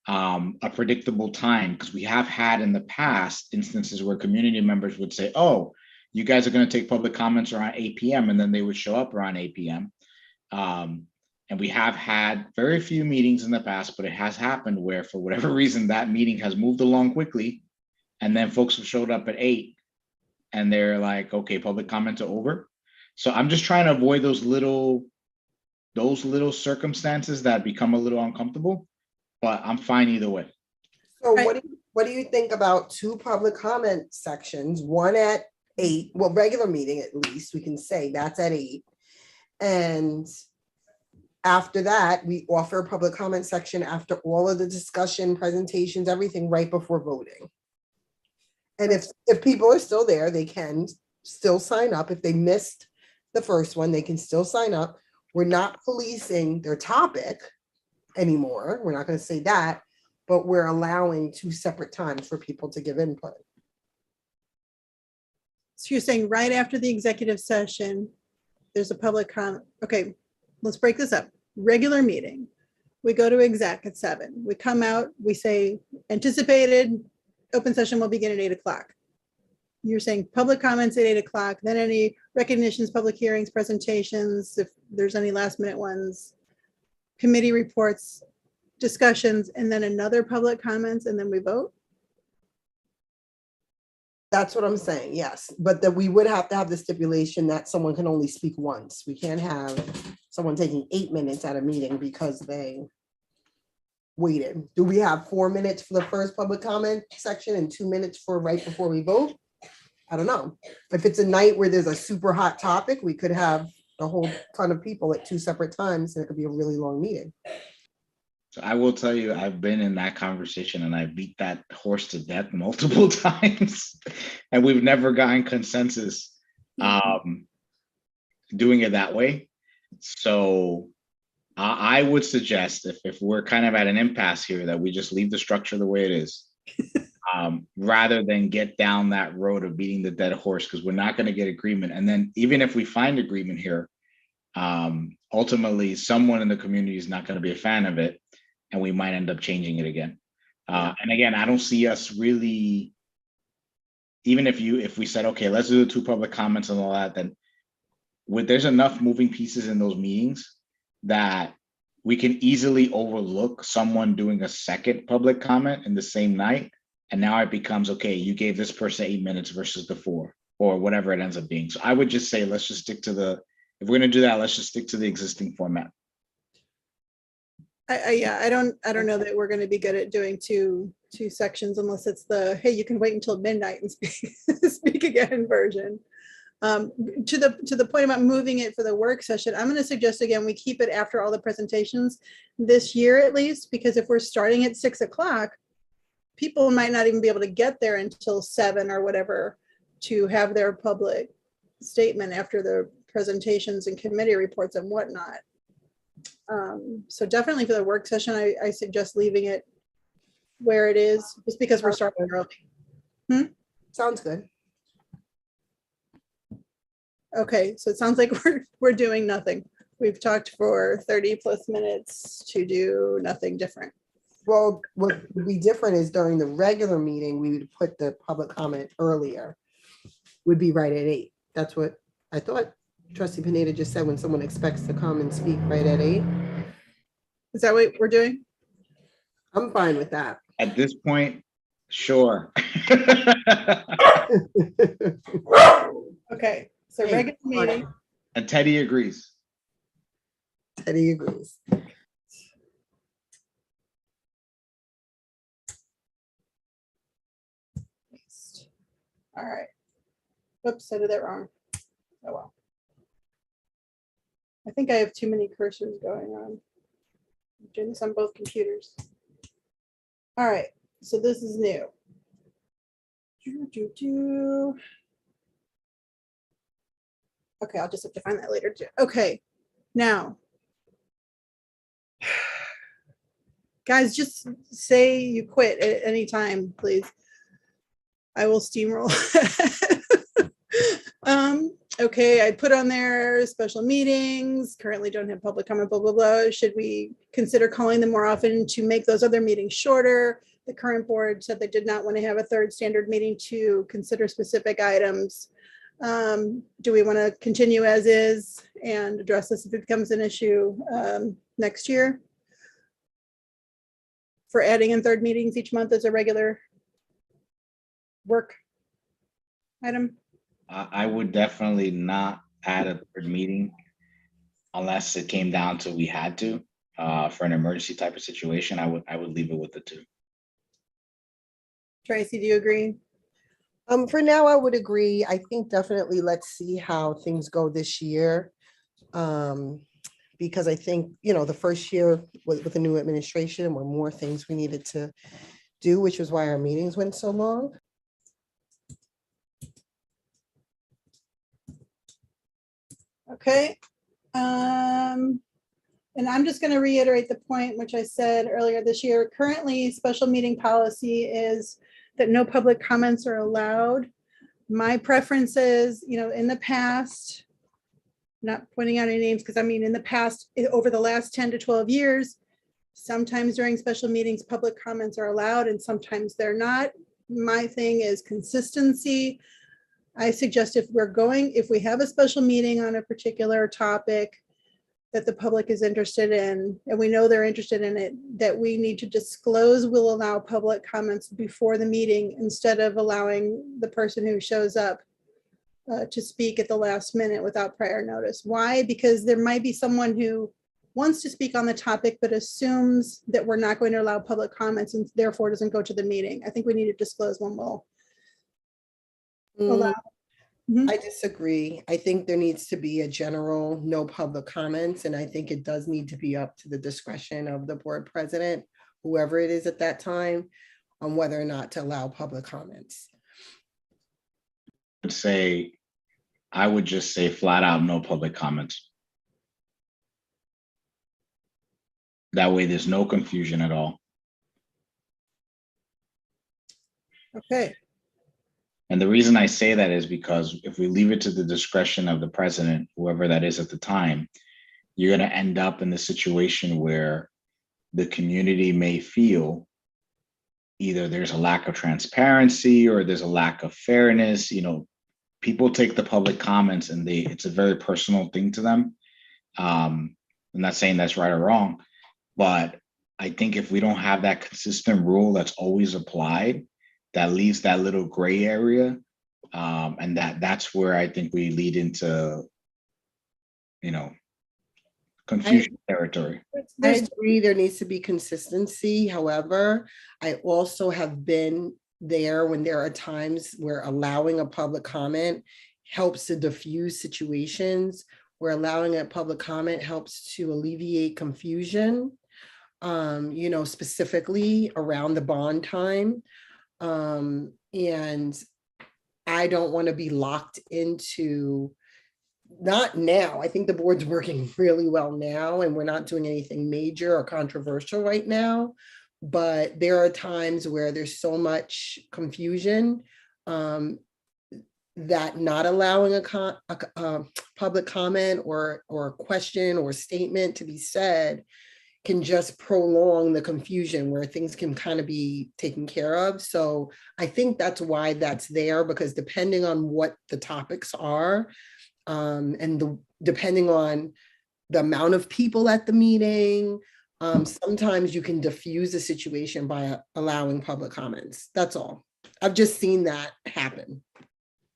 C: a predictable time, because we have had in the past instances where community members would say, oh, you guys are going to take public comments around 8 p.m. and then they would show up around 8 p.m. And we have had very few meetings in the past, but it has happened where for whatever reason that meeting has moved along quickly, and then folks have showed up at 8 and they're like, okay, public comments are over. So I'm just trying to avoid those little circumstances that become a little uncomfortable, but I'm fine either way.
D: So what do you think about 2 public comment sections, one at 8, well, regular meeting at least, we can say that's at 8. And after that, we offer a public comment section after all of the discussion, presentations, everything right before voting. And if people are still there, they can still sign up. If they missed the first one, they can still sign up. We're not policing their topic anymore. We're not going to say that, but we're allowing 2 separate times for people to give input.
B: So you're saying right after the executive session, there's a public comment. Okay, let's break this up. Regular meeting. We go to exec at 7. We come out, we say anticipated open session will begin at 8 o'clock. You're saying public comments at 8 o'clock, then any recognitions, public hearings, presentations, if there's any last minute ones, committee reports, discussions, and then another public comments, and then we vote?
D: That's what I'm saying, yes. But that we would have to have the stipulation that someone can only speak once. We can't have someone taking 8 minutes at a meeting because they waited. Do we have 4 minutes for the first public comment section and 2 minutes for right before we vote? I don't know. If it's a night where there's a super hot topic, we could have a whole ton of people at 2 separate times, and it could be a really long meeting.
C: So I will tell you, I've been in that conversation and I beat that horse to death multiple times, and we've never gotten consensus doing it that way. So I would suggest if we're kind of at an impasse here, that we just leave the structure the way it is, rather than get down that road of beating the dead horse, because we're not going to get agreement. And then even if we find agreement here, ultimately someone in the community is not going to be a fan of it, and we might end up changing it again. And again, I don't see us really, even if we said, okay, let's do the 2 public comments and all that, then there's enough moving pieces in those meetings that we can easily overlook someone doing a second public comment in the same night. And now it becomes, okay, you gave this person 8 minutes versus the 4, or whatever it ends up being. So I would just say, let's just stick to if we're going to do that, let's just stick to the existing format.
B: I don't know that we're going to be good at doing two sections unless it's the, hey, you can wait until midnight and speak again version. To the point about moving it for the work session, I'm going to suggest again we keep it after all the presentations this year at least, because if we're starting at 6 o'clock, people might not even be able to get there until 7 or whatever. to have their public statement after the presentations and committee reports and whatnot. So definitely for the work session, I suggest leaving it where it is, just because we're starting early.
D: Sounds good.
B: Okay, so it sounds like we're doing nothing. We've talked for 30+ minutes to do nothing different.
D: Well, what would be different is during the regular meeting, we would put the public comment earlier. Would be right at 8. That's what I thought Trustee Pineda just said, when someone expects to come and speak right at 8.
B: Is that what we're doing?
D: I'm fine with that.
C: At this point, sure.
B: Okay, so
D: Hey,
B: regular meeting,
C: And Teddy agrees.
D: Teddy agrees.
B: all right. Oops, I did that wrong. Oh, well. I think I have too many cursors going on. I'm doing this on both computers. All right, so this is new. Okay, I'll just have to find that later too. Okay, now. Guys, just say you quit at any time, please. I will steamroll. Okay, I put on there special meetings, currently don't have public comment, blah, blah, blah. Should we consider calling them more often to make those other meetings shorter? The current board said they did not want to have a third standard meeting to consider specific items. Do we want to continue as is and address this if it becomes an issue next year? For adding in third meetings each month as a regular work item?
C: I would definitely not add a third meeting unless it came down to we had to. For an emergency type of situation, I would leave it with the 2.
B: Tracy, do you agree?
D: For now, I would agree. I think definitely let's see how things go this year. Because I think, the first year with the new administration were more things we needed to do, which was why our meetings went so long.
B: Okay. And I'm just going to reiterate the point which I said earlier this year. Currently, special meeting policy is that no public comments are allowed. My preference is, in the past, not pointing out any names, because I mean, in the past, over the last 10 to 12 years, sometimes during special meetings, public comments are allowed and sometimes they're not. My thing is consistency. I suggest if we have a special meeting on a particular topic that the public is interested in, and we know they're interested in it, that we need to disclose, we'll allow public comments before the meeting instead of allowing the person who shows up to speak at the last minute without prior notice. Why? Because there might be someone who wants to speak on the topic, but assumes that we're not going to allow public comments and therefore doesn't go to the meeting. I think we need to disclose when we'll allow.
D: I disagree. I think there needs to be a general no public comments, and I think it does need to be up to the discretion of the board president, whoever it is at that time, on whether or not to allow public comments.
C: I would just say flat out no public comments. That way there's no confusion at all.
B: Okay.
C: And the reason I say that is because if we leave it to the discretion of the president, whoever that is at the time, you're going to end up in the situation where the community may feel either there's a lack of transparency or there's a lack of fairness. People take the public comments and it's a very personal thing to them. I'm not saying that's right or wrong, but I think if we don't have that consistent rule that's always applied, that leaves that little gray area. And that's where I think we lead into, confusion territory.
D: I agree there needs to be consistency. However, I also have been there when there are times where allowing a public comment helps to diffuse situations, where allowing a public comment helps to alleviate confusion, specifically around the bond time. And I don't want to be locked into, not now. I think the board's working really well now, and we're not doing anything major or controversial right now. But there are times where there's so much confusion that not allowing a public comment or question or statement to be said can just prolong the confusion where things can kind of be taken care of. So I think that's why that's there, because depending on what the topics are, depending on the amount of people at the meeting, sometimes you can diffuse the situation by allowing public comments. That's all. I've just seen that happen.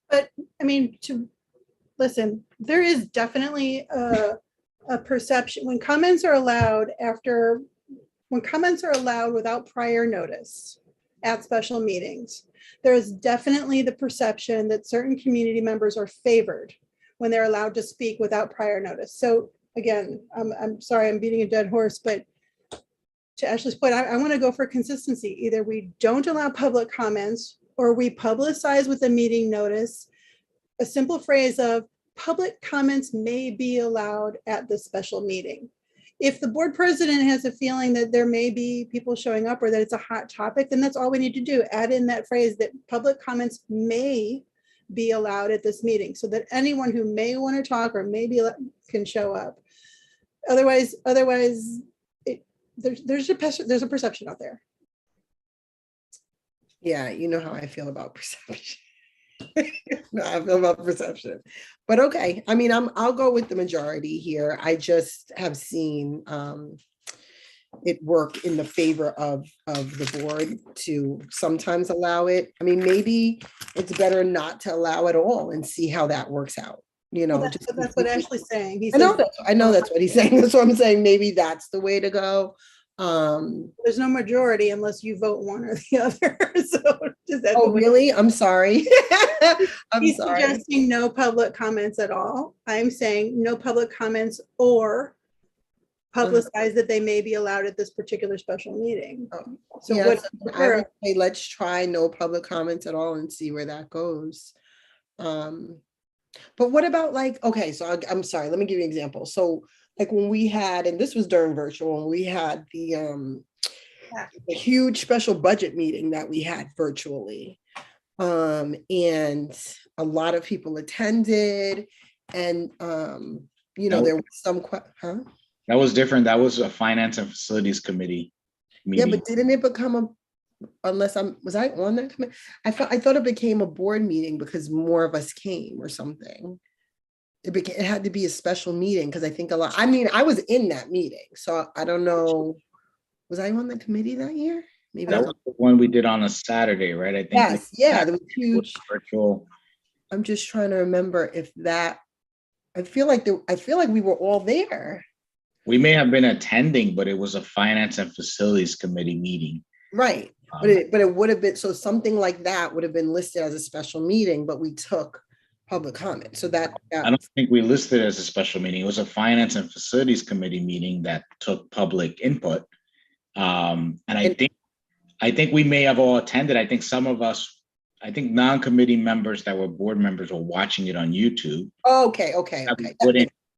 B: But I mean, listen, there is definitely a perception when comments are allowed without prior notice at special meetings. There is definitely the perception that certain community members are favored when they're allowed to speak without prior notice. So again, I'm sorry, I'm beating a dead horse, but to Ashley's point, I want to go for consistency. Either we don't allow public comments or we publicize with a meeting notice a simple phrase of public comments may be allowed at the special meeting. If the board president has a feeling that there may be people showing up or that it's a hot topic, then that's all we need to do. Add in that phrase that public comments may be allowed at this meeting so that anyone who may want to talk or maybe can show up. Otherwise, there's a perception out there.
D: Yeah, you know how I feel about perception. No, I feel about perception. But okay, I mean, I'll go with the majority here. I just have seen it work in the favor of the board to sometimes allow it. I mean, maybe it's better not to allow it all and see how that works out. You know,
B: Well, that's what Ashley's saying. He
D: I know
B: says,
D: that. I know that's what he's saying. That's what I'm saying. Maybe that's the way to go.
B: there's no majority unless you vote one or the other. So is that
D: Oh,
B: the way?
D: really? I'm sorry. I'm
B: He's
D: sorry.
B: suggesting no public comments at all. I'm saying no public comments or publicize that they may be allowed at this particular special meeting. So
D: Yes,
B: what?
D: I would say let's try no public comments at all and see where that goes. But what about like, okay, so I'm sorry, let me give you an example. So like when we had, and this was during virtual, when we had the huge special budget meeting that we had virtually. And a lot of people attended, and you know, there was some
C: That was different. That was a finance and facilities committee meeting.
D: Yeah, but didn't it become was I on that committee? I thought it became a board meeting because more of us came or something. It had to be a special meeting because I think I mean, I was in that meeting, so I don't know. Was I on the committee that year? Maybe
C: that was the one we did on a Saturday, right? I think.
D: Yes, yeah, there was huge
C: virtual.
D: I'm just trying to remember if that. I feel like we were all there.
C: We may have been attending, but it was a finance and facilities committee meeting.
D: Right, but it would have been, so something like that would have been listed as a special meeting, but we took public comment. So that
C: I don't think we listed it as a special meeting. It was a finance and facilities committee meeting that took public input. And I think we may have all attended. I think some of us, non-committee members that were board members were watching it on YouTube.
D: Okay.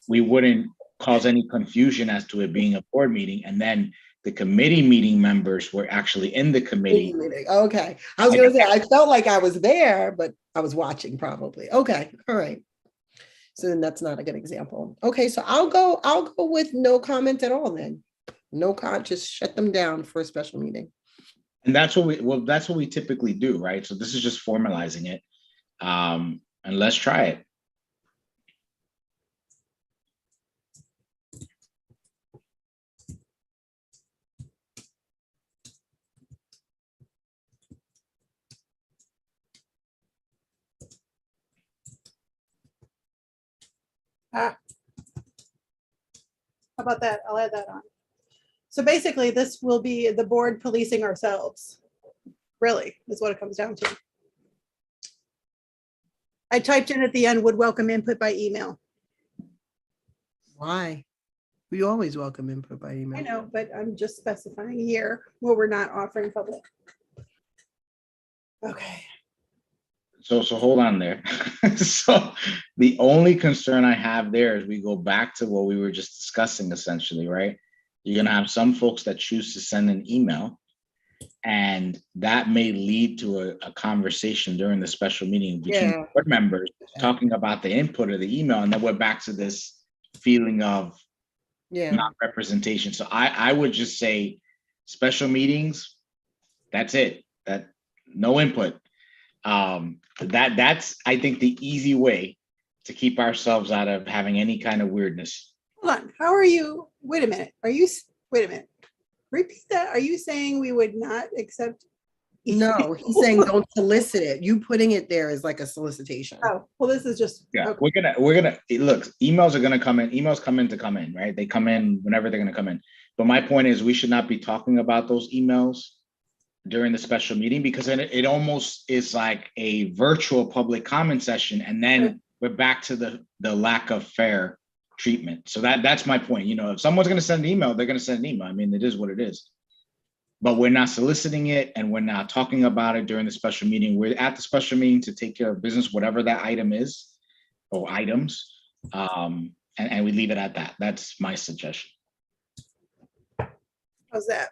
C: We wouldn't cause any confusion as to it being a board meeting. And then the committee meeting members were actually in the committee.
D: Okay. I was going to say, I felt like I was there, but I was watching probably. Okay. All right. So then that's not a good example. Okay. So I'll go with no comment at all then. No comment, just shut them down for a special meeting.
C: And that's what we typically do, right? So this is just formalizing it. And let's try it.
B: How about that? I'll add that on. So basically, this will be the board policing ourselves. Really, is what it comes down to. I typed in at the end, would welcome input by email.
D: Why? We always welcome input by email.
B: I know, but I'm just specifying here where we're not offering public. Okay.
C: So hold on there. So the only concern I have there is we go back to what we were just discussing essentially, right? You're gonna have some folks that choose to send an email, and that may lead to a conversation during the special meeting between
D: Yeah.
C: board members talking about the input of the email, and then we're back to this feeling of
D: Yeah.
C: not representation. So I would just say special meetings, that's it. That no input. That's I think the easy way to keep ourselves out of having any kind of weirdness.
B: Hold on, how are you, wait a minute, wait a minute. Repeat that, are you saying we would not accept?
D: No, he's saying don't solicit it. You putting it there is like a solicitation.
B: Oh, well, this is just,
C: Yeah,
B: okay.
C: we're gonna look, emails are gonna come in, emails come in, right? They come in whenever they're gonna come in. But my point is we should not be talking about those emails during the special meeting, because then it almost is like a virtual public comment session, and then we're back to the lack of fair treatment. So that's my point. You know, if someone's going to send an email, they're going to send an email. I mean, it is what it is. But we're not soliciting it, and we're not talking about it during the special meeting. We're at the special meeting to take care of business, whatever that item is, or items, and we leave it at that. That's my suggestion.
B: How's that?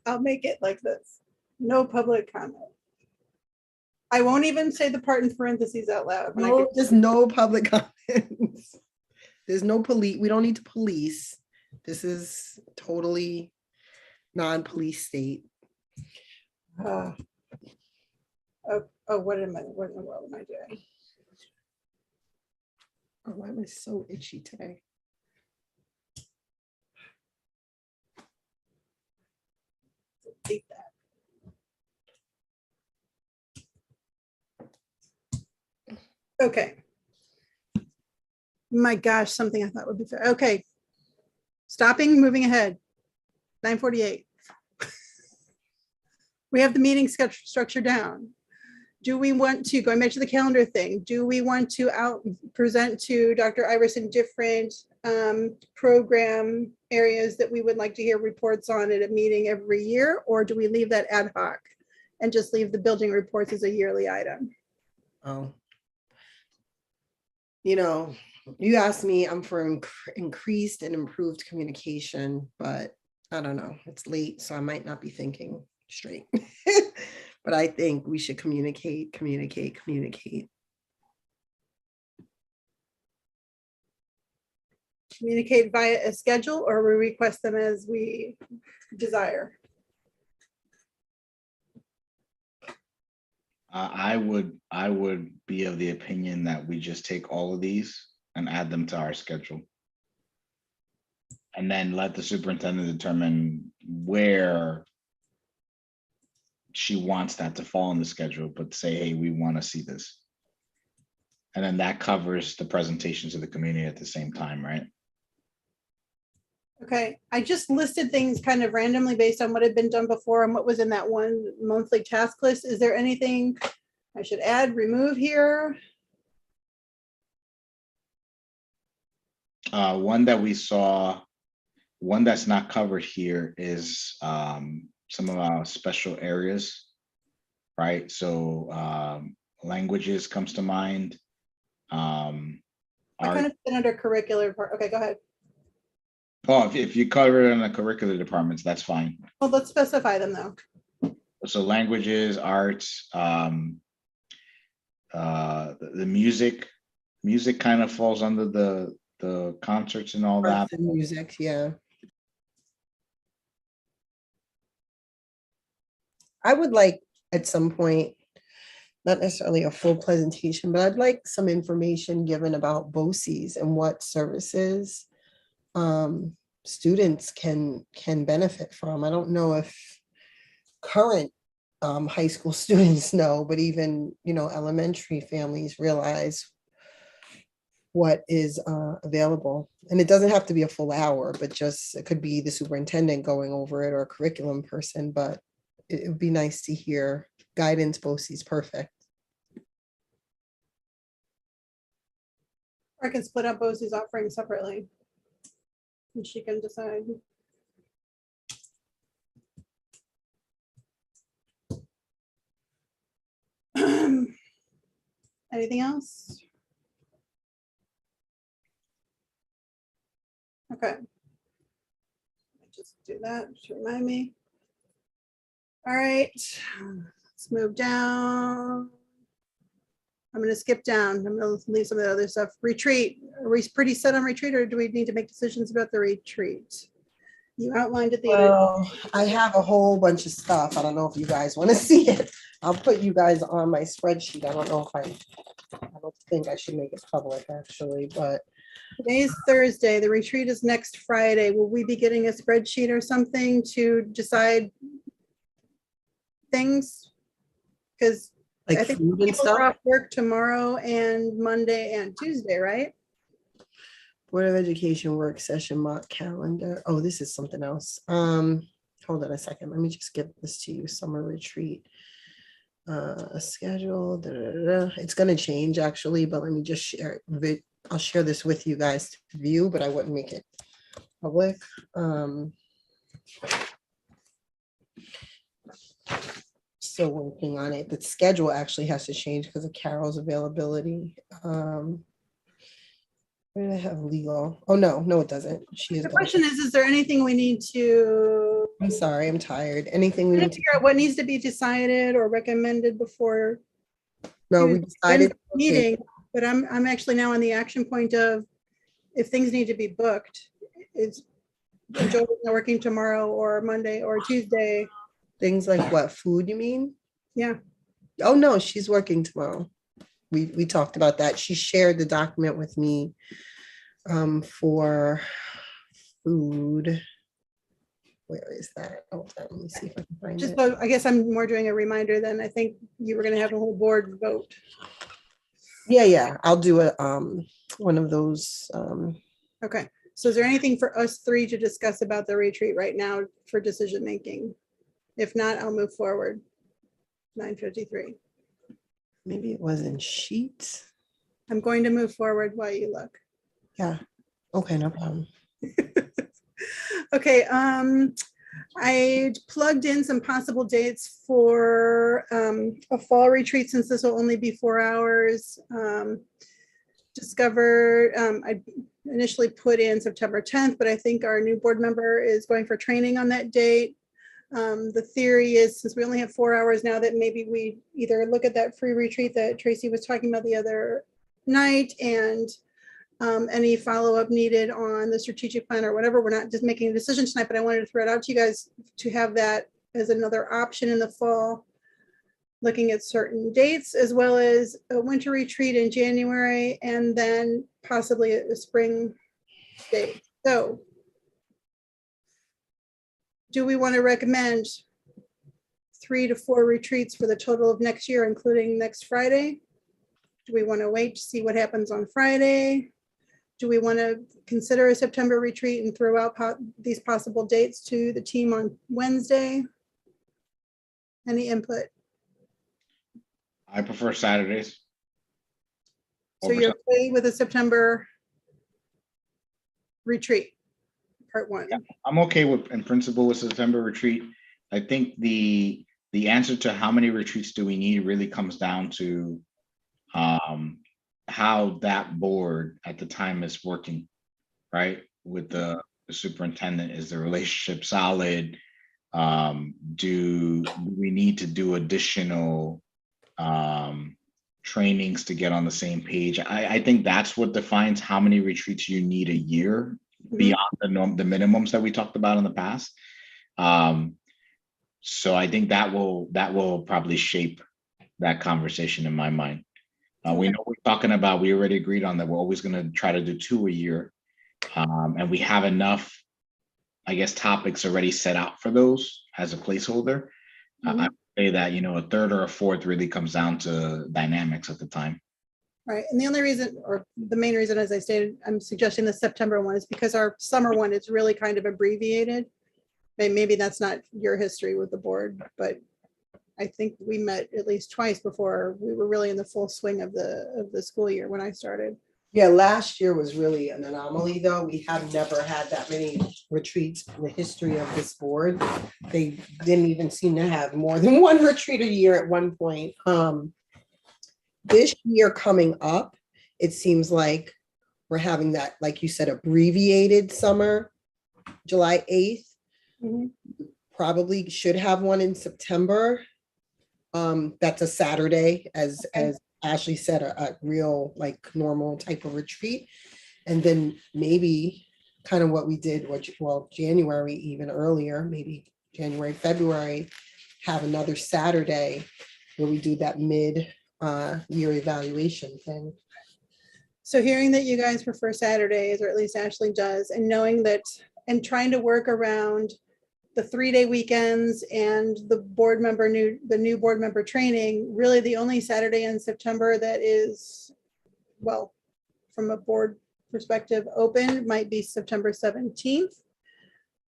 B: I'll make it like this. No public comment. I won't even say the part in parentheses out loud. when I
D: No,
B: get-
D: there's no public comments. There's no police. We don't need to police. This is totally non-police state.
B: Oh, what in the world am I doing?
D: Oh, why am I so itchy today?
B: Delete that. Okay. My gosh, something I thought would be fair. Okay. Stopping, moving ahead. 9:48. We have the meeting schedule structure down. Do we want to, going back to the calendar thing, do we want to present to Dr. Iverson different program areas that we would like to hear reports on at a meeting every year? Or do we leave that ad hoc and just leave the building reports as a yearly item?
D: Oh. You know, you asked me, I'm for increased and improved communication, but I don't know. It's late, so I might not be thinking straight. But I think we should communicate. Communicate
B: Via a schedule, or we request them as we desire?
C: I would be of the opinion that we just take all of these and add them to our schedule. And then let the superintendent determine where she wants that to fall in the schedule, but say, hey, we want to see this. And then that covers the presentation to the community at the same time, right?
B: Okay, I just listed things kind of randomly based on what had been done before and what was in that one monthly task list. Is there anything I should add, remove here?
C: One that we saw, one that's not covered here is some of our special areas, right? So languages comes to mind.
B: I kind of fit under curricular part. Okay, go ahead.
C: Oh, if you cover it in the curricular departments, that's fine.
B: Well, let's specify them though.
C: So languages, arts, the music kind of falls under the concerts and all that.
D: arts and music, yeah. I would like at some point, not necessarily a full presentation, but I'd like some information given about BOCES and what services students can benefit from. I don't know if current high school students know, but even, you know, elementary families realize what is available. And it doesn't have to be a full hour, but just, it could be the superintendent going over it or a curriculum person, but it would be nice to hear guidance. BOCES perfect.
B: I can split up BOCES offerings separately. and she can decide. Anything else? Okay. Just do that to remind me. All right, let's move down. I'm going to skip down. I'm going to leave some of the other stuff. Retreat. Are we pretty set on retreat, or do we need to make decisions about the retreat? You outlined it the other.
D: Well, I have a whole bunch of stuff. I don't know if you guys want to see it. I'll put you guys on my spreadsheet. I don't know if I don't think I should make it public actually, but
B: Today's Thursday. The retreat is next Friday. Will we be getting a spreadsheet or something to decide things? Because I
D: like
B: think
D: food and
B: people are
D: stuff.
B: off work tomorrow and Monday and Tuesday, right?
D: Board of Education work session mock calendar. Oh, this is something else. Hold on a second. Let me just give this to you. Summer retreat. Schedule. It's gonna change actually, but let me just share it. I'll share this with you guys to view, but I wouldn't make it public. Still working on it. The schedule actually has to change because of Carol's availability. Where do I have legal? Oh, no, it doesn't. She is.
B: The question is there anything we need to
D: I'm sorry, I'm tired. Anything we need to,
B: figure out what needs to be decided or recommended before
D: no, we decided.
B: meeting? But I'm actually now on the action point of if things need to be booked, is Joe not working tomorrow or Monday or Tuesday?
D: Things like what, food, you mean?
B: Yeah.
D: Oh, no, she's working tomorrow. We talked about that. She shared the document with me for food. Where is that? Oh, let me see if I can find
B: Just,
D: it.
B: I guess I'm more doing a reminder than I think you were gonna have a whole board vote.
D: Yeah, I'll do a one of those.
B: Okay, so is there anything for us three to discuss about the retreat right now for decision making? If not, I'll move forward. 9:53.
D: Maybe it was in sheets.
B: I'm going to move forward while you look.
D: Yeah. Okay, no problem.
B: Okay, I plugged in some possible dates for a fall retreat, since this will only be 4 hours. I initially put in September 10th, but I think our new board member is going for training on that date. The theory is, since we only have 4 hours now, that maybe we either look at that free retreat that Tracy was talking about the other night, and any follow-up needed on the strategic plan or whatever. We're not just making a decision tonight, but I wanted to throw it out to you guys to have that as another option in the fall, looking at certain dates, as well as a winter retreat in January, and then possibly a spring date. So do we want to recommend 3 to 4 retreats for the total of next year, including next Friday? Do we want to wait to see what happens on Friday? Do we want to consider a September retreat and throw out these possible dates to the team on Wednesday? Any input?
C: I prefer Saturdays.
B: So you're okay with a September retreat, part 1?
C: Yeah, I'm okay with, in principle, with September retreat. I think the answer to how many retreats do we need really comes down to how that board at the time is working, right? With the superintendent, is the relationship solid? Do we need to do additional trainings to get on the same page? I think that's what defines how many retreats you need a year beyond the minimums that we talked about in the past. So I think that will probably shape that conversation in my mind. We know we're talking about, we already agreed on that we're always going to try to do 2 a year. And we have enough, I guess, topics already set out for those as a placeholder. I would say that, a third or a fourth really comes down to dynamics at the time.
B: Right, and the only reason, or the main reason, as I stated, I'm suggesting the September one is because our summer one is really kind of abbreviated. Maybe that's not your history with the board, but I think we met at least twice before we were really in the full swing of the school year when I started.
D: Yeah, last year was really an anomaly, though. We have never had that many retreats in the history of this board. They didn't even seem to have more than one retreat a year at one point. This year coming up, it seems like we're having that, like you said, abbreviated summer, July 8th.
B: Mhm.
D: Probably should have one in September. That's a Saturday, as Ashley said, a real like normal type of retreat. And then maybe kind of what we did, well, January, even earlier, maybe January, February, have another Saturday where we do that year evaluation thing.
B: So hearing that you guys prefer Saturdays, or at least Ashley does, and knowing that, and trying to work around the 3-day weekends and the new board member training, really the only Saturday in September that is, well, from a board perspective, open might be September 17th.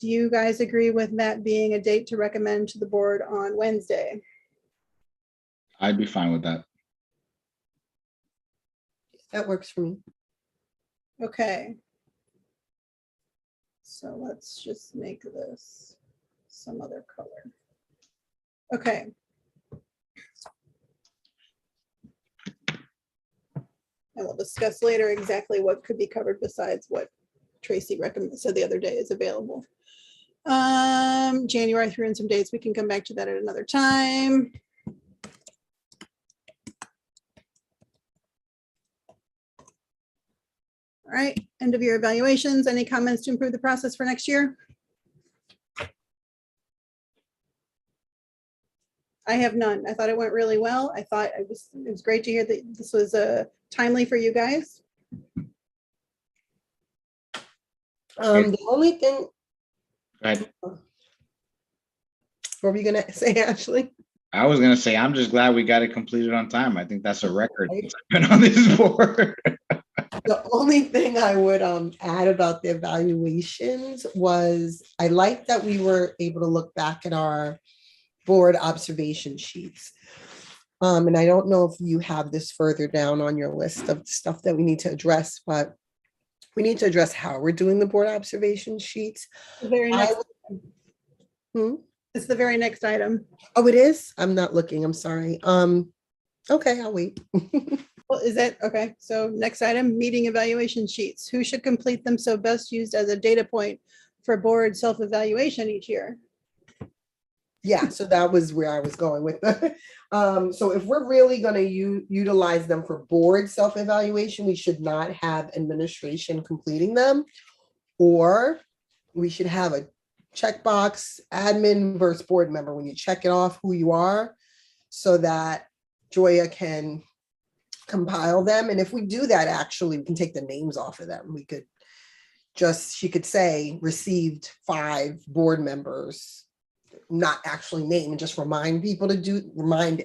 B: Do you guys agree with that being a date to recommend to the board on Wednesday?
C: I'd be fine with that.
D: That works for me.
B: Okay. So let's just make this some other color. Okay. And we'll discuss later exactly what could be covered besides what Tracy said the other day is available. January, threw in some dates. We can come back to that at another time. All right, end of year evaluations. Any comments to improve the process for next year? I have none. I thought it went really well. I thought it was great to hear that this was timely for you guys.
D: The only thing,
C: Go ahead.
D: what were we gonna say, Ashley?
C: I was gonna say, I'm just glad we got it completed on time. I think that's a record since I've been on this board.
D: The only thing I would add about the evaluations was I like that we were able to look back at our board observation sheets. And I don't know if you have this further down on your list of stuff that we need to address, but we need to address how we're doing the board observation sheets.
B: The very next, it's the very next item.
D: Oh, it is? I'm not looking, I'm sorry. Okay, I'll wait.
B: Well, is that okay? So next item, meeting evaluation sheets. Who should complete them so best used as a data point for board self-evaluation each year?
D: Yeah, so that was where I was going with the, so if we're really gonna utilize them for board self-evaluation, we should not have administration completing them. Or we should have a checkbox, admin versus board member, when you check it off who you are, so that Joya can compile them. And if we do that, actually, we can take the names off of them. We could she could say received 5 board members, not actually name, and just remind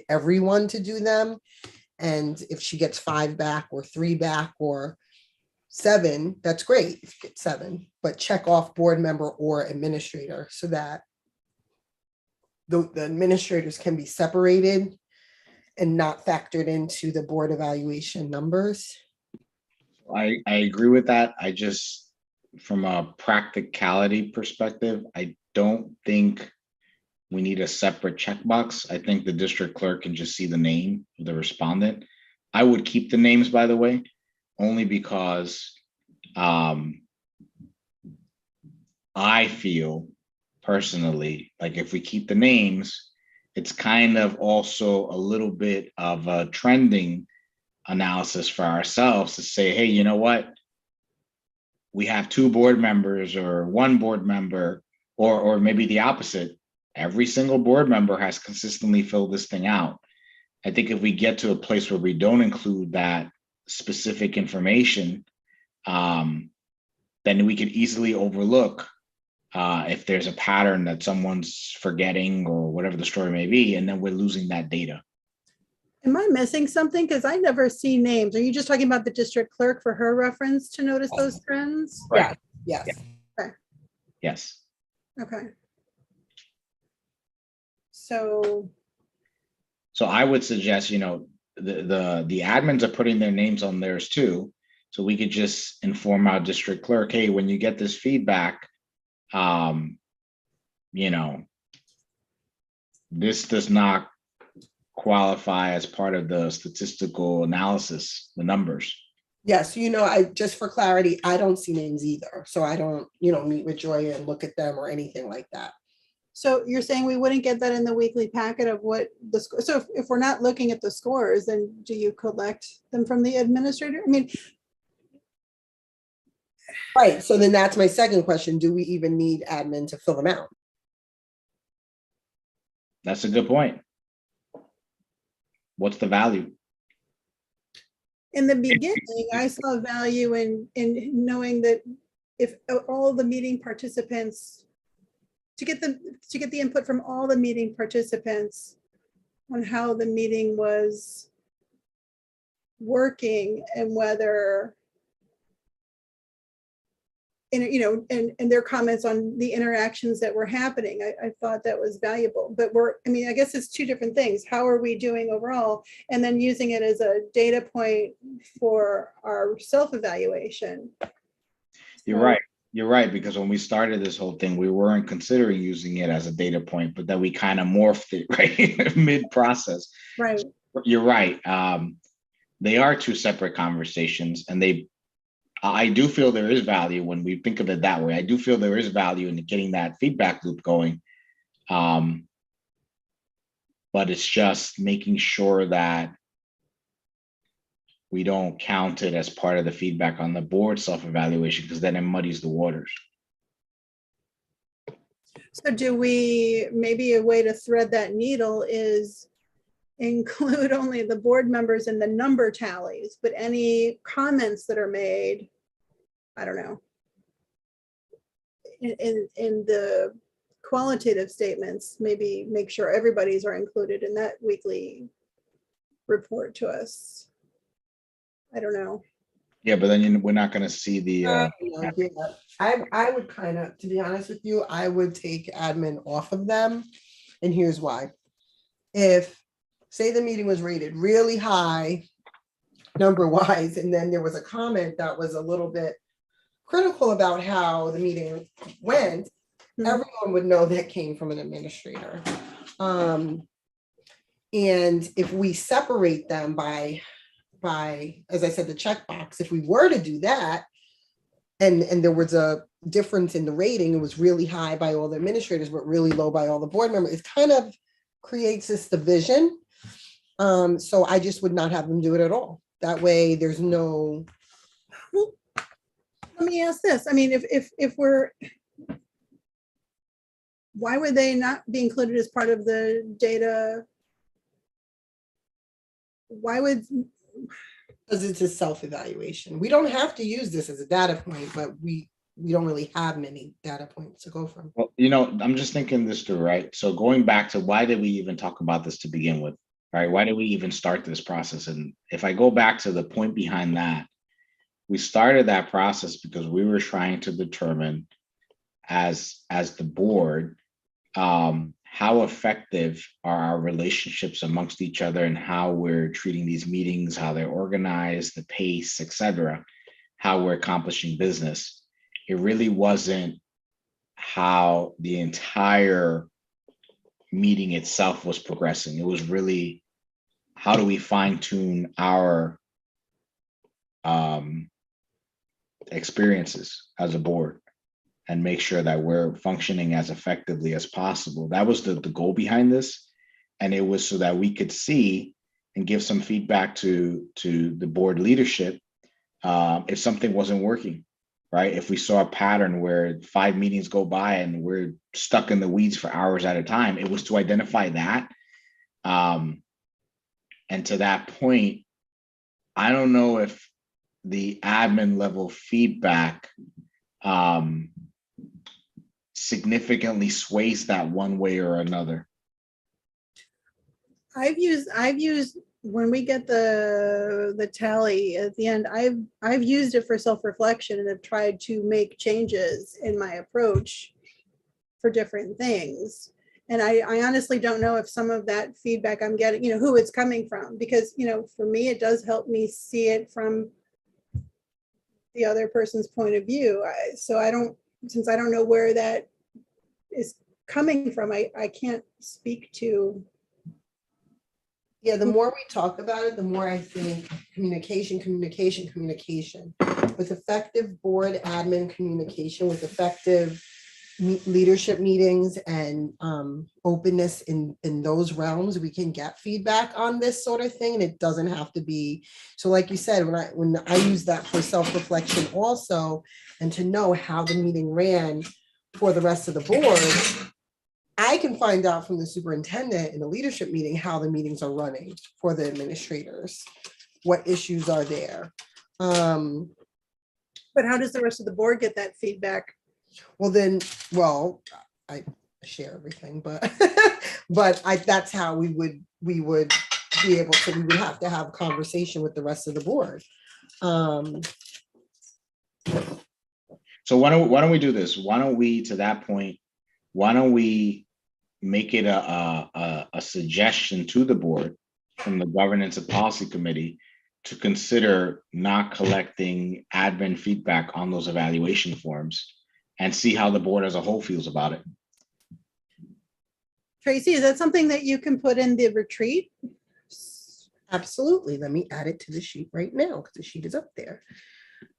D: everyone to do them. And if she gets 5 back or 3 back or 7, that's great if you get 7, but check off board member or administrator so that the administrators can be separated and not factored into the board evaluation numbers.
C: I agree with that. I just, from a practicality perspective, I don't think we need a separate checkbox. I think the district clerk can just see the name of the respondent. I would keep the names, by the way, only because I feel personally like if we keep the names, it's kind of also a little bit of a trending analysis for ourselves to say, hey, you know what? We have 2 board members or 1 board member, or maybe the opposite. Every single board member has consistently filled this thing out. I think if we get to a place where we don't include that specific information, then we could easily overlook if there's a pattern that someone's forgetting or whatever the story may be, and then we're losing that data.
B: Am I missing something? Because I never see names. Are you just talking about the district clerk for her reference to notice those trends?
C: Right.
D: Yes.
B: Okay.
C: Yes.
B: Okay. So
C: I would suggest, the admins are putting their names on theirs too. So we could just inform our district clerk, hey, when you get this feedback, you know, this does not qualify as part of the statistical analysis, the numbers.
D: Yes, I just for clarity, I don't see names either. So I don't, meet with Joy and look at them or anything like that.
B: So you're saying we wouldn't get that in the weekly packet of what the score, so if we're not looking at the scores, then do you collect them from the administrator? I mean,
D: Right. So then that's my second question. Do we even need admin to fill them out?
C: That's a good point. What's the value?
B: in the beginning, I saw value in knowing that if all the meeting participants, to get the input from all the meeting participants on how the meeting was working and whether, and their comments on the interactions that were happening. I thought that was valuable, but I guess it's two different things. How are we doing overall? And then using it as a data point for our self-evaluation.
C: You're right. You're right, because when we started this whole thing, we weren't considering using it as a data point, but then we kind of morphed it right mid-process.
B: Right.
C: So you're right. They are two separate conversations, and I do feel there is value when we think of it that way. I do feel there is value in getting that feedback loop going. But it's just making sure that we don't count it as part of the feedback on the board self-evaluation, because then it muddies the waters.
B: So maybe a way to thread that needle is include only the board members in the number tallies, but any comments that are made, I don't know, in the qualitative statements, maybe make sure everybody's are included in that weekly report to us. I don't know.
C: Yeah, but then we're not going to see the.
D: Yeah. I would kind of, to be honest with you, I would take admin off of them. And here's why. If, say, the meeting was rated really high number wise, and then there was a comment that was a little bit critical about how the meeting went, everyone would know that came from an administrator. And if we separate them by, as I said, the checkbox, if we were to do that, and there was a difference in the rating, it was really high by all the administrators, but really low by all the board members, it kind of creates this division. So I just would not have them do it at all. That way there's no.
B: Well, let me ask this. I mean, if we're, why would they not be included as part of the data? Why would?
D: Because it's a self-evaluation. We don't have to use this as a data point, but we don't really have many data points to go from.
C: Well, I'm just thinking this through, right? So going back to why did we even talk about this to begin with, right? Why did we even start this process? And if I go back to the point behind that, we started that process because we were trying to determine as the board, how effective are our relationships amongst each other and how we're treating these meetings, how they're organized, the pace, etc., how we're accomplishing business. It really wasn't how the entire meeting itself was progressing. It was really, how do we fine tune our experiences as a board and make sure that we're functioning as effectively as possible. That was the goal behind this. And it was so that we could see and give some feedback to the board leadership if something wasn't working, right? If we saw a pattern where 5 meetings go by and we're stuck in the weeds for hours at a time, it was to identify that. And to that point, I don't know if the admin level feedback significantly sways that one way or another.
B: I've used when we get the tally at the end, I've used it for self-reflection and have tried to make changes in my approach for different things. And I honestly don't know if some of that feedback I'm getting, who it's coming from, because, for me, it does help me see it from the other person's point of view. Since I don't know where that is coming from, I can't speak to.
D: Yeah, the more we talk about it, the more I think communication. With effective board admin communication, with effective leadership meetings and openness in those realms, we can get feedback on this sort of thing. And it doesn't have to be, so like you said, when I use that for self-reflection also, and to know how the meeting ran for the rest of the board, I can find out from the superintendent in the leadership meeting how the meetings are running for the administrators, what issues are there.
B: But how does the rest of the board get that feedback?
D: Well, I share everything, but that's how we would be able to, we would have to have a conversation with the rest of the board.
C: So why don't we do this? Why don't we, to that point, why don't we make it a suggestion to the board from the Governance and Policy Committee to consider not collecting admin feedback on those evaluation forms and see how the board as a whole feels about it.
B: Tracy, is that something that you can put in the retreat?
D: Absolutely. Let me add it to the sheet right now because the sheet is up there.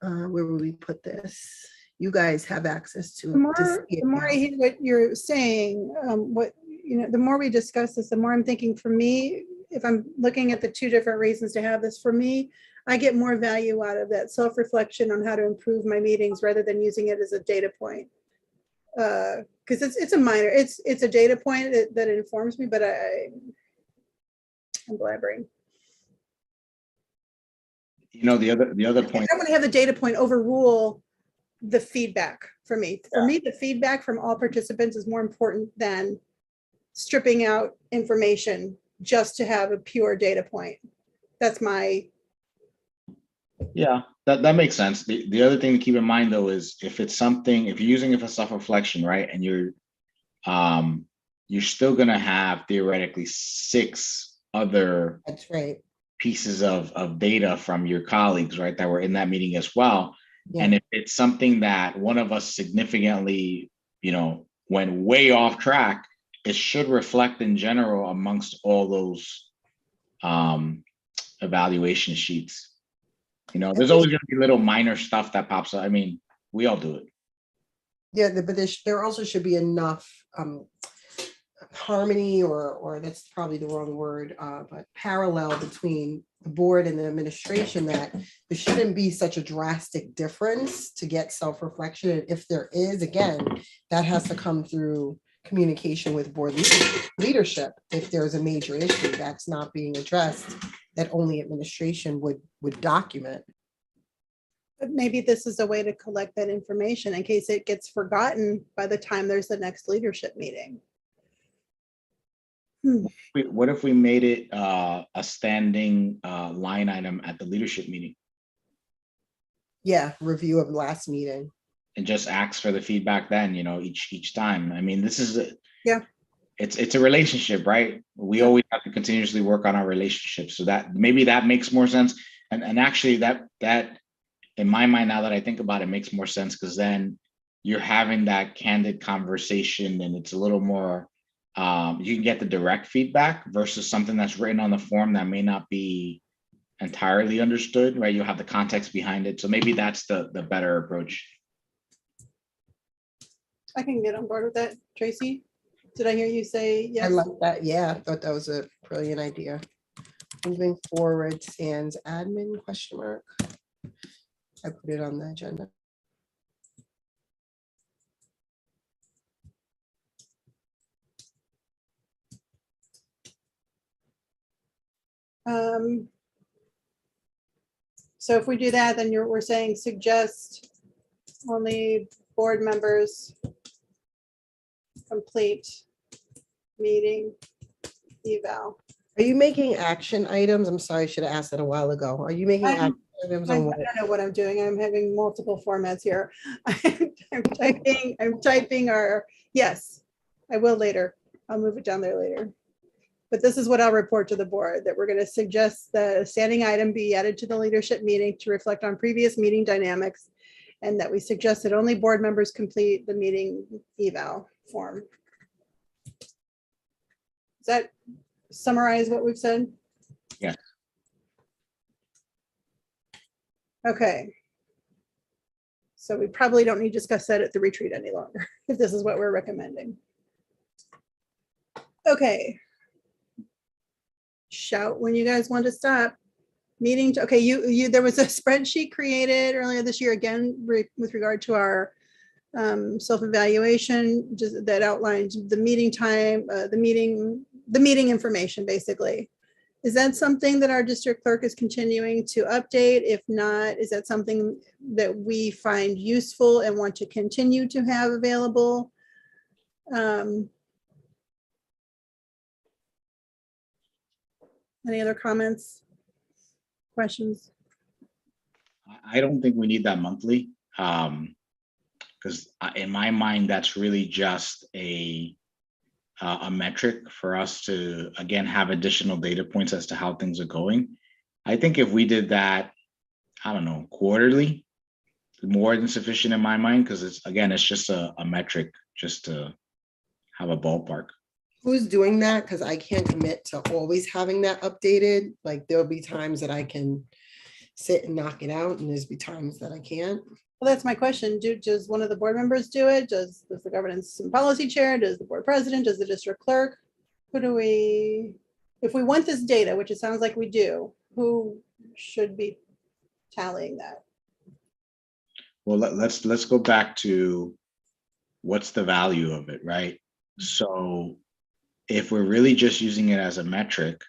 D: Where will we put this? You guys have access to it.
B: The more I hear what you're saying, the more we discuss this, the more I'm thinking, for me, if I'm looking at the two different reasons to have this, for me, I get more value out of that self-reflection on how to improve my meetings rather than using it as a data point. Because it's a minor, it's a data point that informs me, but I'm blabbering.
C: You know, the other point.
B: I want to have the data point overrule the feedback for me. For me, the feedback from all participants is more important than stripping out information just to have a pure data point. That's my.
C: Yeah, that makes sense. The other thing to keep in mind though is if it's something, if you're using it for self-reflection, right, and you're still gonna have theoretically 6 other
D: That's right.
C: pieces of data from your colleagues, right, that were in that meeting as well.
D: Yeah.
C: And if it's something that one of us significantly, went way off track, it should reflect in general amongst all those evaluation sheets. There's always going to be little minor stuff that pops up. I mean, we all do it.
D: Yeah, but there also should be enough harmony, or that's probably the wrong word, but parallel between the board and the administration, that there shouldn't be such a drastic difference to get self-reflection. And if there is, again, that has to come through communication with board leadership. If there's a major issue that's not being addressed, that only administration would document.
B: But maybe this is a way to collect that information in case it gets forgotten by the time there's the next leadership meeting.
C: What if we made it a standing line item at the leadership meeting?
D: Yeah, review of last meeting.
C: And just ask for the feedback then, each time. I mean, this is it's a relationship, right? We always have to continuously work on our relationships. So that maybe that makes more sense. And actually that in my mind, now that I think about it, makes more sense, because then you're having that candid conversation and it's a little more, you can get the direct feedback versus something that's written on the form that may not be entirely understood, right? You'll have the context behind it. So maybe that's the better approach.
B: I can get on board with that. Tracy, did I hear you say yes?
D: I like that. Yeah, I thought that was a brilliant idea. Moving forward, sans admin ? I put it on the agenda.
B: So if we do that, then we're saying suggest only board members complete meeting eval.
D: Are you making action items? I'm sorry, I should have asked that a while ago. Are you making action items
B: I
D: on what?
B: don't know what I'm doing. I'm having multiple formats here. I'm typing our, yes, I will later. I'll move it down there later. But this is what I'll report to the board, that we're going to suggest the standing item be added to the leadership meeting to reflect on previous meeting dynamics, and that we suggest that only board members complete the meeting eval form. Does that summarize what we've said?
C: Yeah.
B: Okay. So we probably don't need to discuss that at the retreat any longer, if this is what we're recommending. Okay. Shout when you guys want to stop. Meeting, okay, there was a spreadsheet created earlier this year, again, with regard to our self-evaluation, just that outlined the meeting time, the meeting information, basically. Is that something that our district clerk is continuing to update? If not, is that something that we find useful and want to continue to have available? Any other comments, questions?
C: I don't think we need that monthly, because in my mind, that's really just a metric for us to, again, have additional data points as to how things are going. I think if we did that, I don't know, quarterly, more than sufficient in my mind, because it's just a metric, just to have a ballpark.
D: Who's doing that? Because I can't commit to always having that updated. Like there'll be times that I can sit and knock it out, and there's be times that I can't.
B: Well, that's my question. Does one of the board members do it? Does the governance and policy chair? Does the board president? Does the district clerk? Who do we, if we want this data, which it sounds like we do, who should be tallying that?
C: Well, let's go back to what's the value of it, right? So if we're really just using it as a metric,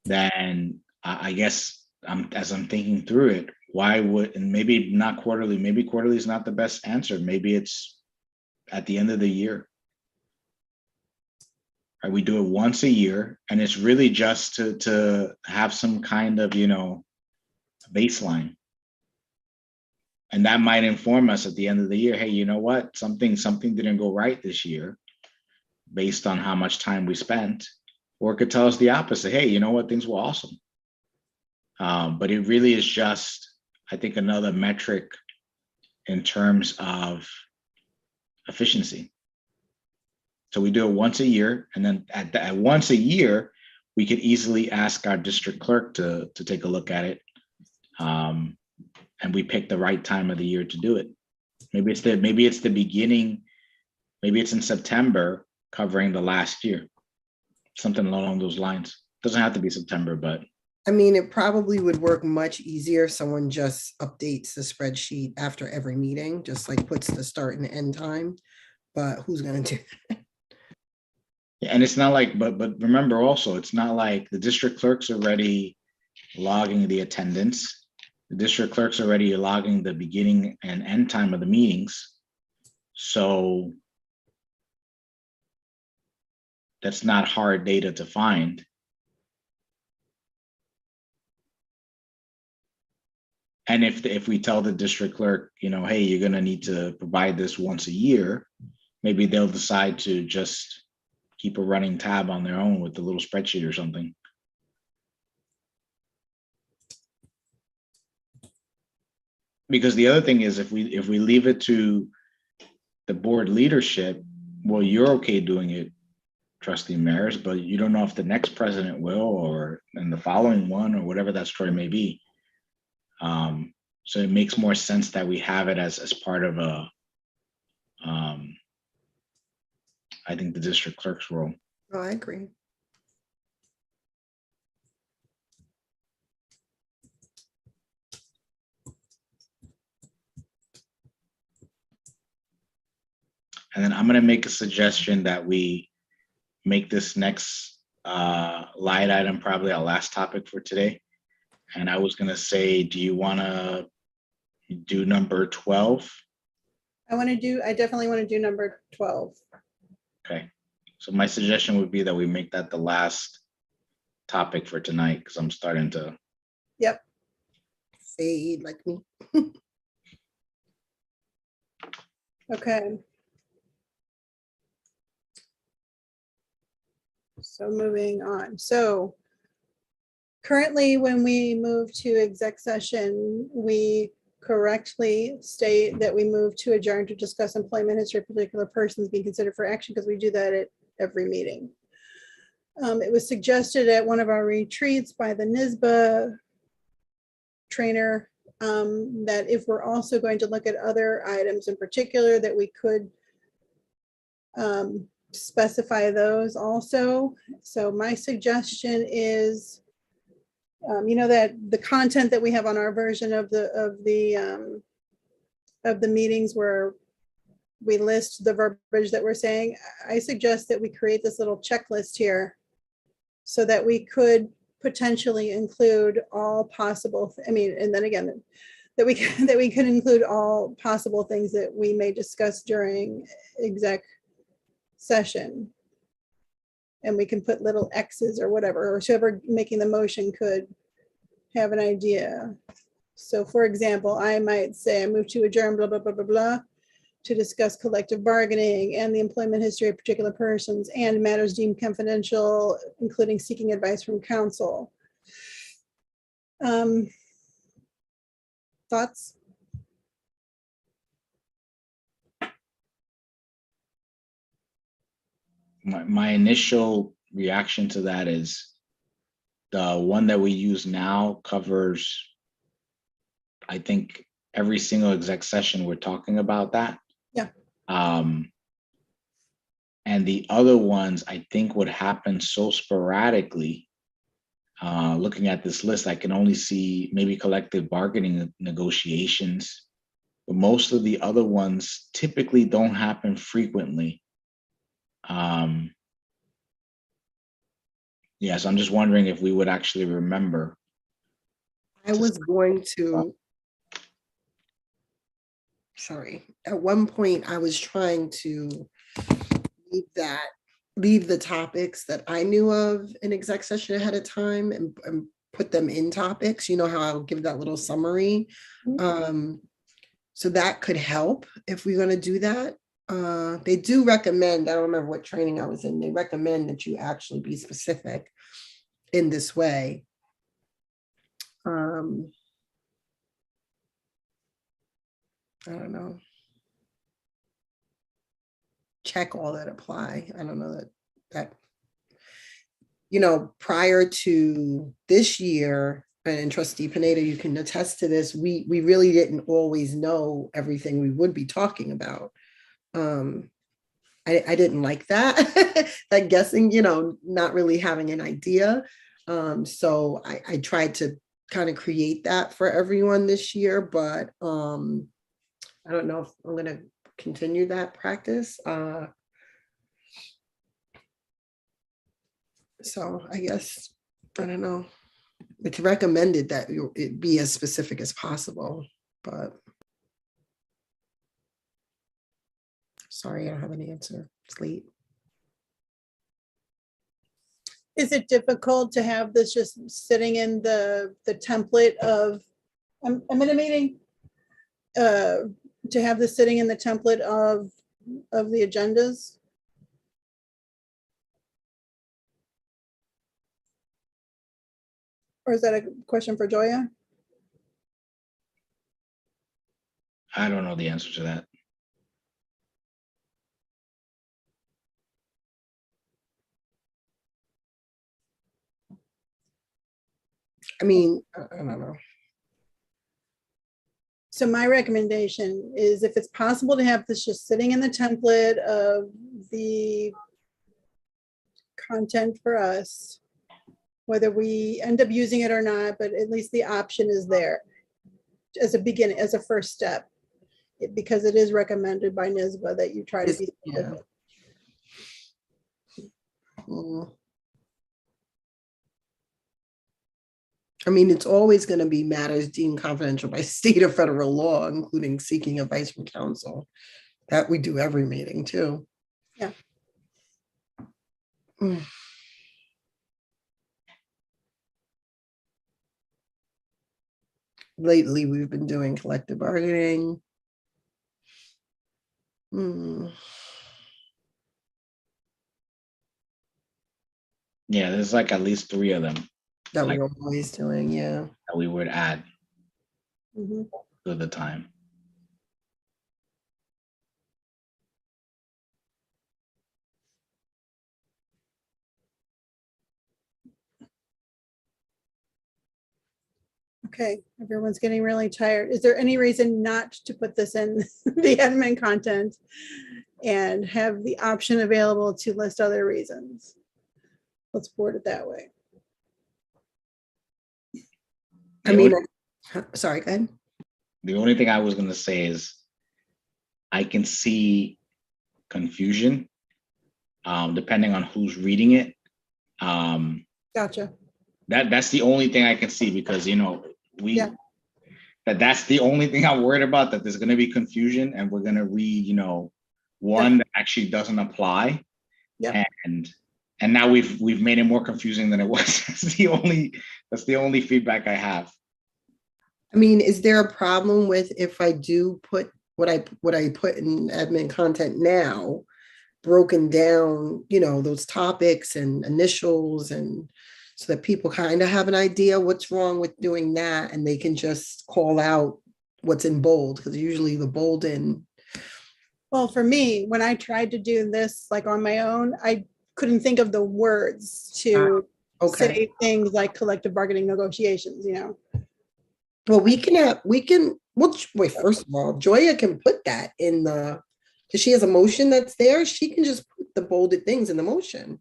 C: then I guess as I'm thinking through it, why would, and maybe not quarterly, maybe quarterly is not the best answer. Maybe it's at the end of the year. Right? We do it once a year, and it's really just to have some kind of, baseline. And that might inform us at the end of the year, hey, you know what? Something didn't go right this year based on how much time we spent. Or it could tell us the opposite. Hey, you know what? Things were awesome. But it really is just, I think, another metric in terms of efficiency. So we do it once a year, and then at once a year, we could easily ask our district clerk to take a look at it. And we pick the right time of the year to do it. Maybe it's the beginning, maybe it's in September covering the last year, something along those lines. Doesn't have to be September, but.
D: I mean, it probably would work much easier if someone just updates the spreadsheet after every meeting, just like puts the start and end time, but who's gonna do that?
C: And it's not like, but remember also, it's not like the district clerk's already logging the attendance. The district clerk's already logging the beginning and end time of the meetings. So that's not hard data to find. And if we tell the district clerk, hey, you're gonna need to provide this once a year, maybe they'll decide to just keep a running tab on their own with the little spreadsheet or something. Because the other thing is, if we leave it to the board leadership, well, you're okay doing it, Trustee Maris, but you don't know if the next president will, or in the following one, or whatever that story may be. So it makes more sense that we have it as part of a, I think, the district clerk's role.
D: Oh, I agree.
C: And then I'm going to make a suggestion that we make this next line item probably our last topic for today. And I was going to say, do you want to do number 12?
B: I definitely want to do number 12.
C: Okay. So my suggestion would be that we make that the last topic for tonight, because I'm starting to.
B: Yep.
D: Fade like me.
B: Okay. So moving on. So currently, when we move to exec session, we correctly state that we move to adjourn to discuss employment history of particular persons being considered for action, because we do that at every meeting. It was suggested at one of our retreats by the NISBA trainer that if we're also going to look at other items in particular, that we could specify those also. So my suggestion is, that the content that we have on our version of the meetings where we list the verbiage that we're saying, I suggest that we create this little checklist here so that we could potentially include all possible, and then again, that we could include all possible things that we may discuss during exec session. And we can put little X's or whatever, or whoever making the motion could have an idea. So for example, I might say I move to adjourn, blah, blah, blah, blah, blah, to discuss collective bargaining and the employment history of particular persons and matters deemed confidential, including seeking advice from counsel. Thoughts?
C: My initial reaction to that is the one that we use now covers, I think, every single exec session we're talking about that.
B: Yeah.
C: And the other ones, I think, would happen so sporadically. Looking at this list, I can only see maybe collective bargaining negotiations, but most of the other ones typically don't happen frequently. Yeah, so I'm just wondering if we would actually remember.
D: I was going to, sorry, at one point I was trying to leave the topics that I knew of in exec session ahead of time and put them in topics. You know how I'll give that little summary. So that could help if we're going to do that. They do recommend, I don't remember what training I was in, they recommend that you actually be specific in this way. I don't know. Check all that apply. I don't know that prior to this year, and Trustee Pineda, you can attest to this, we really didn't always know everything we would be talking about. I didn't like that, that guessing, not really having an idea. So I tried to kind of create that for everyone this year, but I don't know if I'm going to continue that practice. So I guess, I don't know. It's recommended that it be as specific as possible, but sorry, I don't have an answer. It's late.
B: Is it difficult to have this just sitting in the template of, I'm in a meeting, to have this sitting in the template of the agendas? Or is that a question for Joya?
C: I don't know the answer to that.
D: I mean, I don't know.
B: So my recommendation is, if it's possible to have this just sitting in the template of the content for us, whether we end up using it or not, but at least the option is there as a beginning, as a first step, because it is recommended by NISBA that you try to be.
D: Yeah. I mean, it's always going to be matters deemed confidential by state or federal law, including seeking advice from counsel. That we do every meeting too.
B: Yeah.
D: Lately, we've been doing collective bargaining.
C: Yeah, there's like at least 3 of them
D: that
C: Like-
D: we're always doing, yeah.
C: that we would add
B: Mhm.
C: to the time.
B: Okay, everyone's getting really tired. Is there any reason not to put this in the admin content and have the option available to list other reasons? Let's word it that way.
D: I mean, sorry, go ahead.
C: The only thing I was gonna say is I can see confusion depending on who's reading it.
B: Gotcha.
C: That's the only thing I can see because
B: Yeah.
C: that's the only thing I'm worried about, that there's gonna be confusion and we're gonna read, one that actually doesn't apply.
B: Yeah.
C: And now we've made it more confusing than it was. That's the only feedback I have.
D: I mean, is there a problem with if I do put what I put in admin content now, broken down, those topics and initials, and so that people kind of have an idea what's wrong with doing that, and they can just call out what's in bold, because usually the bold in.
B: Well, for me, when I tried to do this like on my own, I couldn't think of the words to
D: Okay.
B: say things like collective bargaining negotiations,
D: Well, wait, first of all, Joya can put that in because she has a motion that's there. She can just put the bolded things in the motion.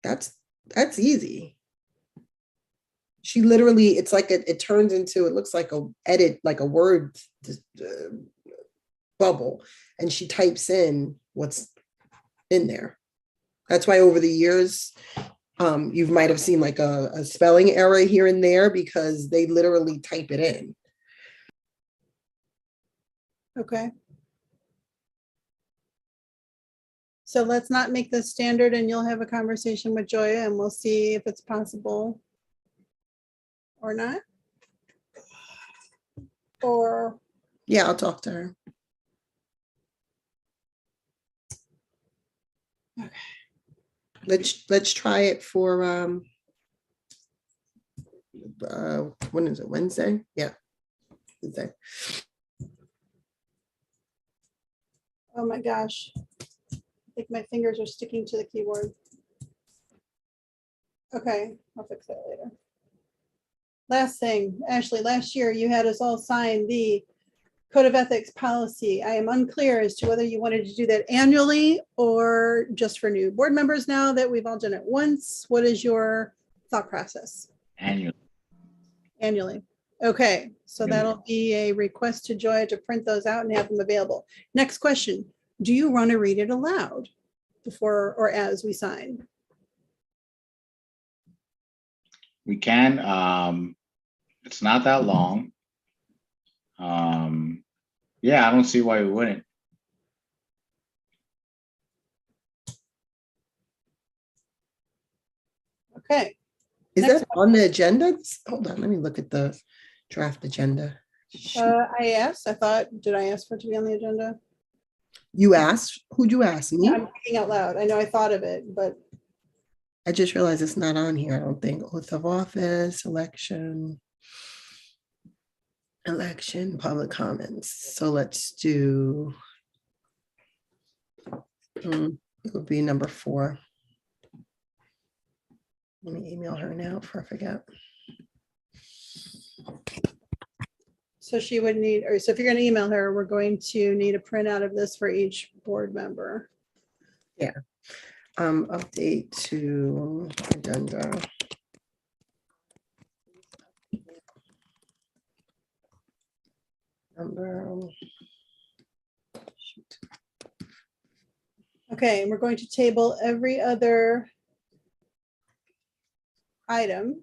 D: That's easy. She literally, it's like it turns into, it looks like a edit, like a word bubble, and she types in what's in there. That's why over the years, you might have seen like a spelling error here and there because they literally type it in.
B: Okay. So let's not make this standard, and you'll have a conversation with Joya and we'll see if it's possible or not. Or,
D: Yeah, I'll talk to her. Let's try it for when is it, Wednesday? Yeah, Wednesday.
B: oh my gosh, I think my fingers are sticking to the keyboard. Okay, I'll fix that later. Last thing, Ashley, last year you had us all sign the Code of Ethics policy. I am unclear as to whether you wanted to do that annually or just for new board members now that we've all done it once. What is your thought process?
C: Annually.
B: Annually. Okay, so
C: Annually.
B: that'll be a request to Joy to print those out and have them available. Next question. Do you want to read it aloud before or as we sign?
C: We can. It's not that long. Yeah, I don't see why we wouldn't.
B: Okay,
D: Is
B: Next
D: that on the agenda? Hold on, let me look at the draft agenda.
B: I asked, did I ask for it to be on the agenda?
D: You asked? Who'd you ask? Me?
B: I'm thinking out loud. I know I thought of it, but
D: I just realized it's not on here. I don't think. Oath of office, election, public comments. So let's do. It would be number 4. Let me email her now before I forget.
B: so she would need, or so if you're going to email her, we're going to need a printout of this for each board member.
D: Update to agenda. Number. Shoot.
B: Okay, and we're going to table every other item.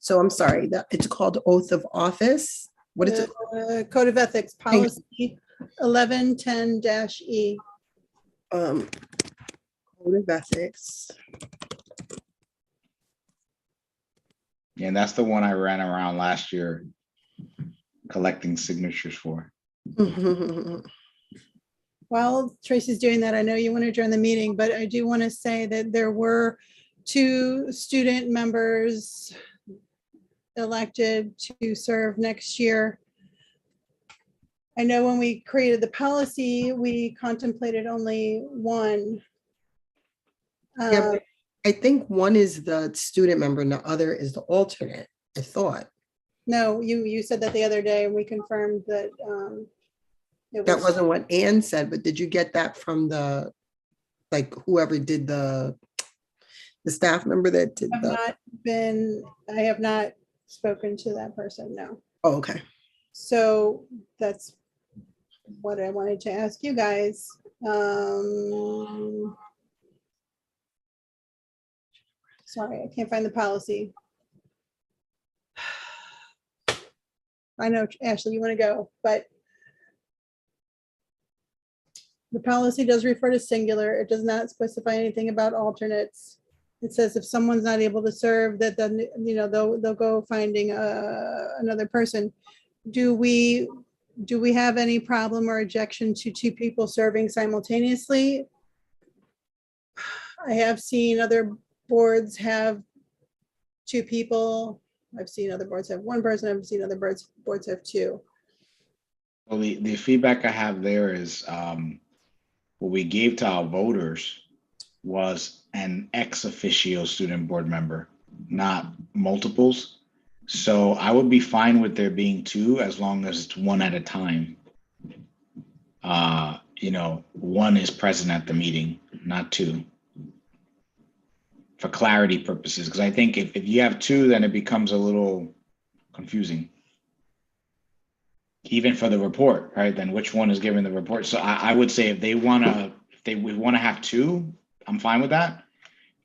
D: So I'm sorry, that it's called oath of office. What is it?
B: Code of Ethics
D: Thank you.
B: policy 1110-E.
D: Code of ethics.
C: Yeah, that's the one I ran around last year collecting signatures for.
B: While Tracy's doing that, I know you want to adjourn the meeting, but I do want to say that there were 2 student members elected to serve next year. I know when we created the policy, we contemplated only 1.
D: Yeah, but I think one is the student member and the other is the alternate, I thought.
B: No, you said that the other day, and we confirmed that it
D: That
B: was,
D: wasn't what Ann said, but did you get that from the, like, whoever did the staff member that did
B: I have not spoken to that person, no.
D: oh, okay.
B: So that's what I wanted to ask you guys. Sorry, I can't find the policy. I know, Ashley, you want to go, but the policy does refer to singular. It does not specify anything about alternates. It says if someone's not able to serve, that then, they'll go finding another person. Do we have any problem or objection to 2 people serving simultaneously? I have seen other boards have 2 people. I've seen other boards have 1 person. I've seen other boards have 2.
C: Well, the feedback I have there is what we gave to our voters was an ex officio student board member, not multiples. So I would be fine with there being 2 as long as it's 1 at a time. 1 is present at the meeting, not 2. For clarity purposes, because I think if you have 2, then it becomes a little confusing. Even for the report, right? Then which one is giving the report? So I would say if we want to have 2, I'm fine with that.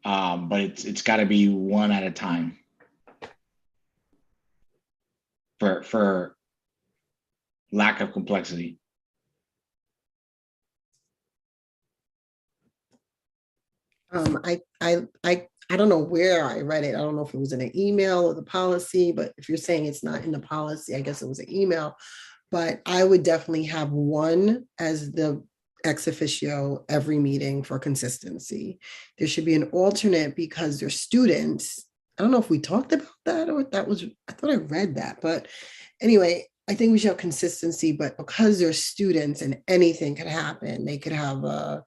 C: But it's got to be 1 at a time. For lack of complexity.
D: I don't know where I read it. I don't know if it was in an email or the policy, but if you're saying it's not in the policy, I guess it was an email. But I would definitely have 1 as the ex officio every meeting for consistency. There should be an alternate because they're students. I don't know if we talked about that or that was, I thought I read that, but anyway, I think we should have consistency, but because they're students and anything could happen, they could have a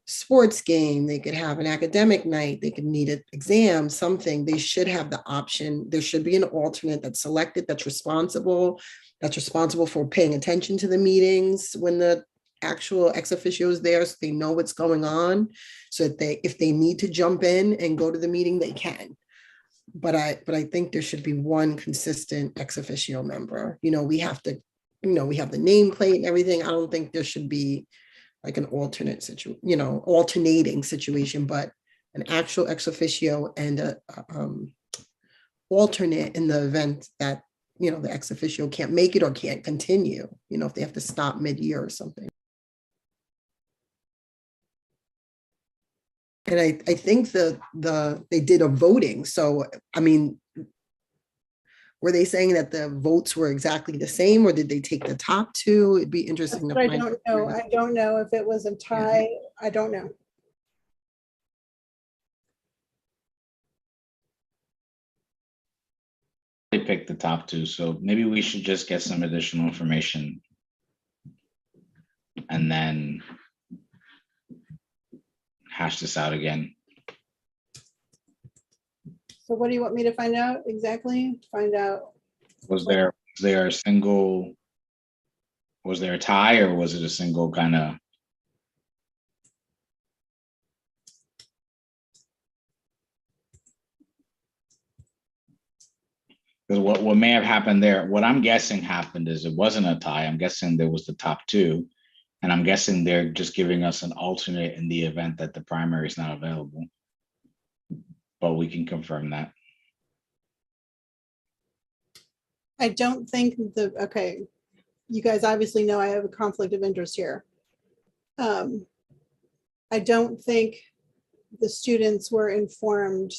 D: sports game, they could have an academic night, they could need an exam, something, they should have the option. There should be an alternate that's selected, that's responsible for paying attention to the meetings when the actual ex officio is there, so they know what's going on, so that if they need to jump in and go to the meeting, they can. But I think there should be 1 consistent ex officio member. We have to, we have the nameplate and everything. I don't think there should be like an alternate situation, alternating situation, but an actual ex officio and a alternate in the event that, the ex officio can't make it or can't continue, if they have to stop mid-year or something. And I think they did a voting. So, I mean, were they saying that the votes were exactly the same, or did they take the top 2? It'd be interesting to
B: I
D: find.
B: don't know. I don't know if it was a tie. I don't know.
C: They picked the top 2, so maybe we should just get some additional information and then hash this out again.
B: So what do you want me to find out exactly? Find out.
C: Was there a single, was there a tie, or was it a single kind of? Because what may have happened there, what I'm guessing happened is it wasn't a tie. I'm guessing there was the top 2. And I'm guessing they're just giving us an alternate in the event that the primary is not available. But we can confirm that.
B: I don't think okay, you guys obviously know I have a conflict of interest here. I don't think the students were informed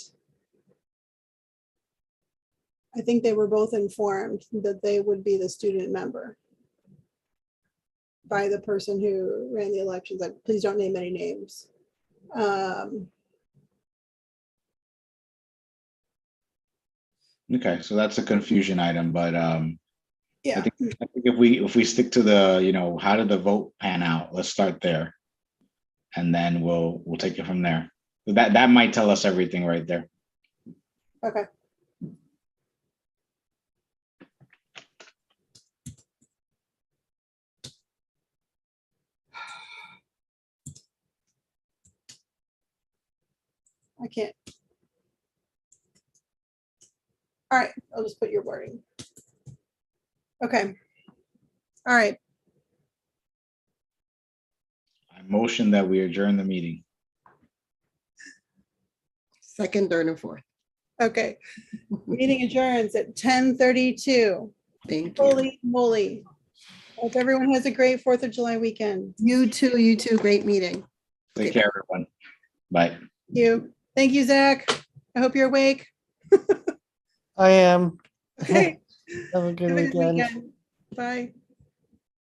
B: I think they were both informed that they would be the student member by the person who ran the elections. Please don't name any names.
C: Okay, so that's a confusion item, but
B: Yeah,
C: I think if we stick to the, you know, how did the vote pan out? Let's start there. And then we'll take it from there. That might tell us everything right there.
B: okay. I can't. All right, I'll just put your wording. Okay. All right,
C: I motion that we adjourn the meeting.
D: Second, third, and fourth.
B: okay. Meeting adjourns at 10:32.
D: Thank you.
B: Holy moly. Hope everyone has a great 4th of July weekend.
D: You too. Great meeting.
C: Take care, everyone. Bye.
B: Thank you, Zach. I hope you're awake.
A: I am.
B: Okay.
A: Have a good
B: Have a good
A: weekend.
B: weekend. Bye.